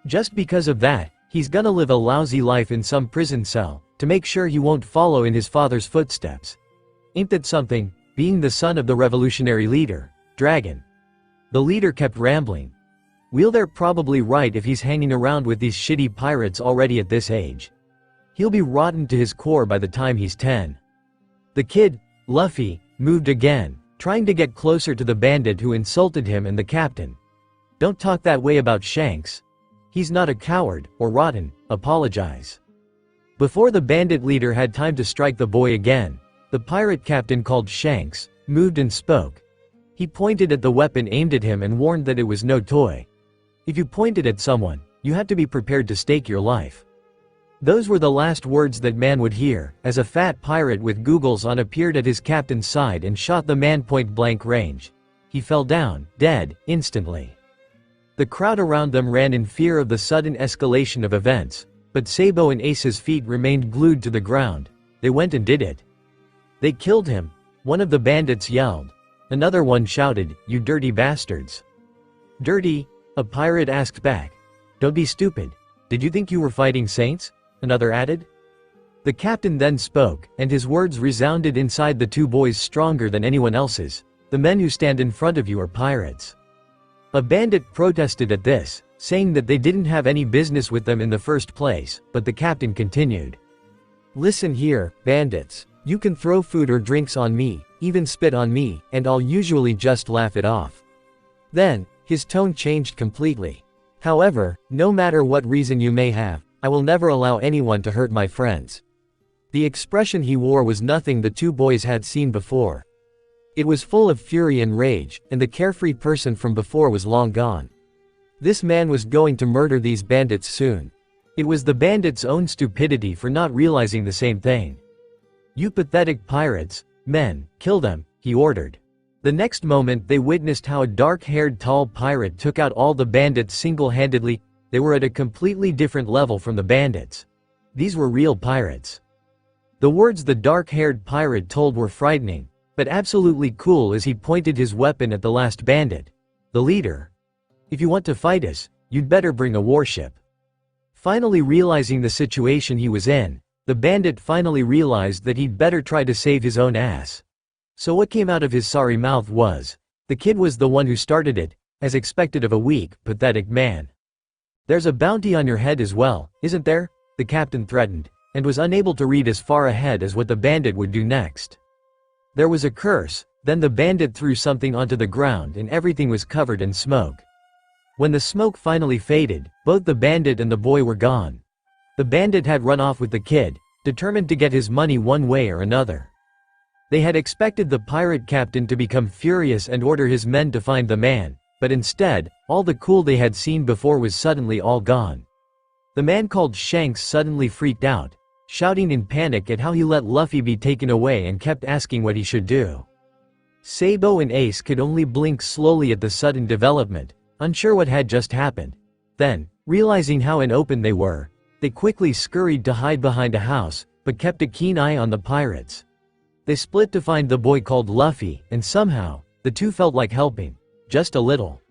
Just because of that, he's gonna live a lousy life in some prison cell, to make sure he won't follow in his father's footsteps. Ain't that something, being the son of the revolutionary leader, Dragon? The leader kept rambling. "Well, they're probably right if he's hanging around with these shitty pirates already at this age. He'll be rotten to his core by the time he's 10. The kid, Luffy, moved again, trying to get closer to the bandit who insulted him and the captain. "Don't talk that way about Shanks. He's not a coward, or rotten, apologize." Before the bandit leader had time to strike the boy again, the pirate captain called Shanks, moved and spoke. He pointed at the weapon aimed at him and warned that it was no toy. If you pointed at someone, you had to be prepared to stake your life. Those were the last words that man would hear, as a fat pirate with goggles on appeared at his captain's side and shot the man point blank range. He fell down, dead, instantly. The crowd around them ran in fear of the sudden escalation of events, but Sabo and Ace's feet remained glued to the ground. They went and did it. "They killed him," one of the bandits yelled. Another one shouted, "You dirty bastards." "Dirty?" a pirate asked back. "Don't be stupid. Did you think you were fighting saints?" another added. The captain then spoke, and his words resounded inside the two boys stronger than anyone else's. "The men who stand in front of you are pirates." A bandit protested at this, saying that they didn't have any business with them in the first place, but the captain continued. "Listen here, bandits. You can throw food or drinks on me, even spit on me, and I'll usually just laugh it off." Then, his tone changed completely. "However, no matter what reason you may have, I will never allow anyone to hurt my friends." The expression he wore was nothing the two boys had seen before. It was full of fury and rage, and the carefree person from before was long gone. This man was going to murder these bandits soon. It was the bandits' own stupidity for not realizing the same thing. "You pathetic pirates, men, kill them," he ordered. The next moment they witnessed how a dark-haired tall pirate took out all the bandits single-handedly. They were at a completely different level from the bandits. These were real pirates. The words the dark-haired pirate told were frightening, but absolutely cool as he pointed his weapon at the last bandit. The leader. If you want to fight us, you'd better bring a warship. Finally realizing the situation he was in, the bandit finally realized that he'd better try to save his own ass. So what came out of his sorry mouth was, the kid was the one who started it, as expected of a weak, pathetic man. There's a bounty on your head as well, isn't there? The captain threatened, and was unable to read as far ahead as what the bandit would do next. There was a curse, then the bandit threw something onto the ground and everything was covered in smoke. When the smoke finally faded, both the bandit and the boy were gone. The bandit had run off with the kid, determined to get his money one way or another. They had expected the pirate captain to become furious and order his men to find the man, but instead, all the cool they had seen before was suddenly all gone. The man called Shanks suddenly freaked out, shouting in panic at how he let Luffy be taken away and kept asking what he should do. Sabo and Ace could only blink slowly at the sudden development, unsure what had just happened. Then, realizing how open they were, they quickly scurried to hide behind a house, but kept a keen eye on the pirates. They split to find the boy called Luffy, and somehow, the two felt like helping, just a little.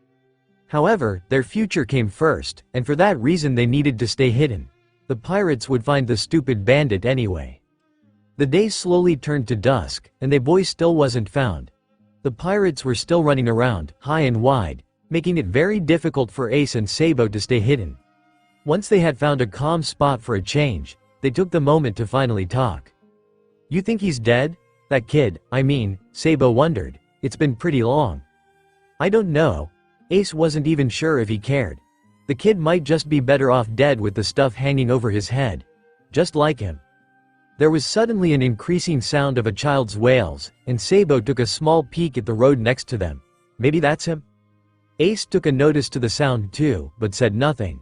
However, their future came first, and for that reason they needed to stay hidden. The pirates would find the stupid bandit anyway. The day slowly turned to dusk, and the boy still wasn't found. The pirates were still running around, high and wide, making it very difficult for Ace and Sabo to stay hidden. Once they had found a calm spot for a change, they took the moment to finally talk. "You think he's dead? That kid, Sabo wondered. It's been pretty long." "I don't know." Ace wasn't even sure if he cared. The kid might just be better off dead with the stuff hanging over his head. Just like him. There was suddenly an increasing sound of a child's wails, and Sabo took a small peek at the road next to them. Maybe that's him? Ace took a notice to the sound too, but said nothing.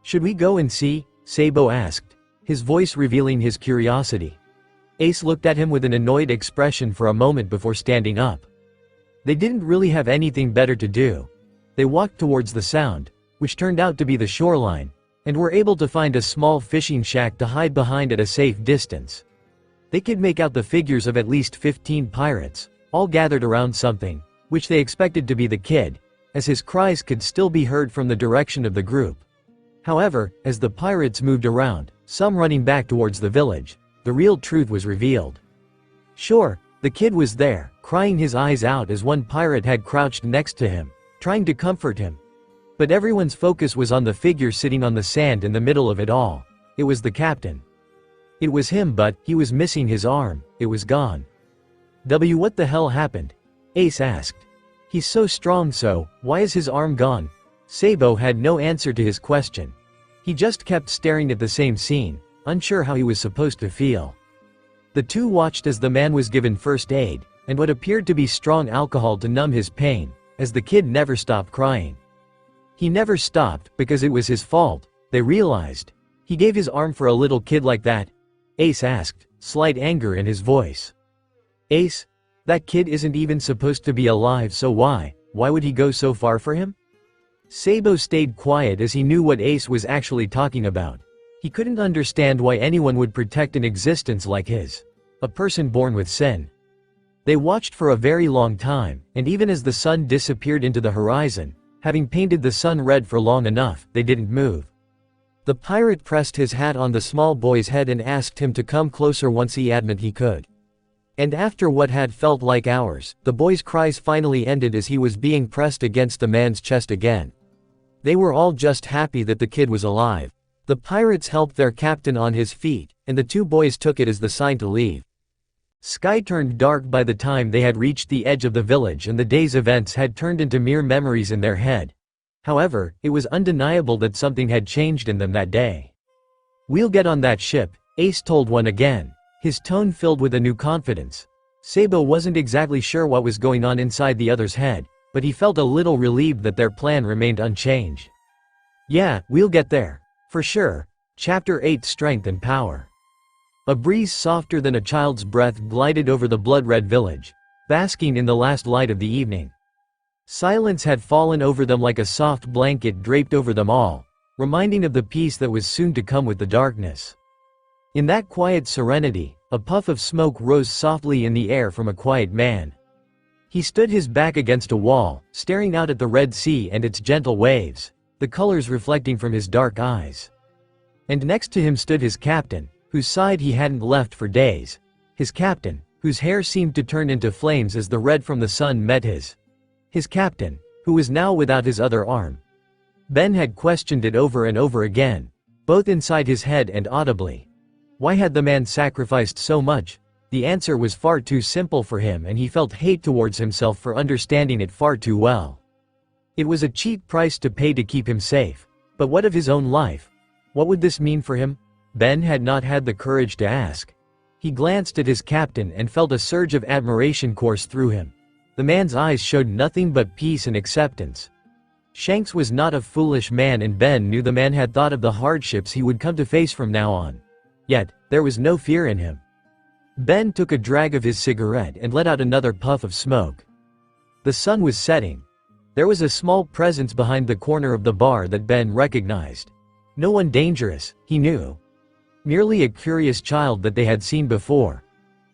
"Should we go and see?" Sabo asked, his voice revealing his curiosity. Ace looked at him with an annoyed expression for a moment before standing up. They didn't really have anything better to do. They walked towards the sound, which turned out to be the shoreline, and were able to find a small fishing shack to hide behind at a safe distance. They could make out the figures of at least 15 pirates, all gathered around something, which they expected to be the kid, as his cries could still be heard from the direction of the group. However, as the pirates moved around, some running back towards the village, the real truth was revealed. Sure, the kid was there, crying his eyes out as one pirate had crouched next to him, trying to comfort him. But everyone's focus was on the figure sitting on the sand in the middle of it all. It was the captain. It was him, but he was missing his arm. It was gone. What the hell happened? Ace asked. He's so strong, so why is his arm gone? Sabo had no answer to his question. He just kept staring at the same scene, unsure how he was supposed to feel. The two watched as the man was given first aid, and what appeared to be strong alcohol to numb his pain, as the kid never stopped crying. He never stopped because it was his fault, they realized. He gave his arm for a little kid like that? Ace asked, slight anger in his voice. Ace? That kid isn't even supposed to be alive, so why would he go so far for him? Sabo stayed quiet as he knew what Ace was actually talking about. He couldn't understand why anyone would protect an existence like his. A person born with sin. They watched for a very long time, and even as the sun disappeared into the horizon, having painted the sun red for long enough, they didn't move. The pirate pressed his hat on the small boy's head and asked him to come closer once he admitted he could. And after what had felt like hours, the boy's cries finally ended as he was being pressed against the man's chest again. They were all just happy that the kid was alive. The pirates helped their captain on his feet, and the two boys took it as the sign to leave. Sky turned dark by the time they had reached the edge of the village, and the day's events had turned into mere memories in their head. However, it was undeniable that something had changed in them that day. "We'll get on that ship," Ace told one again, his tone filled with a new confidence. Sabo wasn't exactly sure what was going on inside the other's head, but he felt a little relieved that their plan remained unchanged. "Yeah, we'll get there. For sure." Chapter 8: Strength and Power. A breeze softer than a child's breath glided over the blood-red village, basking in the last light of the evening. Silence had fallen over them like a soft blanket draped over them all, reminding of the peace that was soon to come with the darkness. In that quiet serenity, a puff of smoke rose softly in the air from a quiet man. He stood his back against a wall, staring out at the Red Sea and its gentle waves, the colors reflecting from his dark eyes. And next to him stood his captain, whose side he hadn't left for days. His captain, whose hair seemed to turn into flames as the red from the sun met his. His captain, who was now without his other arm. Ben had questioned it over and over again, both inside his head and audibly. Why had the man sacrificed so much? The answer was far too simple for him, and he felt hate towards himself for understanding it far too well. It was a cheap price to pay to keep him safe. But what of his own life? What would this mean for him? Ben had not had the courage to ask. He glanced at his captain and felt a surge of admiration course through him. The man's eyes showed nothing but peace and acceptance. Shanks was not a foolish man, and Ben knew the man had thought of the hardships he would come to face from now on. Yet, there was no fear in him. Ben took a drag of his cigarette and let out another puff of smoke. The sun was setting. There was a small presence behind the corner of the bar that Ben recognized. No one dangerous, he knew. Merely a curious child that they had seen before.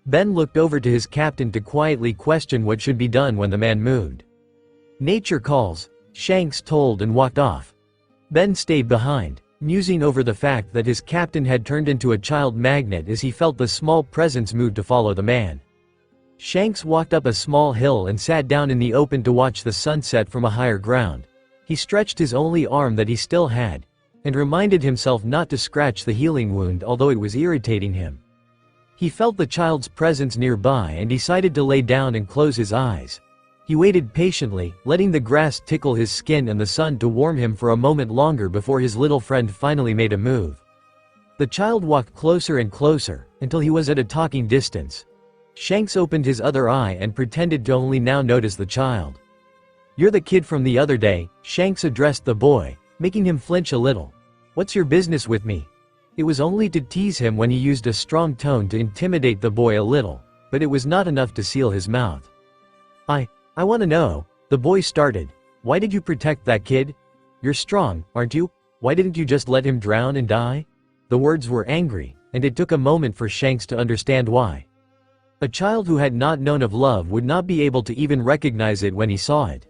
Ben looked over to his captain to quietly question what should be done when the man moved. Nature calls, Shanks told and walked off. Ben stayed behind, musing over the fact that his captain had turned into a child magnet as he felt the small presence move to follow the man. Shanks walked up a small hill and sat down in the open to watch the sunset from a higher ground. He stretched his only arm that he still had, and reminded himself not to scratch the healing wound, although it was irritating him. He felt the child's presence nearby and decided to lay down and close his eyes. He waited patiently, letting the grass tickle his skin and the sun to warm him for a moment longer before his little friend finally made a move. The child walked closer and closer, until he was at a talking distance. Shanks opened his other eye and pretended to only now notice the child. "You're the kid from the other day," Shanks addressed the boy, making him flinch a little. "What's your business with me?" It was only to tease him when he used a strong tone to intimidate the boy a little, but it was not enough to seal his mouth. I want to know," the boy started. "Why did you protect that kid? You're strong, aren't you? Why didn't you just let him drown and die?" The words were angry, and it took a moment for Shanks to understand why. A child who had not known of love would not be able to even recognize it when he saw it.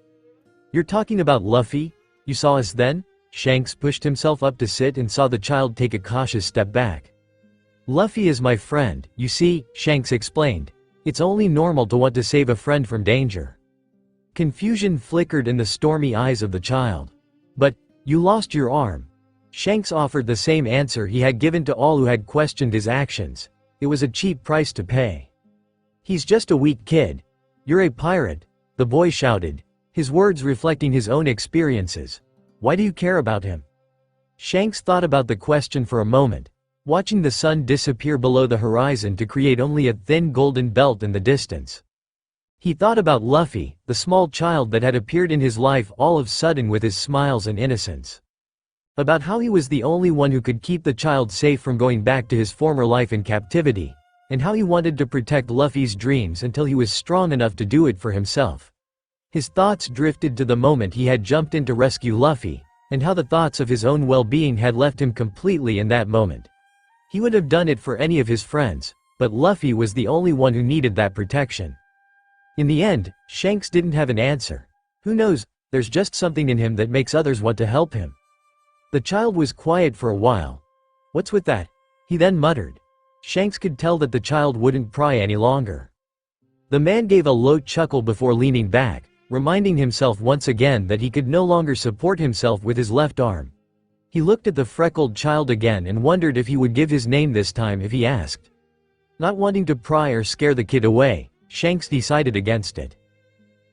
"You're talking about Luffy? You saw us then?" Shanks pushed himself up to sit and saw the child take a cautious step back. "Luffy is my friend, you see," Shanks explained. "It's only normal to want to save a friend from danger." Confusion flickered in the stormy eyes of the child. "But, you lost your arm." Shanks offered the same answer he had given to all who had questioned his actions. It was a cheap price to pay. "He's just a weak kid." "You're a pirate," the boy shouted, his words reflecting his own experiences. "Why do you care about him?" Shanks thought about the question for a moment, watching the sun disappear below the horizon to create only a thin golden belt in the distance. He thought about Luffy, the small child that had appeared in his life all of a sudden with his smiles and innocence. About how he was the only one who could keep the child safe from going back to his former life in captivity, and how he wanted to protect Luffy's dreams until he was strong enough to do it for himself. His thoughts drifted to the moment he had jumped in to rescue Luffy, and how the thoughts of his own well-being had left him completely in that moment. He would have done it for any of his friends, but Luffy was the only one who needed that protection. In the end, Shanks didn't have an answer. Who knows, there's just something in him that makes others want to help him. The child was quiet for a while. "What's with that?" he then muttered. Shanks could tell that the child wouldn't pry any longer. The man gave a low chuckle before leaning back, reminding himself once again that he could no longer support himself with his left arm. He looked at the freckled child again and wondered if he would give his name this time if he asked. Not wanting to pry or scare the kid away, Shanks decided against it.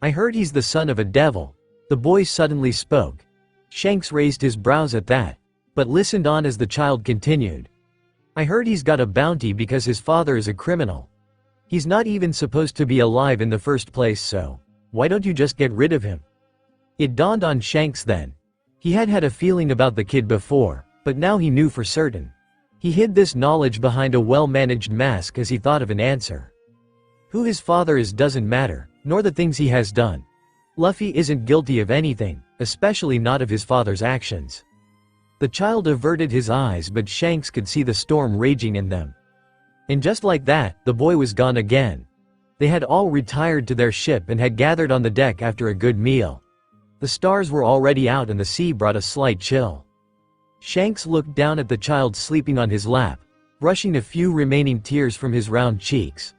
"I heard he's the son of a devil," the boy suddenly spoke. Shanks raised his brows at that, but listened on as the child continued. "I heard he's got a bounty because his father is a criminal. He's not even supposed to be alive in the first place, so why don't you just get rid of him?" It dawned on Shanks then. He had had a feeling about the kid before, but now he knew for certain. He hid this knowledge behind a well-managed mask as he thought of an answer. Who his father is doesn't matter, nor the things he has done. Luffy isn't guilty of anything, especially not of his father's actions. The child averted his eyes, but Shanks could see the storm raging in them. And just like that, the boy was gone again. They had all retired to their ship and had gathered on the deck after a good meal. The stars were already out and the sea brought a slight chill. Shanks looked down at the child sleeping on his lap, brushing a few remaining tears from his round cheeks.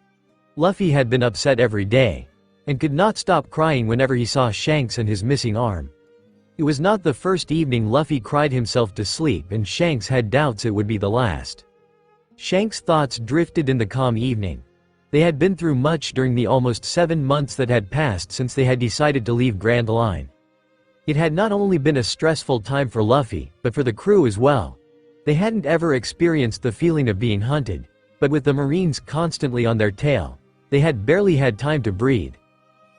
Luffy had been upset every day, and could not stop crying whenever he saw Shanks and his missing arm. It was not the first evening Luffy cried himself to sleep, and Shanks had doubts it would be the last. Shanks' thoughts drifted in the calm evening. They had been through much during the almost 7 months that had passed since they had decided to leave Grand Line. It had not only been a stressful time for Luffy, but for the crew as well. They hadn't ever experienced the feeling of being hunted, but with the Marines constantly on their tail, they had barely had time to breathe.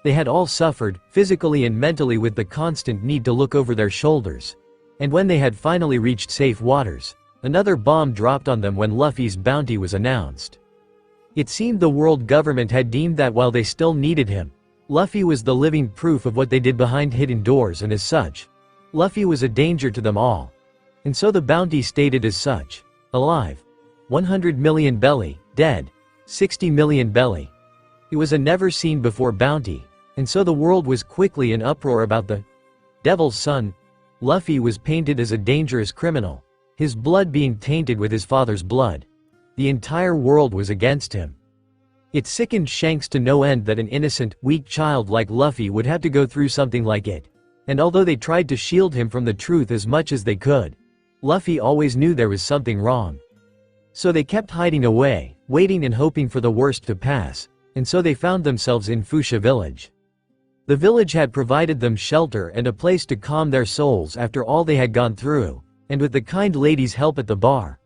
They had all suffered, physically and mentally, with the constant need to look over their shoulders. And when they had finally reached safe waters, another bomb dropped on them when Luffy's bounty was announced. It seemed the world government had deemed that while they still needed him, Luffy was the living proof of what they did behind hidden doors, and as such, Luffy was a danger to them all. And so the bounty stated as such: alive, 100 million belly; dead, 60 million belly. It was a never-seen-before bounty, and so the world was quickly in uproar about the Devil's Son. Luffy was painted as a dangerous criminal, his blood being tainted with his father's blood. The entire world was against him. It sickened Shanks to no end that an innocent, weak child like Luffy would have to go through something like it. And although they tried to shield him from the truth as much as they could, Luffy always knew there was something wrong. So they kept hiding away, waiting and hoping for the worst to pass, and so they found themselves in Fuchsia Village. The village had provided them shelter and a place to calm their souls after all they had gone through, and with the kind lady's help at the bar,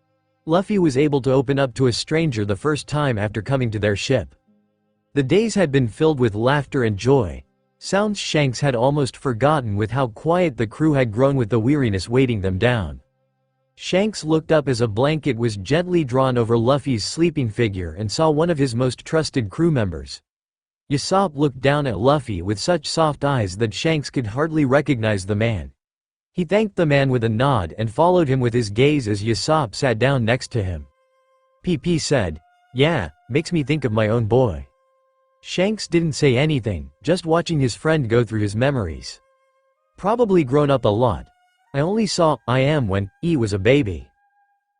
Luffy was able to open up to a stranger the first time after coming to their ship. The days had been filled with laughter and joy, sounds Shanks had almost forgotten with how quiet the crew had grown with the weariness weighting them down. Shanks looked up as a blanket was gently drawn over Luffy's sleeping figure and saw one of his most trusted crew members. Usopp looked down at Luffy with such soft eyes that Shanks could hardly recognize the man. He thanked the man with a nod and followed him with his gaze as Usopp sat down next to him. PP said, "Yeah, makes me think of my own boy." Shanks didn't say anything, just watching his friend go through his memories. Probably grown up a lot. I only saw I am when he was a baby.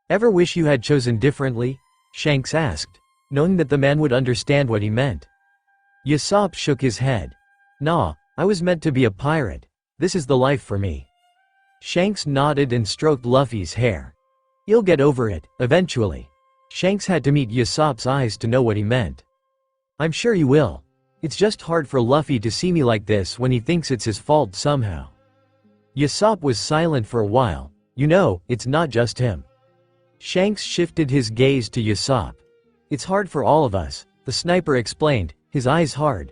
Ever wish you had chosen differently? Shanks asked, knowing that the man would understand what he meant. Usopp shook his head. Nah, I was meant to be a pirate. This is the life for me. Shanks nodded and stroked Luffy's hair. You'll get over it, eventually. Shanks had to meet Usopp's eyes to know what he meant. I'm sure you will. It's just hard for Luffy to see me like this when he thinks it's his fault somehow. Usopp was silent for a while. You know, it's not just him. Shanks shifted his gaze to Usopp. It's hard for all of us, the sniper explained, his eyes hard.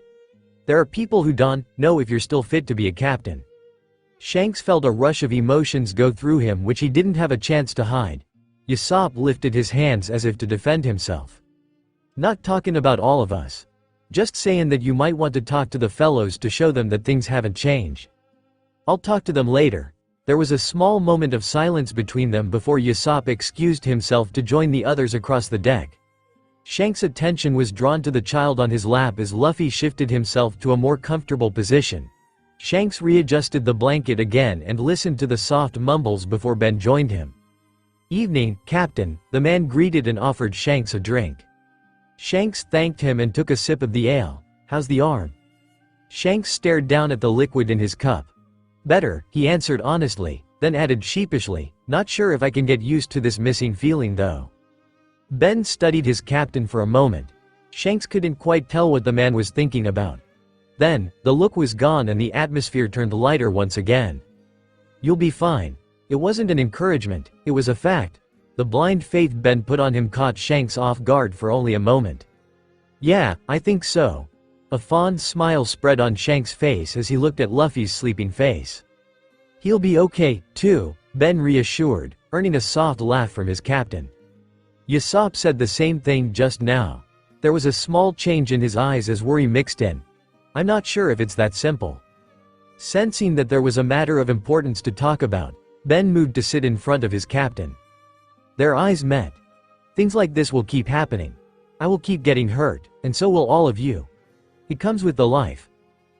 There are people who don't know if you're still fit to be a captain. Shanks felt a rush of emotions go through him which he didn't have a chance to hide. Usopp lifted his hands as if to defend himself. Not talking about all of us. Just saying that you might want to talk to the fellows to show them that things haven't changed. I'll talk to them later. There was a small moment of silence between them before Usopp excused himself to join the others across the deck. Shanks' attention was drawn to the child on his lap as Luffy shifted himself to a more comfortable position. Shanks readjusted the blanket again and listened to the soft mumbles before Ben joined him. Evening, Captain, the man greeted and offered Shanks a drink. Shanks thanked him and took a sip of the ale. How's the arm? Shanks stared down at the liquid in his cup. Better, he answered honestly, then added sheepishly, not sure if I can get used to this missing feeling though. Ben studied his captain for a moment. Shanks couldn't quite tell what the man was thinking about. Then, the look was gone and the atmosphere turned lighter once again. You'll be fine. It wasn't an encouragement, it was a fact. The blind faith Ben put on him caught Shanks off guard for only a moment. Yeah, I think so. A fond smile spread on Shanks' face as he looked at Luffy's sleeping face. He'll be okay, too, Ben reassured, earning a soft laugh from his captain. Usopp said the same thing just now. There was a small change in his eyes as worry mixed in. I'm not sure if it's that simple. Sensing that there was a matter of importance to talk about, Ben moved to sit in front of his captain. Their eyes met. Things like this will keep happening. I will keep getting hurt, and so will all of you. It comes with the life.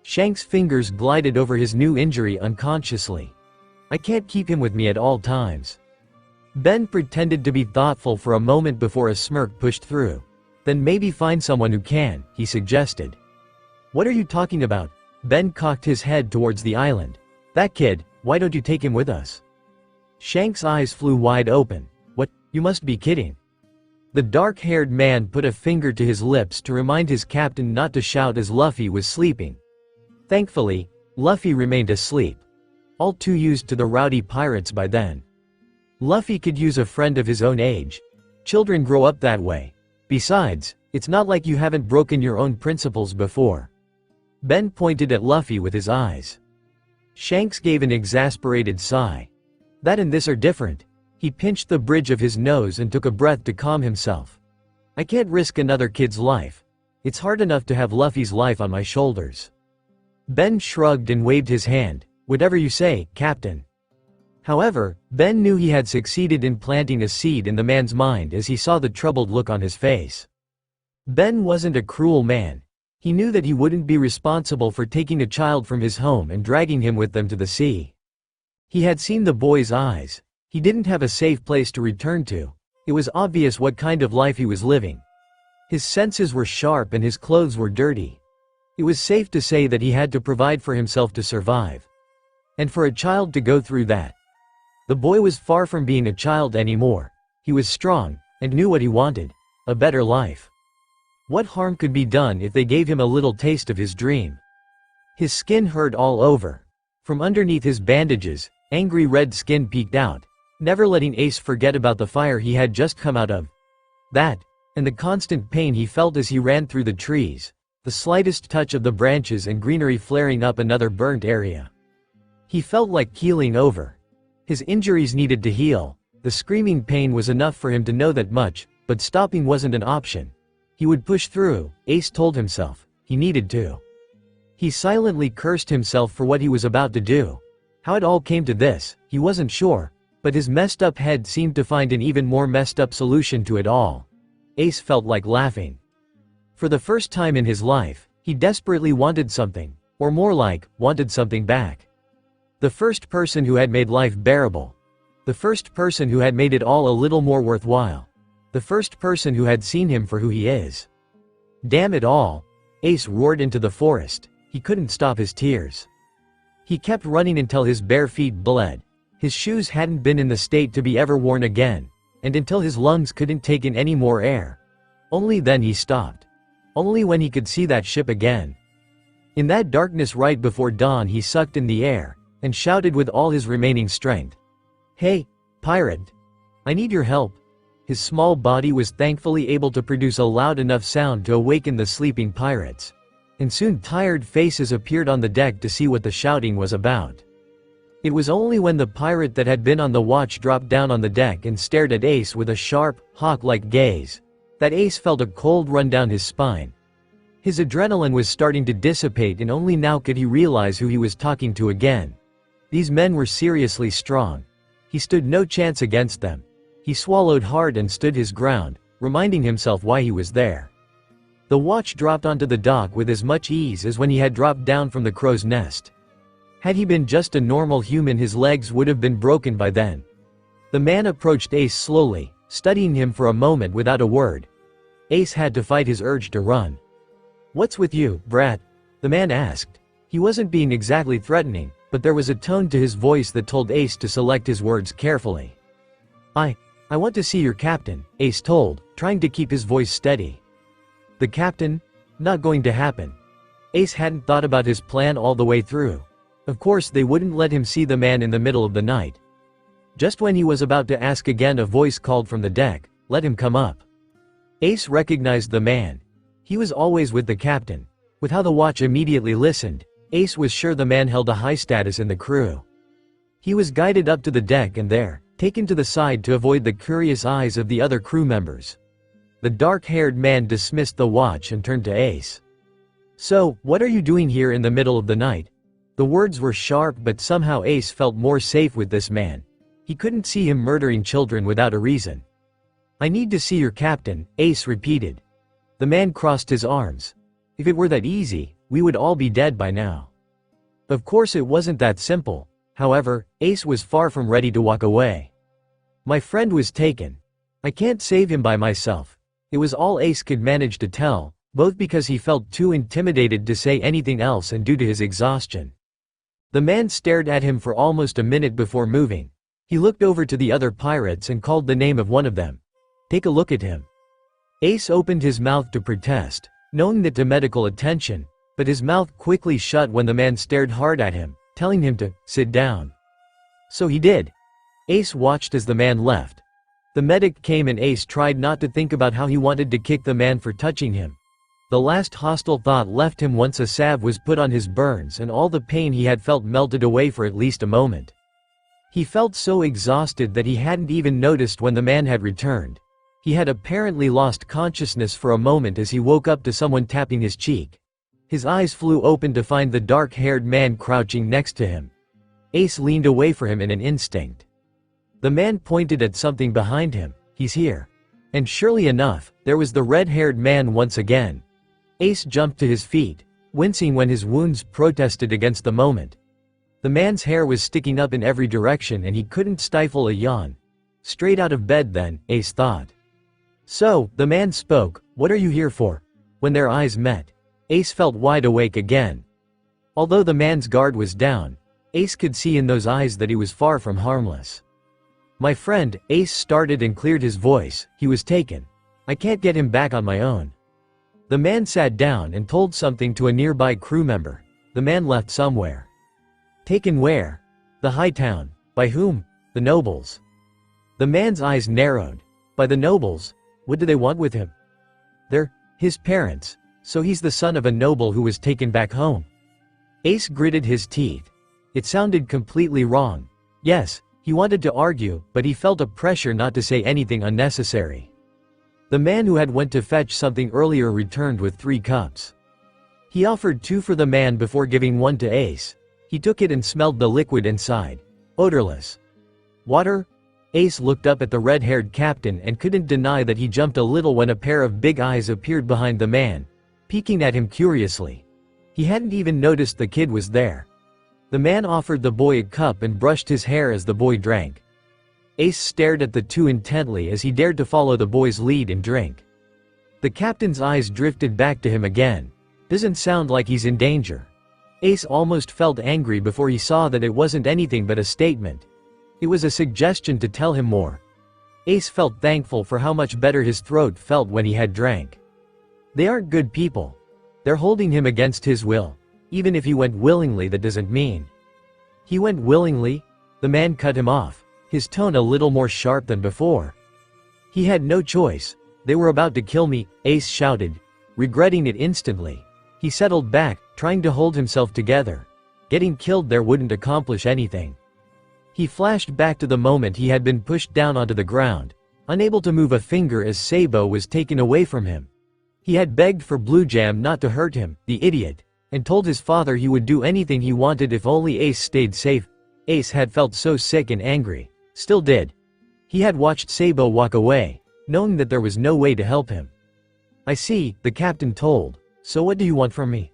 Shanks' fingers glided over his new injury unconsciously. I can't keep him with me at all times. Ben pretended to be thoughtful for a moment before a smirk pushed through. Then maybe find someone who can, he suggested. What are you talking about? Ben cocked his head towards the island. That kid, why don't you take him with us? Shanks' eyes flew wide open. What, you must be kidding. The dark-haired man put a finger to his lips to remind his captain not to shout as Luffy was sleeping. Thankfully, Luffy remained asleep. All too used to the rowdy pirates by then. Luffy could use a friend of his own age. Children grow up that way. Besides, it's not like you haven't broken your own principles before. Ben pointed at Luffy with his eyes. Shanks gave an exasperated sigh. That and this are different. He pinched the bridge of his nose and took a breath to calm himself. I can't risk another kid's life. It's hard enough to have Luffy's life on my shoulders. Ben shrugged and waved his hand. Whatever you say, Captain. However, Ben knew he had succeeded in planting a seed in the man's mind as he saw the troubled look on his face. Ben wasn't a cruel man. He knew that he wouldn't be responsible for taking a child from his home and dragging him with them to the sea. He had seen the boy's eyes. He didn't have a safe place to return to. It was obvious what kind of life he was living. His senses were sharp and his clothes were dirty. It was safe to say that he had to provide for himself to survive. And for a child to go through that. The boy was far from being a child anymore. He was strong, and knew what he wanted. A better life. What harm could be done if they gave him a little taste of his dream? His skin hurt all over. From underneath his bandages, angry red skin peeked out, never letting Ace forget about the fire he had just come out of. That, and the constant pain he felt as he ran through the trees, the slightest touch of the branches and greenery flaring up another burnt area. He felt like keeling over. His injuries needed to heal. The screaming pain was enough for him to know that much, but stopping wasn't an option. He would push through, Ace told himself. He needed to. He silently cursed himself for what he was about to do. How it all came to this, he wasn't sure, but his messed up head seemed to find an even more messed up solution to it all. Ace felt like laughing. For the first time in his life, he desperately wanted something, or more like, wanted something back. The first person who had made life bearable. The first person who had made it all a little more worthwhile. The first person who had seen him for who he is. Damn it all. Ace roared into the forest. He couldn't stop his tears. He kept running until his bare feet bled. His shoes hadn't been in the state to be ever worn again, and until his lungs couldn't take in any more air. Only then he stopped. Only when he could see that ship again. In that darkness right before dawn he sucked in the air, and shouted with all his remaining strength. Hey, pirate! I need your help. His small body was thankfully able to produce a loud enough sound to awaken the sleeping pirates. And soon tired faces appeared on the deck to see what the shouting was about. It was only when the pirate that had been on the watch dropped down on the deck and stared at Ace with a sharp, hawk-like gaze, that Ace felt a cold run down his spine. His adrenaline was starting to dissipate and only now could he realize who he was talking to again. These men were seriously strong. He stood no chance against them. He swallowed hard and stood his ground, reminding himself why he was there. The watch dropped onto the dock with as much ease as when he had dropped down from the crow's nest. Had he been just a normal human, his legs would have been broken by then. The man approached Ace slowly, studying him for a moment without a word. Ace had to fight his urge to run. "What's with you, brat?" the man asked. He wasn't being exactly threatening, but there was a tone to his voice that told Ace to select his words carefully. I want to see your captain," Ace told, trying to keep his voice steady. The captain? Not going to happen. Ace hadn't thought about his plan all the way through. Of course they wouldn't let him see the man in the middle of the night. Just when he was about to ask again, a voice called from the deck, "Let him come up." Ace recognized the man. He was always with the captain. With how the watch immediately listened, Ace was sure the man held a high status in the crew. He was guided up to the deck and there, taken to the side to avoid the curious eyes of the other crew members. The dark-haired man dismissed the watch and turned to Ace. "So, what are you doing here in the middle of the night?" The words were sharp, but somehow Ace felt more safe with this man. He couldn't see him murdering children without a reason. "I need to see your captain," Ace repeated. The man crossed his arms. "If it were that easy, we would all be dead by now." Of course it wasn't that simple. However, Ace was far from ready to walk away. "My friend was taken. I can't save him by myself." It was all Ace could manage to tell, both because he felt too intimidated to say anything else and due to his exhaustion. The man stared at him for almost a minute before moving. He looked over to the other pirates and called the name of one of them. "Take a look at him." Ace opened his mouth to protest, knowing that to medical attention, but his mouth quickly shut when the man stared hard at him, telling him to sit down. So he did. Ace watched as the man left. The medic came and Ace tried not to think about how he wanted to kick the man for touching him. The last hostile thought left him once a salve was put on his burns and all the pain he had felt melted away for at least a moment. He felt so exhausted that he hadn't even noticed when the man had returned. He had apparently lost consciousness for a moment as he woke up to someone tapping his cheek. His eyes flew open to find the dark-haired man crouching next to him. Ace leaned away from him in an instinct. The man pointed at something behind him. "He's here." And surely enough, there was the red-haired man once again. Ace jumped to his feet, wincing when his wounds protested against the moment. The man's hair was sticking up in every direction and he couldn't stifle a yawn. Straight out of bed then, Ace thought. "So," the man spoke, "what are you here for?" When their eyes met, Ace felt wide awake again. Although the man's guard was down, Ace could see in those eyes that he was far from harmless. "My friend," Ace started and cleared his voice, "he was taken. I can't get him back on my own." The man sat down and told something to a nearby crew member. The man left somewhere. "Taken where?" "The high town." "By whom?" "The nobles." The man's eyes narrowed. "By the nobles? What do they want with him?" "They're his parents. So he's the son of a noble who was taken back home." Ace gritted his teeth. It sounded completely wrong. Yes, he wanted to argue, but he felt a pressure not to say anything unnecessary. The man who had went to fetch something earlier returned with 3 cups. He offered 2 for the man before giving 1 to Ace. He took it and smelled the liquid inside. Odorless. "Water?" Ace looked up at the red-haired captain and couldn't deny that he jumped a little when a pair of big eyes appeared behind the man, peeking at him curiously. He hadn't even noticed the kid was there. The man offered the boy a cup and brushed his hair as the boy drank. Ace stared at the 2 intently as he dared to follow the boy's lead and drink. The captain's eyes drifted back to him again. Doesn't sound like he's in danger. Ace almost felt angry before he saw that it wasn't anything but a statement. It was a suggestion to tell him more. Ace felt thankful for how much better his throat felt when he had drank. They aren't good people. They're holding him against his will. Even if he went willingly, that doesn't mean. He went willingly? The man cut him off, his tone a little more sharp than before. He had no choice. They were about to kill me, Ace shouted, regretting it instantly. He settled back, trying to hold himself together. Getting killed there wouldn't accomplish anything. He flashed back to the moment he had been pushed down onto the ground, unable to move a finger as Sabo was taken away from him. He had begged for Blue Jam not to hurt him, the idiot, and told his father he would do anything he wanted if only Ace stayed safe. Ace had felt so sick and angry. Still did. He had watched Sabo walk away, knowing that there was no way to help him. "I see," the captain told. "So what do you want from me?"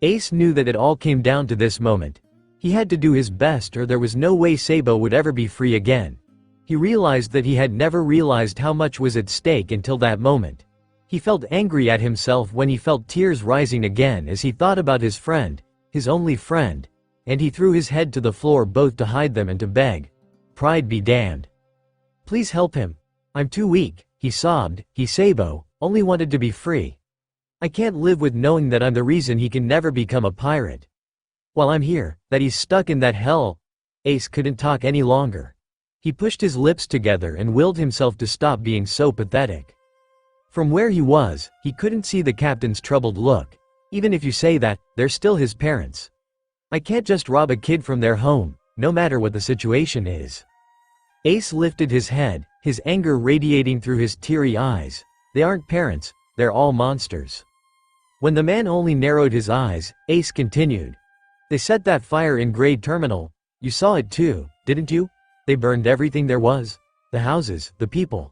Ace knew that it all came down to this moment. He had to do his best or there was no way Sabo would ever be free again. He realized that he had never realized how much was at stake until that moment. He felt angry at himself when he felt tears rising again as he thought about his friend, his only friend, and he threw his head to the floor both to hide them and to beg. Pride be damned. "Please help him. I'm too weak," he sobbed. He Sabo only wanted to be free. "I can't live with knowing that I'm the reason he can never become a pirate. While I'm here, that he's stuck in that hell." Ace couldn't talk any longer. He pushed his lips together and willed himself to stop being so pathetic. From where he was, he couldn't see the captain's troubled look. Even if you say that, they're still his parents. "I can't just rob a kid from their home, no matter what the situation is." Ace lifted his head, his anger radiating through his teary eyes. "They aren't parents, they're all monsters." When the man only narrowed his eyes, Ace continued. "They set that fire in Grade Terminal. You saw it too, didn't you? They burned everything there was. The houses, the people.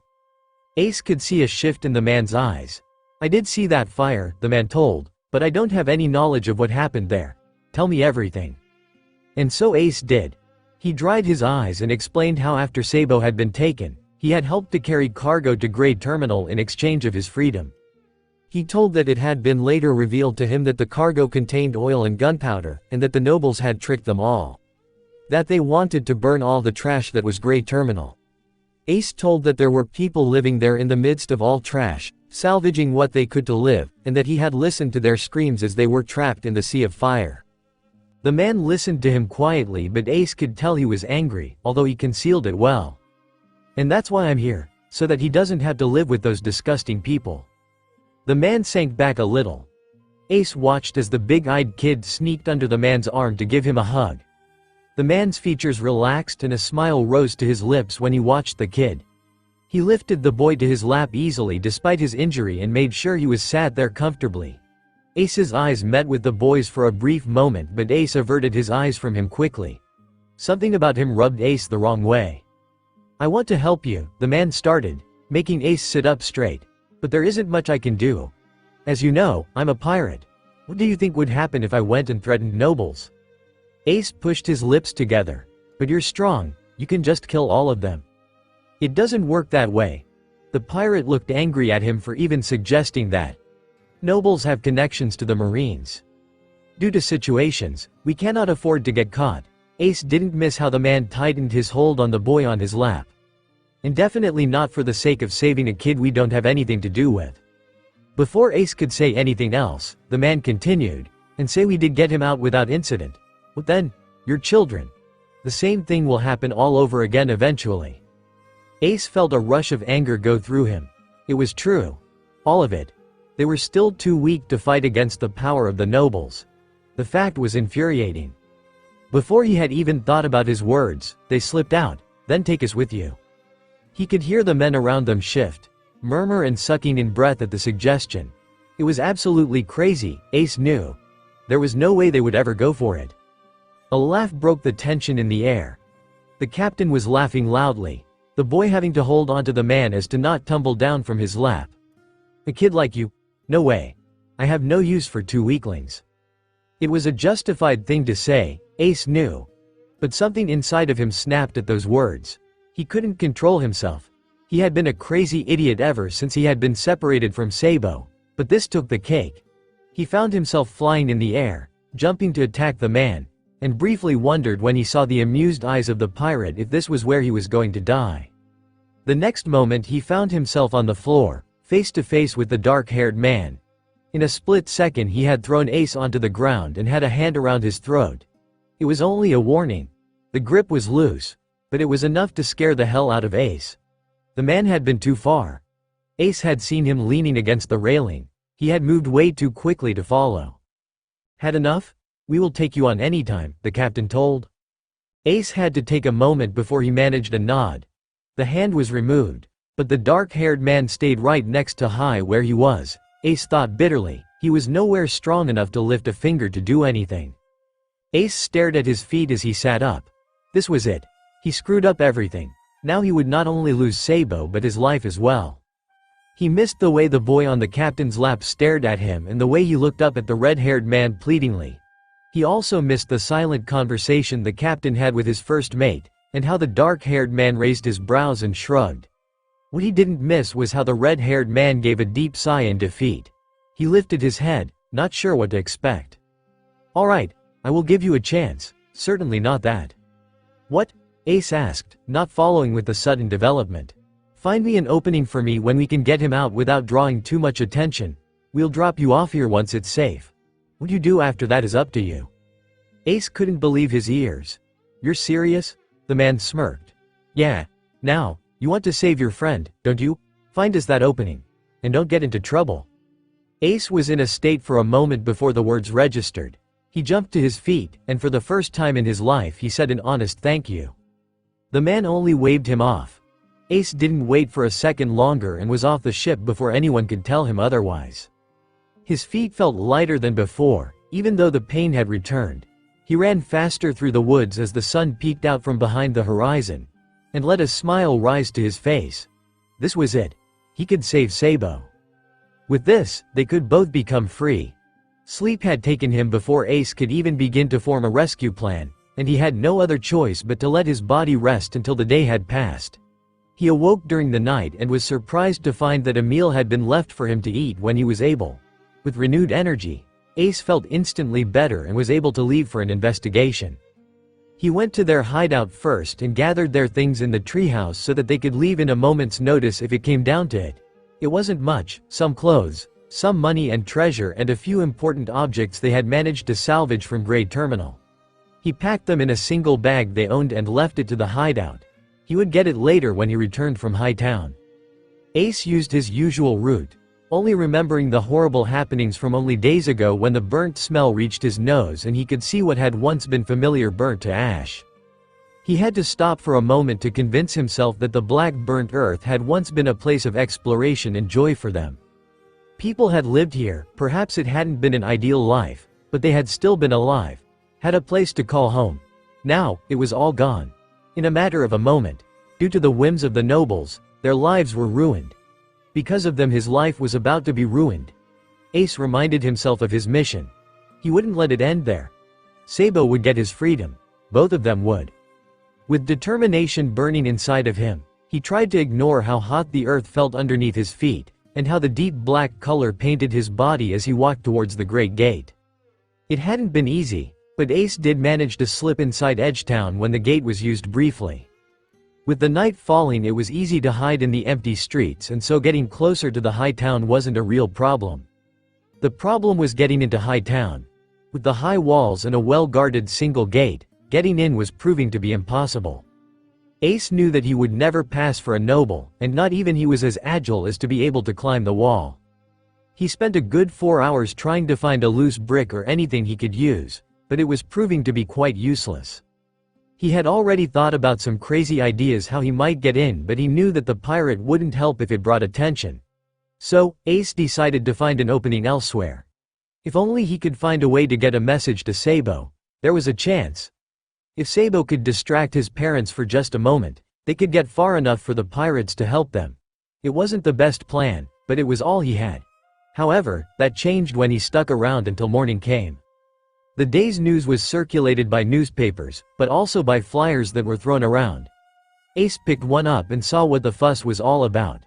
Ace could see a shift in the man's eyes. I did see that fire, the man told, but I don't have any knowledge of what happened there. Tell me everything. And so Ace did. He dried his eyes and explained how after Sabo had been taken, he had helped to carry cargo to Grade Terminal in exchange of his freedom. He told that it had been later revealed to him that the cargo contained oil and gunpowder, and that the nobles had tricked them all. That they wanted to burn all the trash that was Grade Terminal. Ace told that there were people living there in the midst of all trash, salvaging what they could to live, and that he had listened to their screams as they were trapped in the sea of fire. The man listened to him quietly, but Ace could tell he was angry, although he concealed it well. And that's why I'm here, so that he doesn't have to live with those disgusting people. The man sank back a little. Ace watched as the big-eyed kid sneaked under the man's arm to give him a hug. The man's features relaxed and a smile rose to his lips when he watched the kid. He lifted the boy to his lap easily despite his injury and made sure he was sat there comfortably. Ace's eyes met with the boy's for a brief moment, but Ace averted his eyes from him quickly. Something about him rubbed Ace the wrong way. I want to help you, the man started, making Ace sit up straight. But there isn't much I can do. As you know, I'm a pirate. What do you think would happen if I went and threatened nobles? Ace pushed his lips together. But you're strong, you can just kill all of them. It doesn't work that way. The pirate looked angry at him for even suggesting that. Nobles have connections to the Marines. Due to situations, we cannot afford to get caught. Ace didn't miss how the man tightened his hold on the boy on his lap. And definitely not for the sake of saving a kid we don't have anything to do with. Before Ace could say anything else, the man continued, and say we did get him out without incident. Well then, you're children. The same thing will happen all over again eventually. Ace felt a rush of anger go through him. It was true. All of it. They were still too weak to fight against the power of the nobles. The fact was infuriating. Before he had even thought about his words, they slipped out, then take us with you. He could hear the men around them shift, murmur and sucking in breath at the suggestion. It was absolutely crazy, Ace knew. There was no way they would ever go for it. A laugh broke the tension in the air. The captain was laughing loudly, the boy having to hold onto the man as to not tumble down from his lap. A kid like you? No way. I have no use for two weaklings. It was a justified thing to say, Ace knew. But something inside of him snapped at those words. He couldn't control himself. He had been a crazy idiot ever since he had been separated from Sabo, but this took the cake. He found himself flying in the air, jumping to attack the man, and briefly wondered when he saw the amused eyes of the pirate if this was where he was going to die. The next moment he found himself on the floor, face to face with the dark-haired man. In a split second he had thrown Ace onto the ground and had a hand around his throat. It was only a warning. The grip was loose, but it was enough to scare the hell out of Ace. The man had been too far. Ace had seen him leaning against the railing. He had moved way too quickly to follow. Had enough? We will take you on anytime, the captain told. Ace had to take a moment before he managed a nod. The hand was removed, but the dark-haired man stayed right next to High where he was. Ace thought bitterly, he was nowhere strong enough to lift a finger to do anything. Ace stared at his feet as he sat up. This was it. He screwed up everything. Now he would not only lose Sabo but his life as well. He missed the way the boy on the captain's lap stared at him and the way he looked up at the red-haired man pleadingly. He also missed the silent conversation the captain had with his first mate, and how the dark-haired man raised his brows and shrugged. What he didn't miss was how the red-haired man gave a deep sigh in defeat. He lifted his head, not sure what to expect. All right, I will give you a chance, certainly not that. What? Ace asked, not following with the sudden development. Find me an opening for me when we can get him out without drawing too much attention. We'll drop you off here once it's safe. What you do after that is up to you. Ace couldn't believe his ears. You're serious? The man smirked. Yeah. Now, you want to save your friend, don't you? Find us that opening. And don't get into trouble. Ace was in a state for a moment before the words registered. He jumped to his feet, and for the first time in his life he said an honest thank you. The man only waved him off. Ace didn't wait for a second longer and was off the ship before anyone could tell him otherwise. His feet felt lighter than before, even though the pain had returned. He ran faster through the woods as the sun peeked out from behind the horizon. and let a smile rise to his face. This was it. He could save Sabo. With this, they could both become free. Sleep had taken him before Ace could even begin to form a rescue plan, and he had no other choice but to let his body rest until the day had passed. He awoke during the night and was surprised to find that a meal had been left for him to eat when he was able. With renewed energy, Ace felt instantly better and was able to leave for an investigation. He went to their hideout first and gathered their things in the treehouse so that they could leave in a moment's notice if it came down to it. It wasn't much, some clothes, some money and treasure, and a few important objects they had managed to salvage from Gray Terminal. He packed them in a single bag they owned and left it to the hideout. He would get it later when he returned from Hightown. Ace used his usual route, only remembering the horrible happenings from only days ago when the burnt smell reached his nose and he could see what had once been familiar burnt to ash. He had to stop for a moment to convince himself that the black burnt earth had once been a place of exploration and joy for them. People had lived here, perhaps it hadn't been an ideal life, but they had still been alive, had a place to call home. Now, it was all gone. In a matter of a moment, due to the whims of the nobles, their lives were ruined. Because of them his life was about to be ruined. Ace reminded himself of his mission. He wouldn't let it end there. Sabo would get his freedom. Both of them would. With determination burning inside of him, he tried to ignore how hot the earth felt underneath his feet, and how the deep black color painted his body as he walked towards the Great Gate. It hadn't been easy, but Ace did manage to slip inside Edgetown when the gate was used briefly. With the night falling it was easy to hide in the empty streets, and so getting closer to the Hightown wasn't a real problem. The problem was getting into Hightown. With the high walls and a well-guarded single gate, getting in was proving to be impossible. Ace knew that he would never pass for a noble, and not even he was as agile as to be able to climb the wall. He spent a good 4 hours trying to find a loose brick or anything he could use, but it was proving to be quite useless. He had already thought about some crazy ideas how he might get in, but he knew that the pirate wouldn't help if it brought attention. So, Ace decided to find an opening elsewhere. If only he could find a way to get a message to Sabo, there was a chance. If Sabo could distract his parents for just a moment, they could get far enough for the pirates to help them. It wasn't the best plan, but it was all he had. However, that changed when he stuck around until morning came. The day's news was circulated by newspapers, but also by flyers that were thrown around. Ace picked one up and saw what the fuss was all about.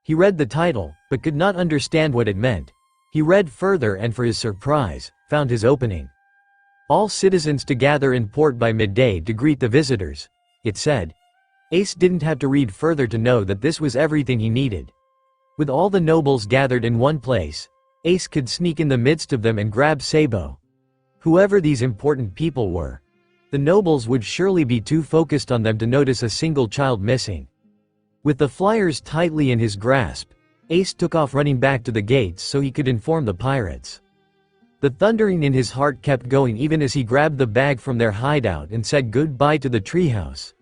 He read the title, but could not understand what it meant. He read further and, for his surprise, found his opening. All citizens to gather in port by midday to greet the visitors, it said. Ace didn't have to read further to know that this was everything he needed. With all the nobles gathered in one place, Ace could sneak in the midst of them and grab Sabo. Whoever these important people were, the nobles would surely be too focused on them to notice a single child missing. With the flyers tightly in his grasp, Ace took off running back to the gates so he could inform the pirates. The thundering in his heart kept going even as he grabbed the bag from their hideout and said goodbye to the treehouse,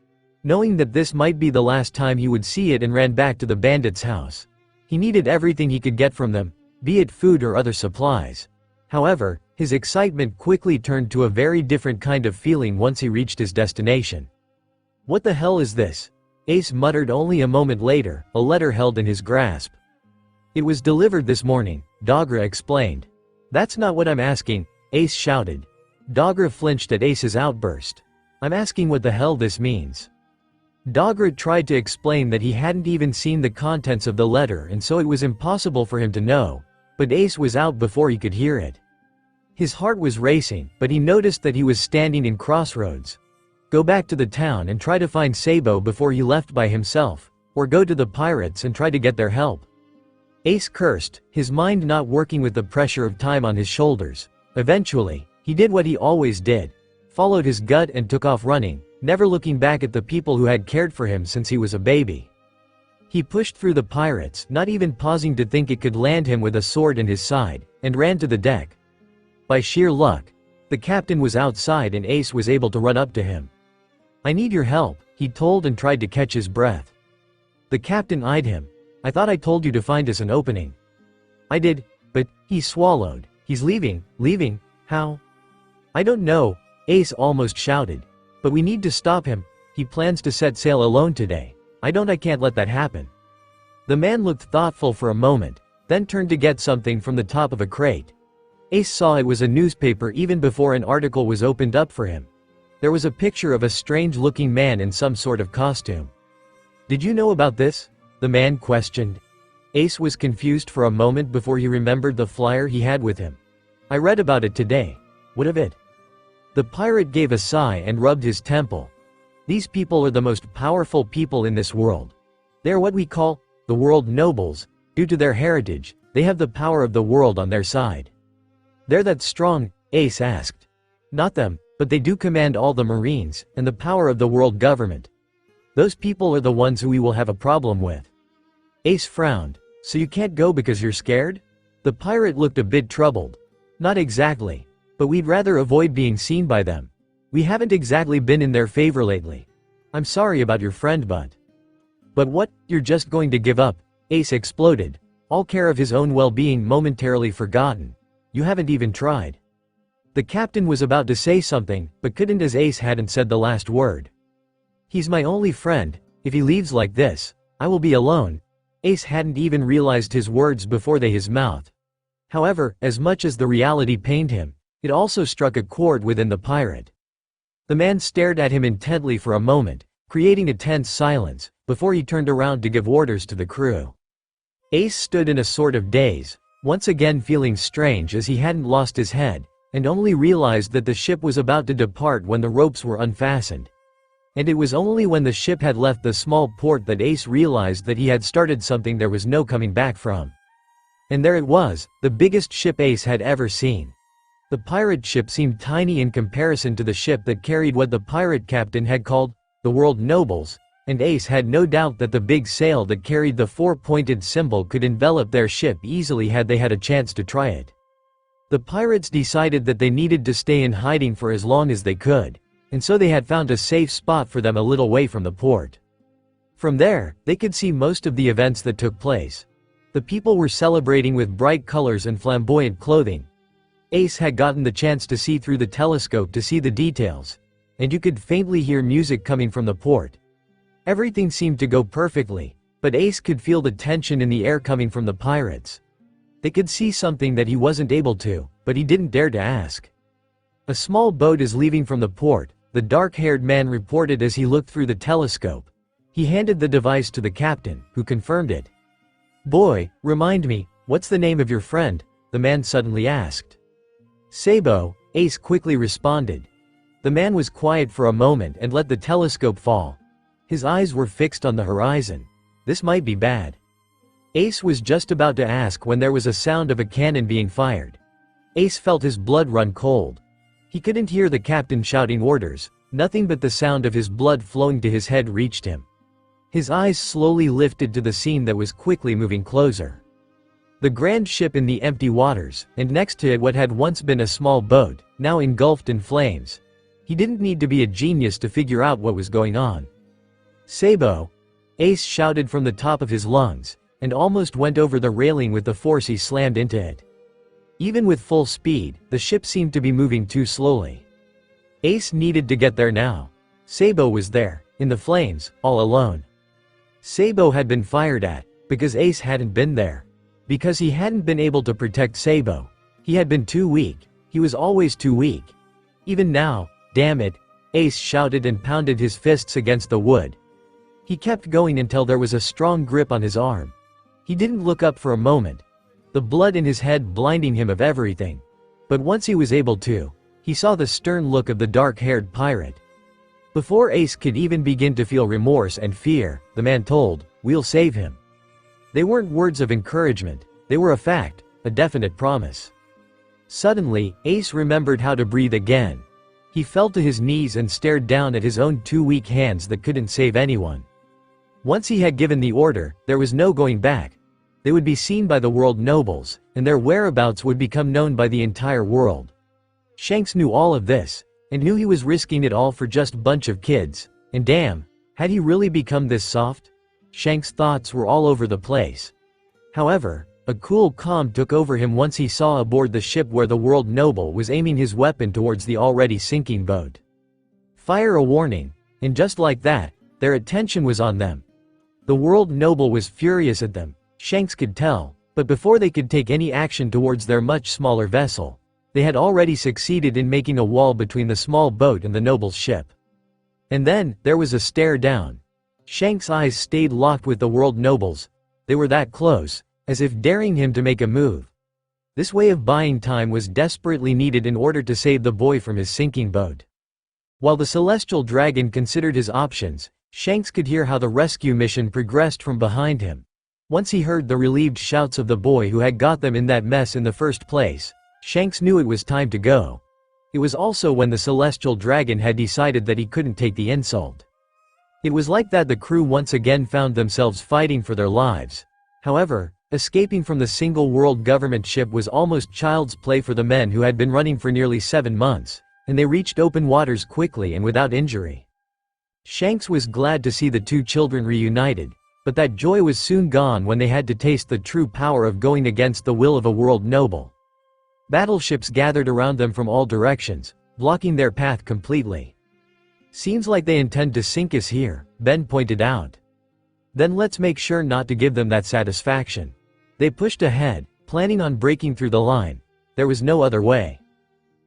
knowing that this might be the last time he would see it, and ran back to the bandits' house. He needed everything he could get from them, be it food or other supplies. However, his excitement quickly turned to a very different kind of feeling once he reached his destination. What the hell is this? Ace muttered only a moment later, a letter held in his grasp. It was delivered this morning, Dogra explained. That's not what I'm asking, Ace shouted. Dogra flinched at Ace's outburst. I'm asking what the hell this means. Dogra tried to explain that he hadn't even seen the contents of the letter and so it was impossible for him to know, but Ace was out before he could hear it. His heart was racing, but he noticed that he was standing in crossroads. Go back to the town and try to find Sabo before he left by himself, or go to the pirates and try to get their help. Ace cursed, his mind not working with the pressure of time on his shoulders. Eventually, he did what he always did, followed his gut and took off running, never looking back at the people who had cared for him since he was a baby. He pushed through the pirates, not even pausing to think it could land him with a sword in his side, and ran to the deck. By sheer luck, the captain was outside and Ace was able to run up to him. I need your help, he told and tried to catch his breath. The captain eyed him. I thought I told you to find us an opening. I did, but, he swallowed. He's leaving, How? I don't know, Ace almost shouted. But we need to stop him. He plans to set sail alone today. I can't let that happen." The man looked thoughtful for a moment, then turned to get something from the top of a crate. Ace saw it was a newspaper even before an article was opened up for him. There was a picture of a strange-looking man in some sort of costume. "Did you know about this?" the man questioned. Ace was confused for a moment before he remembered the flyer he had with him. "I read about it today. What of it?" The pirate gave a sigh and rubbed his temple. "These people are the most powerful people in this world. They are what we call the world nobles. Due to their heritage, they have the power of the world on their side." "They're that strong?" Ace asked. "Not them, but they do command all the marines, and the power of the world government. Those people are the ones who we will have a problem with." Ace frowned. "So you can't go because you're scared?" The pirate looked a bit troubled. "Not exactly. But we'd rather avoid being seen by them. We haven't exactly been in their favor lately. I'm sorry about your friend but what, you're just going to give up?" Ace exploded, all care of his own well-being momentarily forgotten. "You haven't even tried." The captain was about to say something, but couldn't as Ace hadn't said the last word. "He's my only friend. If he leaves like this, I will be alone." Ace hadn't even realized his words before they his mouth. However, as much as the reality pained him, it also struck a chord within the pirate. The man stared at him intently for a moment, creating a tense silence, before he turned around to give orders to the crew. Ace stood in a sort of daze, once again feeling strange as he hadn't lost his head, and only realized that the ship was about to depart when the ropes were unfastened. And it was only when the ship had left the small port that Ace realized that he had started something there was no coming back from. And there it was, the biggest ship Ace had ever seen. The pirate ship seemed tiny in comparison to the ship that carried what the pirate captain had called the world nobles, and Ace had no doubt that the big sail that carried the four-pointed symbol could envelop their ship easily had they had a chance to try it. The pirates decided that they needed to stay in hiding for as long as they could, and so they had found a safe spot for them a little way from the port. From there, they could see most of the events that took place. The people were celebrating with bright colors and flamboyant clothing. Ace had gotten the chance to see through the telescope to see the details, and you could faintly hear music coming from the port. Everything seemed to go perfectly, but Ace could feel the tension in the air coming from the pirates. They could see something that he wasn't able to, but he didn't dare to ask. "A small boat is leaving from the port," the dark-haired man reported as he looked through the telescope. He handed the device to the captain, who confirmed it. "Boy, remind me, what's the name of your friend?" the man suddenly asked. "Sabo," Ace quickly responded. The man was quiet for a moment and let the telescope fall. His eyes were fixed on the horizon. This might be bad. Ace was just about to ask when there was a sound of a cannon being fired. Ace felt his blood run cold. He couldn't hear the captain shouting orders, nothing but the sound of his blood flowing to his head reached him. His eyes slowly lifted to the scene that was quickly moving closer. The grand ship in the empty waters, and next to it what had once been a small boat, now engulfed in flames. He didn't need to be a genius to figure out what was going on. "Sabo!" Ace shouted from the top of his lungs, and almost went over the railing with the force he slammed into it. Even with full speed, the ship seemed to be moving too slowly. Ace needed to get there now. Sabo was there, in the flames, all alone. Sabo had been fired at, because Ace hadn't been there. Because he hadn't been able to protect Sabo. He had been too weak. He was always too weak. Even now, damn it, Ace shouted and pounded his fists against the wood. He kept going until there was a strong grip on his arm. He didn't look up for a moment, the blood in his head blinding him of everything. But once he was able to, he saw the stern look of the dark-haired pirate. Before Ace could even begin to feel remorse and fear, the man told, "We'll save him." They weren't words of encouragement, they were a fact, a definite promise. Suddenly, Ace remembered how to breathe again. He fell to his knees and stared down at his own two weak hands that couldn't save anyone. Once he had given the order, there was no going back. They would be seen by the world nobles, and their whereabouts would become known by the entire world. Shanks knew all of this, and knew he was risking it all for just a bunch of kids, and damn, had he really become this soft? Shanks' thoughts were all over the place. However, a cool calm took over him once he saw aboard the ship where the world noble was aiming his weapon towards the already sinking boat. "Fire a warning," And just like that, their attention was on them. The world noble was furious at them, Shanks could tell, but before they could take any action towards their much smaller vessel, they had already succeeded in making a wall between the small boat and the noble's ship. And then, there was a stare down. Shanks' eyes stayed locked with the world nobles. They were that close, as if daring him to make a move. This way of buying time was desperately needed in order to save the boy from his sinking boat. While the celestial dragon considered his options, Shanks could hear how the rescue mission progressed from behind him. Once he heard the relieved shouts of the boy who had got them in that mess in the first place, Shanks knew it was time to go. It was also when the celestial dragon had decided that he couldn't take the insult. It was like that the crew once again found themselves fighting for their lives. However, escaping from the single world government ship was almost child's play for the men who had been running for nearly 7 months, and they reached open waters quickly and without injury. Shanks was glad to see the two children reunited, but that joy was soon gone when they had to taste the true power of going against the will of a world noble. Battleships gathered around them from all directions, blocking their path completely. "Seems like they intend to sink us here," Ben pointed out. "Then let's make sure not to give them that satisfaction." They pushed ahead, planning on breaking through the line. There was no other way.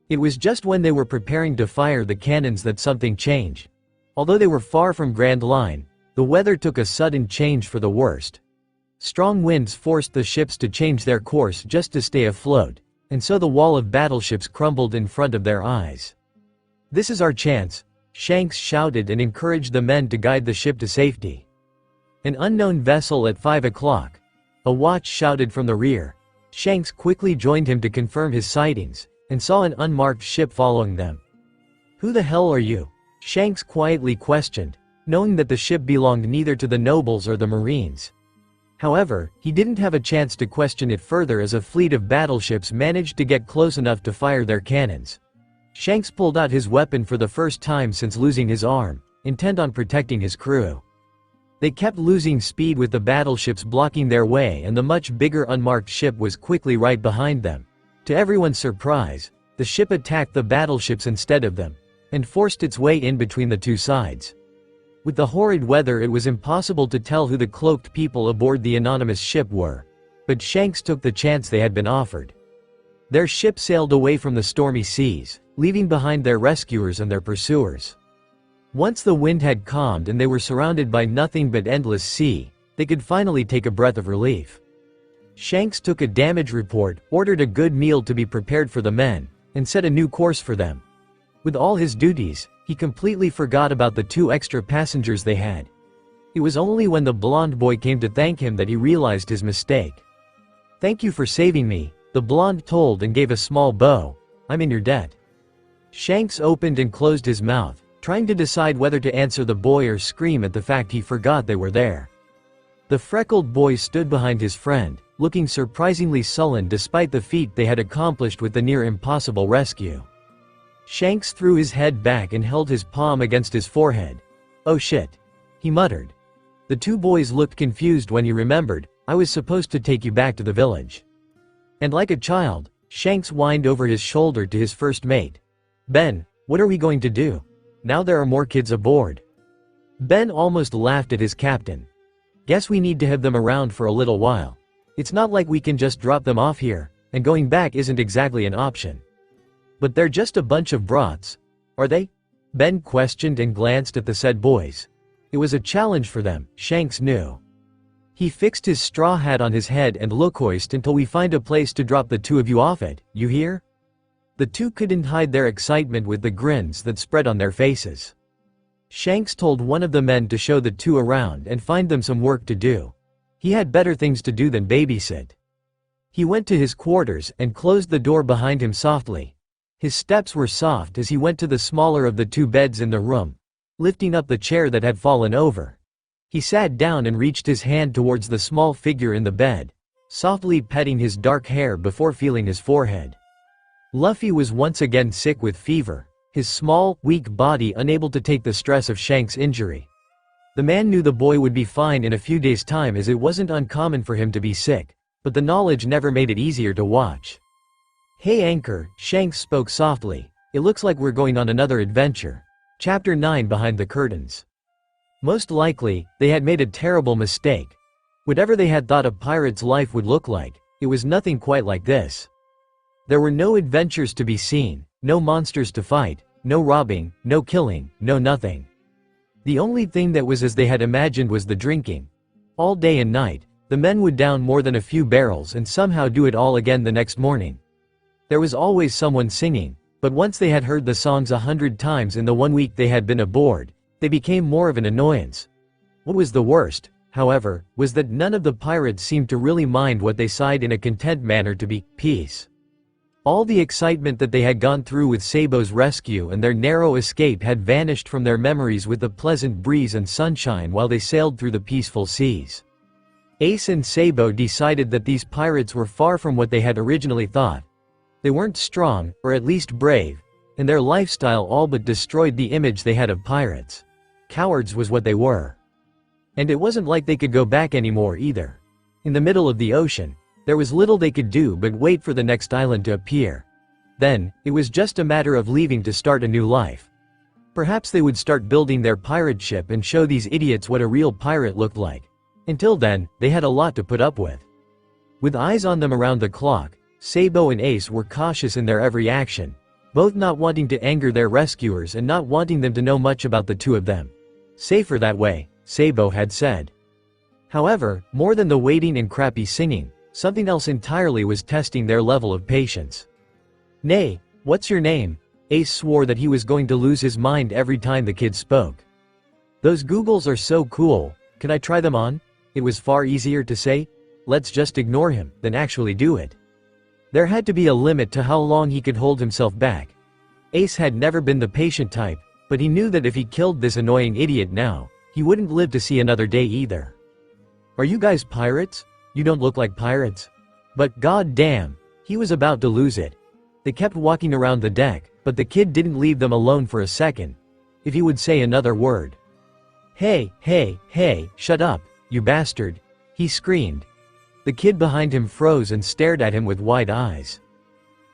It was just when they were preparing to fire the cannons that something changed. Although they were far from Grand Line, the weather took a sudden change for the worst. Strong winds forced the ships to change their course just to stay afloat, and so the wall of battleships crumbled in front of their eyes. "This is our chance," Shanks shouted and encouraged the men to guide the ship to safety. "An unknown vessel at 5 o'clock. A watch shouted from the rear. Shanks quickly joined him to confirm his sightings, and saw an unmarked ship following them. "Who the hell are you?" Shanks quietly questioned, knowing that the ship belonged neither to the nobles or the marines. However, he didn't have a chance to question it further as a fleet of battleships managed to get close enough to fire their cannons. Shanks pulled out his weapon for the first time since losing his arm, intent on protecting his crew. They kept losing speed with the battleships blocking their way, and the much bigger unmarked ship was quickly right behind them. To everyone's surprise, the ship attacked the battleships instead of them, and forced its way in between the two sides. With the horrid weather, it was impossible to tell who the cloaked people aboard the anonymous ship were, but Shanks took the chance they had been offered. Their ship sailed away from the stormy seas, leaving behind their rescuers and their pursuers. Once the wind had calmed and they were surrounded by nothing but endless sea, they could finally take a breath of relief. Shanks took a damage report, ordered a good meal to be prepared for the men, and set a new course for them. With all his duties, he completely forgot about the 2 extra passengers they had. It was only when the blonde boy came to thank him that he realized his mistake. "Thank you for saving me," the blonde told and gave a small bow. "I'm in your debt." Shanks opened and closed his mouth, trying to decide whether to answer the boy or scream at the fact he forgot they were there. The freckled boy stood behind his friend, looking surprisingly sullen despite the feat they had accomplished with the near-impossible rescue. Shanks threw his head back and held his palm against his forehead. "Oh shit," he muttered. The 2 boys looked confused when he remembered, "I was supposed to take you back to the village." And like a child, Shanks whined over his shoulder to his first mate. "Ben, what are we going to do? Now there are more kids aboard." Ben almost laughed at his captain. "Guess we need to have them around for a little while. It's not like we can just drop them off here, and going back isn't exactly an option." "But they're just a bunch of brats, are they?" Ben questioned and glanced at the said boys. It was a challenge for them, Shanks knew. He fixed his straw hat on his head and "Look, hoist until we find a place to drop the 2 of you off at, you hear?" The 2 couldn't hide their excitement with the grins that spread on their faces. Shanks told one of the men to show the 2 around and find them some work to do. He had better things to do than babysit. He went to his quarters and closed the door behind him softly. His steps were soft as he went to the smaller of the 2 beds in the room, lifting up the chair that had fallen over. He sat down and reached his hand towards the small figure in the bed, softly petting his dark hair before feeling his forehead. Luffy was once again sick with fever, his small, weak body unable to take the stress of Shanks' injury. The man knew the boy would be fine in a few days' time, as it wasn't uncommon for him to be sick, but the knowledge never made it easier to watch. "Hey Anchor," Shanks spoke softly, "it looks like we're going on another adventure. Chapter 9 Behind the Curtains. Most likely, they had made a terrible mistake. Whatever they had thought a pirate's life would look like, it was nothing quite like this. There were no adventures to be seen, no monsters to fight, no robbing, no killing, no nothing. The only thing that was as they had imagined was the drinking. All day and night, the men would down more than a few barrels and somehow do it all again the next morning. There was always someone singing, but once they had heard the songs 100 times in the 1 week they had been aboard, they became more of an annoyance. What was the worst, however, was that none of the pirates seemed to really mind what they sighed in a content manner to be peace. All the excitement that they had gone through with Sabo's rescue and their narrow escape had vanished from their memories with the pleasant breeze and sunshine while they sailed through the peaceful seas. Ace and Sabo decided that these pirates were far from what they had originally thought. They weren't strong, or at least brave, and their lifestyle all but destroyed the image they had of pirates. Cowards was what they were. And it wasn't like they could go back anymore either. In the middle of the ocean, there was little they could do but wait for the next island to appear. Then, it was just a matter of leaving to start a new life. Perhaps they would start building their pirate ship and show these idiots what a real pirate looked like. Until then, they had a lot to put up with. With eyes on them around the clock, Sabo and Ace were cautious in their every action, both not wanting to anger their rescuers and not wanting them to know much about the two of them. Safer that way, Sabo had said. However, more than the waiting and crappy singing, something else entirely was testing their level of patience. "Nay, what's your name?" Ace swore that he was going to lose his mind every time the kid spoke. "Those googles are so cool, can I try them on?" It was far easier to say, "Let's just ignore him," than actually do it. There had to be a limit to how long he could hold himself back. Ace had never been the patient type, but he knew that if he killed this annoying idiot now, he wouldn't live to see another day either. "Are you guys pirates? You don't look like pirates." But god damn, he was about to lose it. They kept walking around the deck, but the kid didn't leave them alone for a second. If he would say another word. Hey, shut up, you bastard," he screamed. The kid behind him froze and stared at him with wide eyes.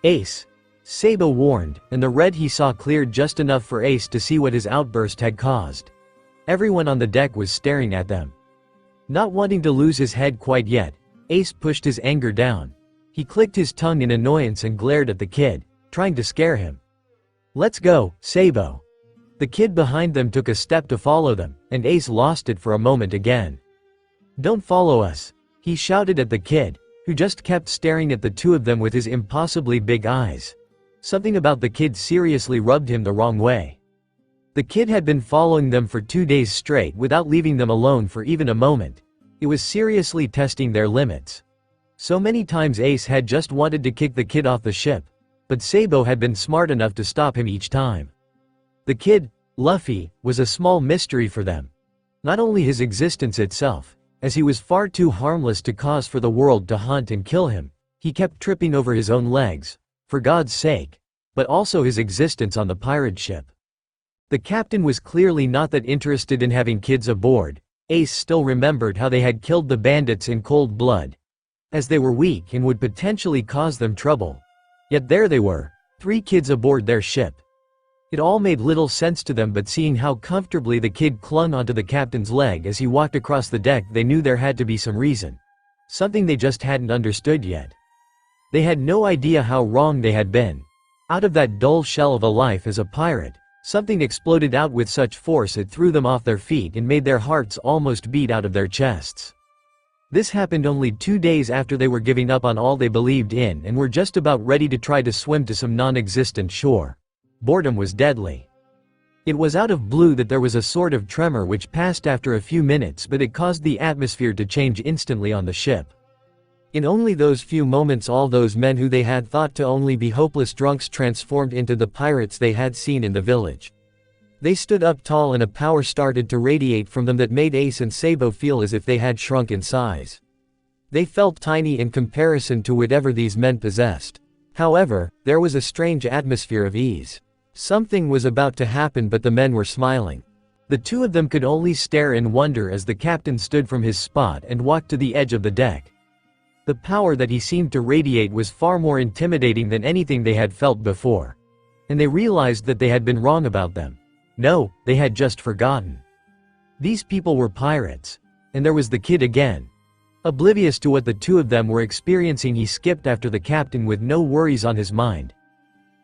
"Ace," Sabo warned, and the red he saw cleared just enough for Ace to see what his outburst had caused. Everyone on the deck was staring at them. Not wanting to lose his head quite yet, Ace pushed his anger down. He clicked his tongue in annoyance and glared at the kid, trying to scare him. "Let's go, Sabo." The kid behind them took a step to follow them, and Ace lost it for a moment again. "Don't follow us," he shouted at the kid, who just kept staring at the two of them with his impossibly big eyes. Something about the kid seriously rubbed him the wrong way. The kid had been following them for 2 days straight without leaving them alone for even a moment. It was seriously testing their limits. So many times Ace had just wanted to kick the kid off the ship, but Sabo had been smart enough to stop him each time. The kid, Luffy, was a small mystery for them. Not only his existence itself, as he was far too harmless to cause for the world to hunt and kill him, he kept tripping over his own legs, for God's sake, but also his existence on the pirate ship. The captain was clearly not that interested in having kids aboard. Ace still remembered how they had killed the bandits in cold blood, as they were weak and would potentially cause them trouble. Yet there they were, 3 kids aboard their ship. It all made little sense to them, but seeing how comfortably the kid clung onto the captain's leg as he walked across the deck, they knew there had to be some reason. Something they just hadn't understood yet. They had no idea how wrong they had been. Out of that dull shell of a life as a pirate, something exploded out with such force it threw them off their feet and made their hearts almost beat out of their chests. This happened only 2 days after they were giving up on all they believed in and were just about ready to try to swim to some non-existent shore. Boredom was deadly. It was out of blue that there was a sort of tremor which passed after a few minutes, but it caused the atmosphere to change instantly on the ship. In only those few moments, all those men who they had thought to only be hopeless drunks transformed into the pirates they had seen in the village. They stood up tall and a power started to radiate from them that made Ace and Sabo feel as if they had shrunk in size. They felt tiny in comparison to whatever these men possessed. However, there was a strange atmosphere of ease. Something was about to happen, but the men were smiling. The two of them could only stare in wonder as the captain stood from his spot and walked to the edge of the deck. The power that he seemed to radiate was far more intimidating than anything they had felt before. And they realized that they had been wrong about them. No, they had just forgotten. These people were pirates. And there was the kid again. Oblivious to what the two of them were experiencing, he skipped after the captain with no worries on his mind.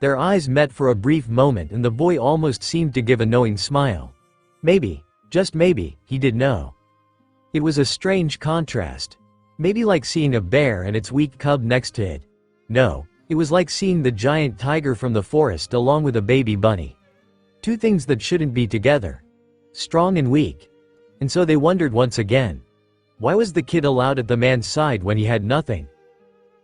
Their eyes met for a brief moment and the boy almost seemed to give a knowing smile. Maybe, just maybe, he did know. It was a strange contrast. Maybe like seeing a bear and its weak cub next to it. No, it was like seeing the giant tiger from the forest along with a baby bunny. Two things that shouldn't be together. Strong and weak. And so they wondered once again. Why was the kid allowed at the man's side when he had nothing?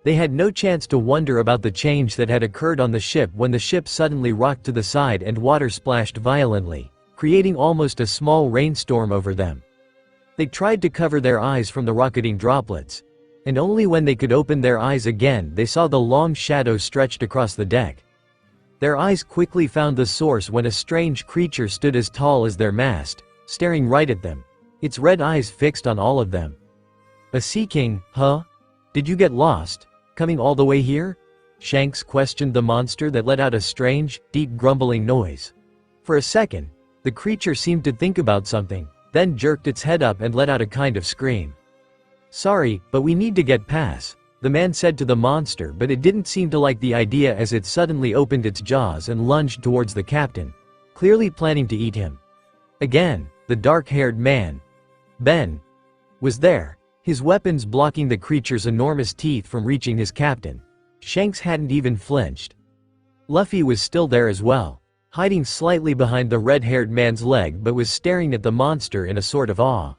They had no chance to wonder about the change that had occurred on the ship when the ship suddenly rocked to the side and water splashed violently, creating almost a small rainstorm over them. They tried to cover their eyes from the rocketing droplets, and only when they could open their eyes again they saw the long shadow stretched across the deck. Their eyes quickly found the source when a strange creature stood as tall as their mast, staring right at them, its red eyes fixed on all of them. A sea king, huh? Did you get lost, coming all the way here? Shanks questioned the monster that let out a strange, deep grumbling noise. For a second, the creature seemed to think about something, then jerked its head up and let out a kind of scream. Sorry, but we need to get past, the man said to the monster, but it didn't seem to like the idea as it suddenly opened its jaws and lunged towards the captain, clearly planning to eat him. Again, the dark-haired man, Ben, was there, his weapons blocking the creature's enormous teeth from reaching his captain. Shanks hadn't even flinched. Luffy was still there as well, hiding slightly behind the red-haired man's leg but was staring at the monster in a sort of awe.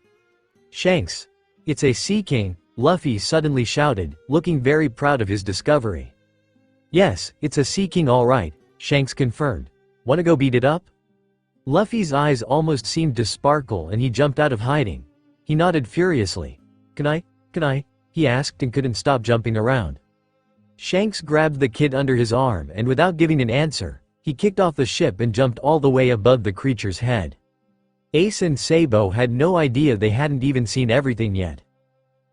Shanks, it's a sea king, Luffy suddenly shouted, looking very proud of his discovery. Yes, it's a sea king all right, Shanks confirmed. Wanna go beat it up? Luffy's eyes almost seemed to sparkle and he jumped out of hiding. He nodded furiously. Can I? He asked and couldn't stop jumping around. Shanks grabbed the kid under his arm and without giving an answer, he kicked off the ship and jumped all the way above the creature's head. Ace and Sabo had no idea they hadn't even seen everything yet.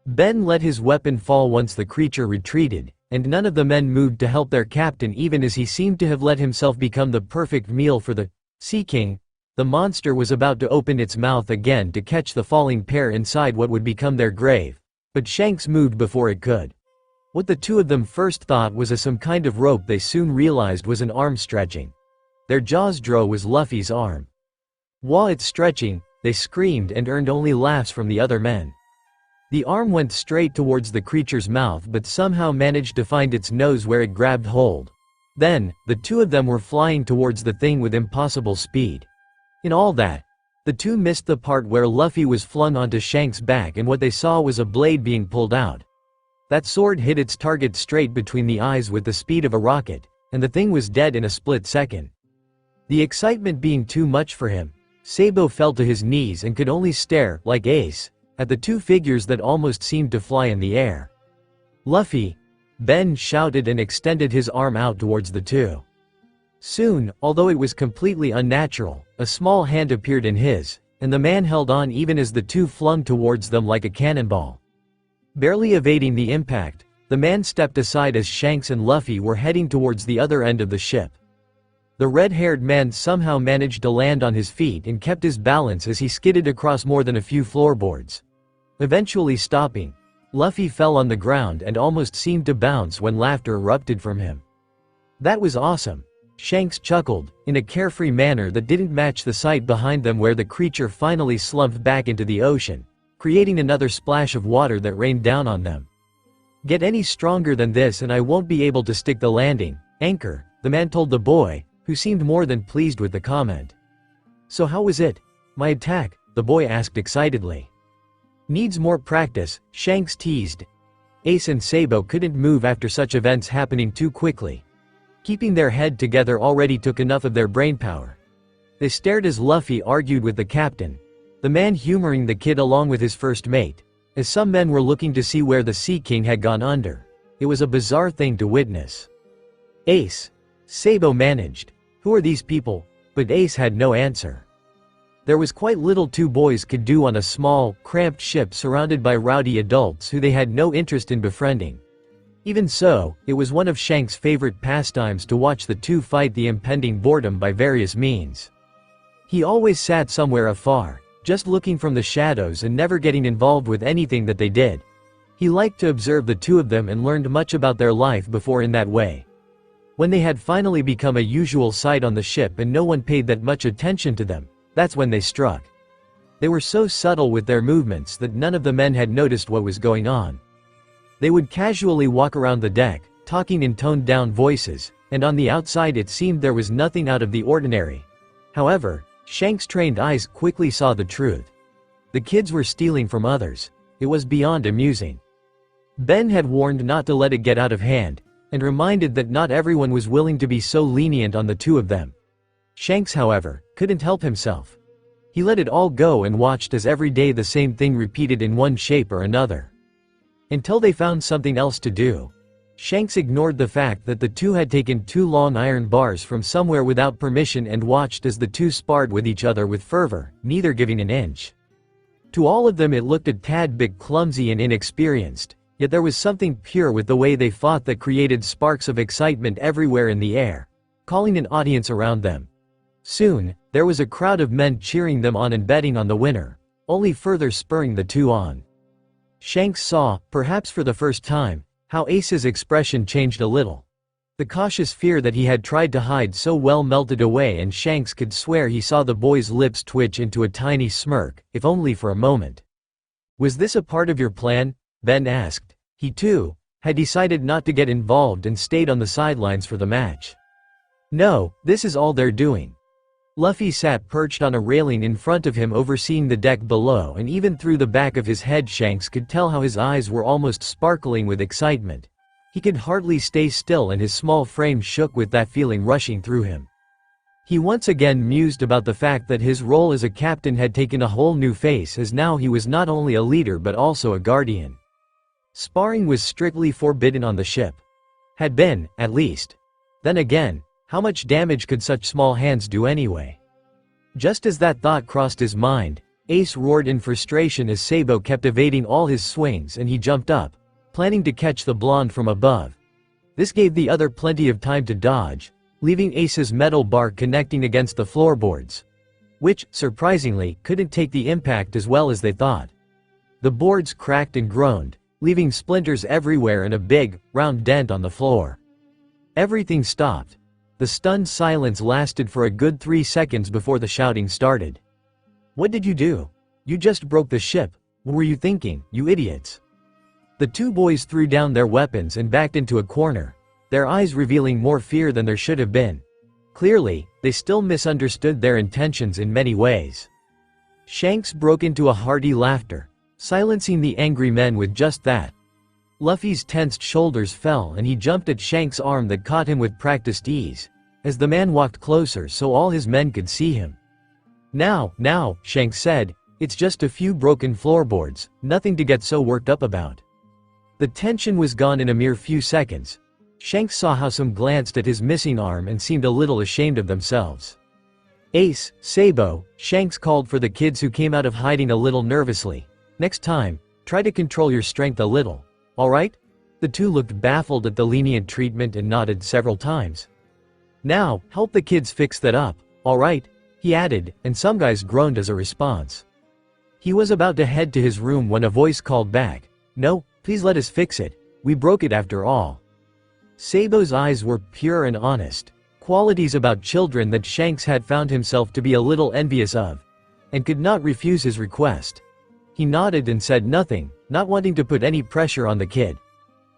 Ben let his weapon fall once the creature retreated, and none of the men moved to help their captain even as he seemed to have let himself become the perfect meal for the Sea King. The monster was about to open its mouth again to catch the falling pair inside what would become their grave, but Shanks moved before it could. What the two of them first thought was some kind of rope they soon realized was an arm stretching. Their jaws drew was Luffy's arm. While it's stretching, they screamed and earned only laughs from the other men. The arm went straight towards the creature's mouth but somehow managed to find its nose where it grabbed hold. Then, the two of them were flying towards the thing with impossible speed. In all that, the two missed the part where Luffy was flung onto Shanks' back and what they saw was a blade being pulled out. That sword hit its target straight between the eyes with the speed of a rocket, and the thing was dead in a split second. The excitement being too much for him, Sabo fell to his knees and could only stare, like Ace, at the two figures that almost seemed to fly in the air. Luffy! Ben shouted and extended his arm out towards the two. Soon, although it was completely unnatural, a small hand appeared in his, and the man held on even as the two flung towards them like a cannonball. Barely evading the impact, the man stepped aside as Shanks and Luffy were heading towards the other end of the ship. The red-haired man somehow managed to land on his feet and kept his balance as he skidded across more than a few floorboards. Eventually stopping, Luffy fell on the ground and almost seemed to bounce when laughter erupted from him. That was awesome. Shanks chuckled, in a carefree manner that didn't match the sight behind them where the creature finally slumped back into the ocean, creating another splash of water that rained down on them. Get any stronger than this and I won't be able to stick the landing, anchor, the man told the boy, who seemed more than pleased with the comment. So how was it? My attack, the boy asked excitedly. Needs more practice, Shanks teased. Ace and Sabo couldn't move after such events happening too quickly. Keeping their head together already took enough of their brainpower. They stared as Luffy argued with the captain, the man humoring the kid along with his first mate, as some men were looking to see where the Sea King had gone under. It was a bizarre thing to witness. Ace, Sabo managed. Who are these people? But Ace had no answer. There was quite little two boys could do on a small, cramped ship surrounded by rowdy adults who they had no interest in befriending. Even so, it was one of Shanks' favorite pastimes to watch the two fight the impending boredom by various means. He always sat somewhere afar, just looking from the shadows and never getting involved with anything that they did. He liked to observe the two of them and learned much about their life before in that way. When they had finally become a usual sight on the ship and no one paid that much attention to them, that's when they struck. They were so subtle with their movements that none of the men had noticed what was going on. They would casually walk around the deck, talking in toned-down voices, and on the outside it seemed there was nothing out of the ordinary. However, Shanks' trained eyes quickly saw the truth. The kids were stealing from others. It was beyond amusing. Ben had warned not to let it get out of hand, and reminded that not everyone was willing to be so lenient on the two of them. Shanks, however, couldn't help himself. He let it all go and watched as every day the same thing repeated in one shape or another. Until they found something else to do. Shanks ignored the fact that the two had taken 2 long iron bars from somewhere without permission and watched as the two sparred with each other with fervor, neither giving an inch. To all of them it looked a tad bit clumsy and inexperienced, yet there was something pure with the way they fought that created sparks of excitement everywhere in the air, calling an audience around them. Soon, there was a crowd of men cheering them on and betting on the winner, only further spurring the two on. Shanks saw, perhaps for the first time, how Ace's expression changed a little. The cautious fear that he had tried to hide so well melted away and Shanks could swear he saw the boy's lips twitch into a tiny smirk, if only for a moment. "Was this a part of your plan?" Ben asked. He too had decided not to get involved and stayed on the sidelines for the match. "No, this is all they're doing." Luffy sat perched on a railing in front of him overseeing the deck below, and even through the back of his head Shanks could tell how his eyes were almost sparkling with excitement. He could hardly stay still and his small frame shook with that feeling rushing through him. He once again mused about the fact that his role as a captain had taken a whole new face, as now he was not only a leader but also a guardian. Sparring was strictly forbidden on the ship. Had been, at least. Then again, how much damage could such small hands do anyway? Just as that thought crossed his mind, Ace roared in frustration as Sabo kept evading all his swings and he jumped up, planning to catch the blonde from above. This gave the other plenty of time to dodge, leaving Ace's metal bar connecting against the floorboards, which, surprisingly, couldn't take the impact as well as they thought. The boards cracked and groaned, leaving splinters everywhere and a big, round dent on the floor. Everything stopped. The stunned silence lasted for a good 3 seconds before the shouting started. "What did you do? You just broke the ship. What were you thinking, you idiots?" The two boys threw down their weapons and backed into a corner, their eyes revealing more fear than there should have been. Clearly, they still misunderstood their intentions in many ways. Shanks broke into a hearty laughter, silencing the angry men with just that. Luffy's tensed shoulders fell and he jumped at Shanks' arm that caught him with practiced ease, as the man walked closer so all his men could see him. Now, Shanks said, "It's just a few broken floorboards, nothing to get so worked up about." The tension was gone in a mere few seconds. Shanks saw how some glanced at his missing arm and seemed a little ashamed of themselves. "Ace, Sabo," Shanks called for the kids who came out of hiding a little nervously. "Next time, try to control your strength a little. Alright?" The two looked baffled at the lenient treatment and nodded several times. "Now, help the kids fix that up, alright?" he added, and some guys groaned as a response. He was about to head to his room when a voice called back, "No, please let us fix it, we broke it after all." Sabo's eyes were pure and honest, qualities about children that Shanks had found himself to be a little envious of, and could not refuse his request. He nodded and said nothing, not wanting to put any pressure on the kid.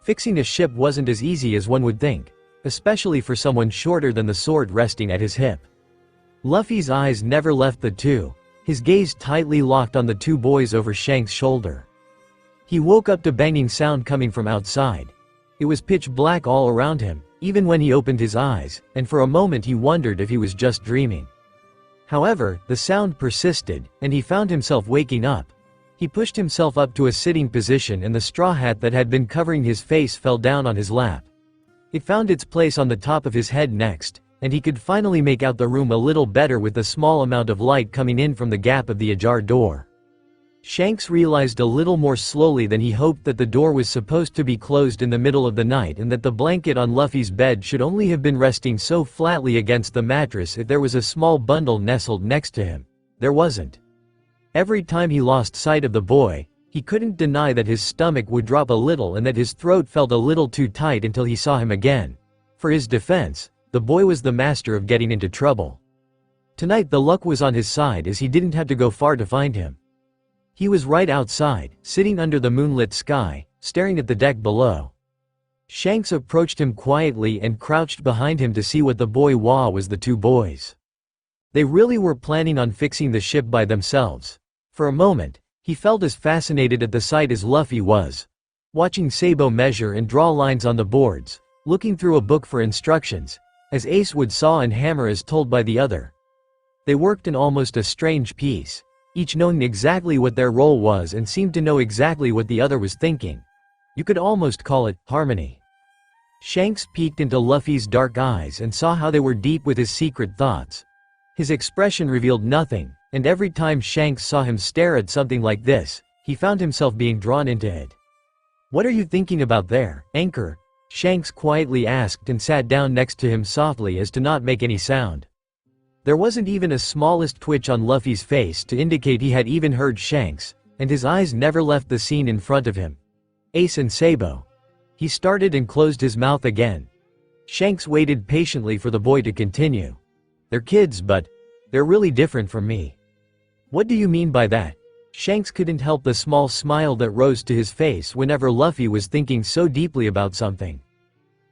Fixing a ship wasn't as easy as one would think, especially for someone shorter than the sword resting at his hip. Luffy's eyes never left the two, his gaze tightly locked on the two boys over Shanks' shoulder. He woke up to banging sound coming from outside. It was pitch black all around him, even when he opened his eyes, and for a moment he wondered if he was just dreaming. However, the sound persisted, and he found himself waking up. He pushed himself up to a sitting position and the straw hat that had been covering his face fell down on his lap. It found its place on the top of his head next, and he could finally make out the room a little better with the small amount of light coming in from the gap of the ajar door. Shanks realized a little more slowly than he hoped that the door was supposed to be closed in the middle of the night and that the blanket on Luffy's bed should only have been resting so flatly against the mattress if there was a small bundle nestled next to him. There wasn't. Every time he lost sight of the boy, he couldn't deny that his stomach would drop a little and that his throat felt a little too tight until he saw him again. For his defense, the boy was the master of getting into trouble. Tonight the luck was on his side as he didn't have to go far to find him. He was right outside, sitting under the moonlit sky, staring at the deck below. Shanks approached him quietly and crouched behind him to see what the boy saw was the two boys. They really were planning on fixing the ship by themselves. For a moment, he felt as fascinated at the sight as Luffy was. Watching Sabo measure and draw lines on the boards, looking through a book for instructions, as Ace would saw and hammer as told by the other. They worked in almost a strange piece, each knowing exactly what their role was and seemed to know exactly what the other was thinking. You could almost call it harmony. Shanks peeked into Luffy's dark eyes and saw how they were deep with his secret thoughts. His expression revealed nothing, and every time Shanks saw him stare at something like this, he found himself being drawn into it. "What are you thinking about there, Anchor?" Shanks quietly asked and sat down next to him softly as to not make any sound. There wasn't even a smallest twitch on Luffy's face to indicate he had even heard Shanks, and his eyes never left the scene in front of him. Ace and Sabo. He started and closed his mouth again. Shanks waited patiently for the boy to continue. "They're kids, but they're really different from me." "What do you mean by that?" Shanks couldn't help the small smile that rose to his face whenever Luffy was thinking so deeply about something.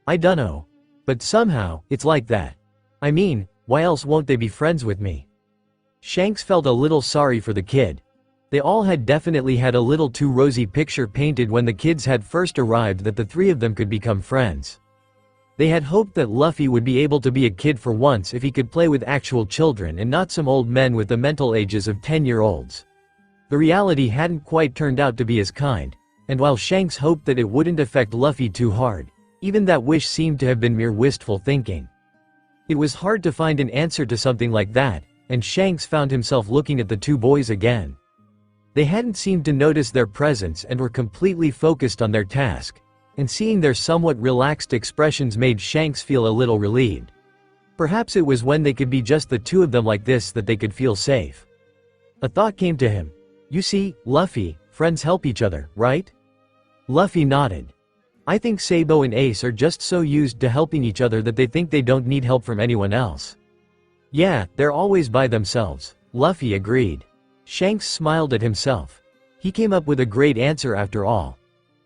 "I dunno. But somehow, it's like that. I mean, why else won't they be friends with me?" Shanks felt a little sorry for the kid. They all had definitely had a little too rosy picture painted when the kids had first arrived that the three of them could become friends. They had hoped that Luffy would be able to be a kid for once if he could play with actual children and not some old men with the mental ages of 10-year-olds. The reality hadn't quite turned out to be as kind, and while Shanks hoped that it wouldn't affect Luffy too hard, even that wish seemed to have been mere wistful thinking. It was hard to find an answer to something like that, and Shanks found himself looking at the two boys again. They hadn't seemed to notice their presence and were completely focused on their task, and seeing their somewhat relaxed expressions made Shanks feel a little relieved. Perhaps it was when they could be just the two of them like this that they could feel safe. A thought came to him. "You see, Luffy, friends help each other, right?" Luffy nodded. "I think Sabo and Ace are just so used to helping each other that they think they don't need help from anyone else." "Yeah, they're always by themselves," Luffy agreed. Shanks smiled at himself. He came up with a great answer after all.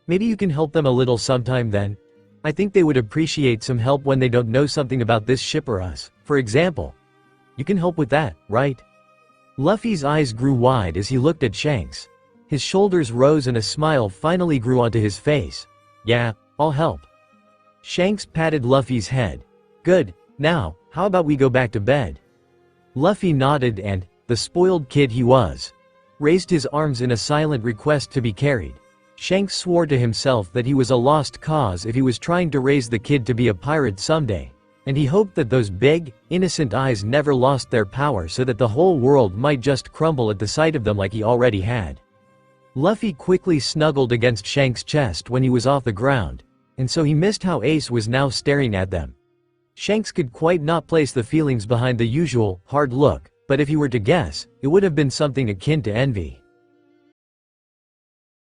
"Maybe you can help them a little sometime then? I think they would appreciate some help when they don't know something about this ship or us, for example. You can help with that, right?" Luffy's eyes grew wide as he looked at Shanks. His shoulders rose and a smile finally grew onto his face. "Yeah, I'll help." Shanks patted Luffy's head. "Good, now, how about we go back to bed?" Luffy nodded and, the spoiled kid he was, raised his arms in a silent request to be carried. Shanks swore to himself that he was a lost cause if he was trying to raise the kid to be a pirate someday, and he hoped that those big, innocent eyes never lost their power so that the whole world might just crumble at the sight of them like he already had. Luffy quickly snuggled against Shanks' chest when he was off the ground, and so he missed how Ace was now staring at them. Shanks could quite not place the feelings behind the usual, hard look, but if he were to guess, it would have been something akin to envy.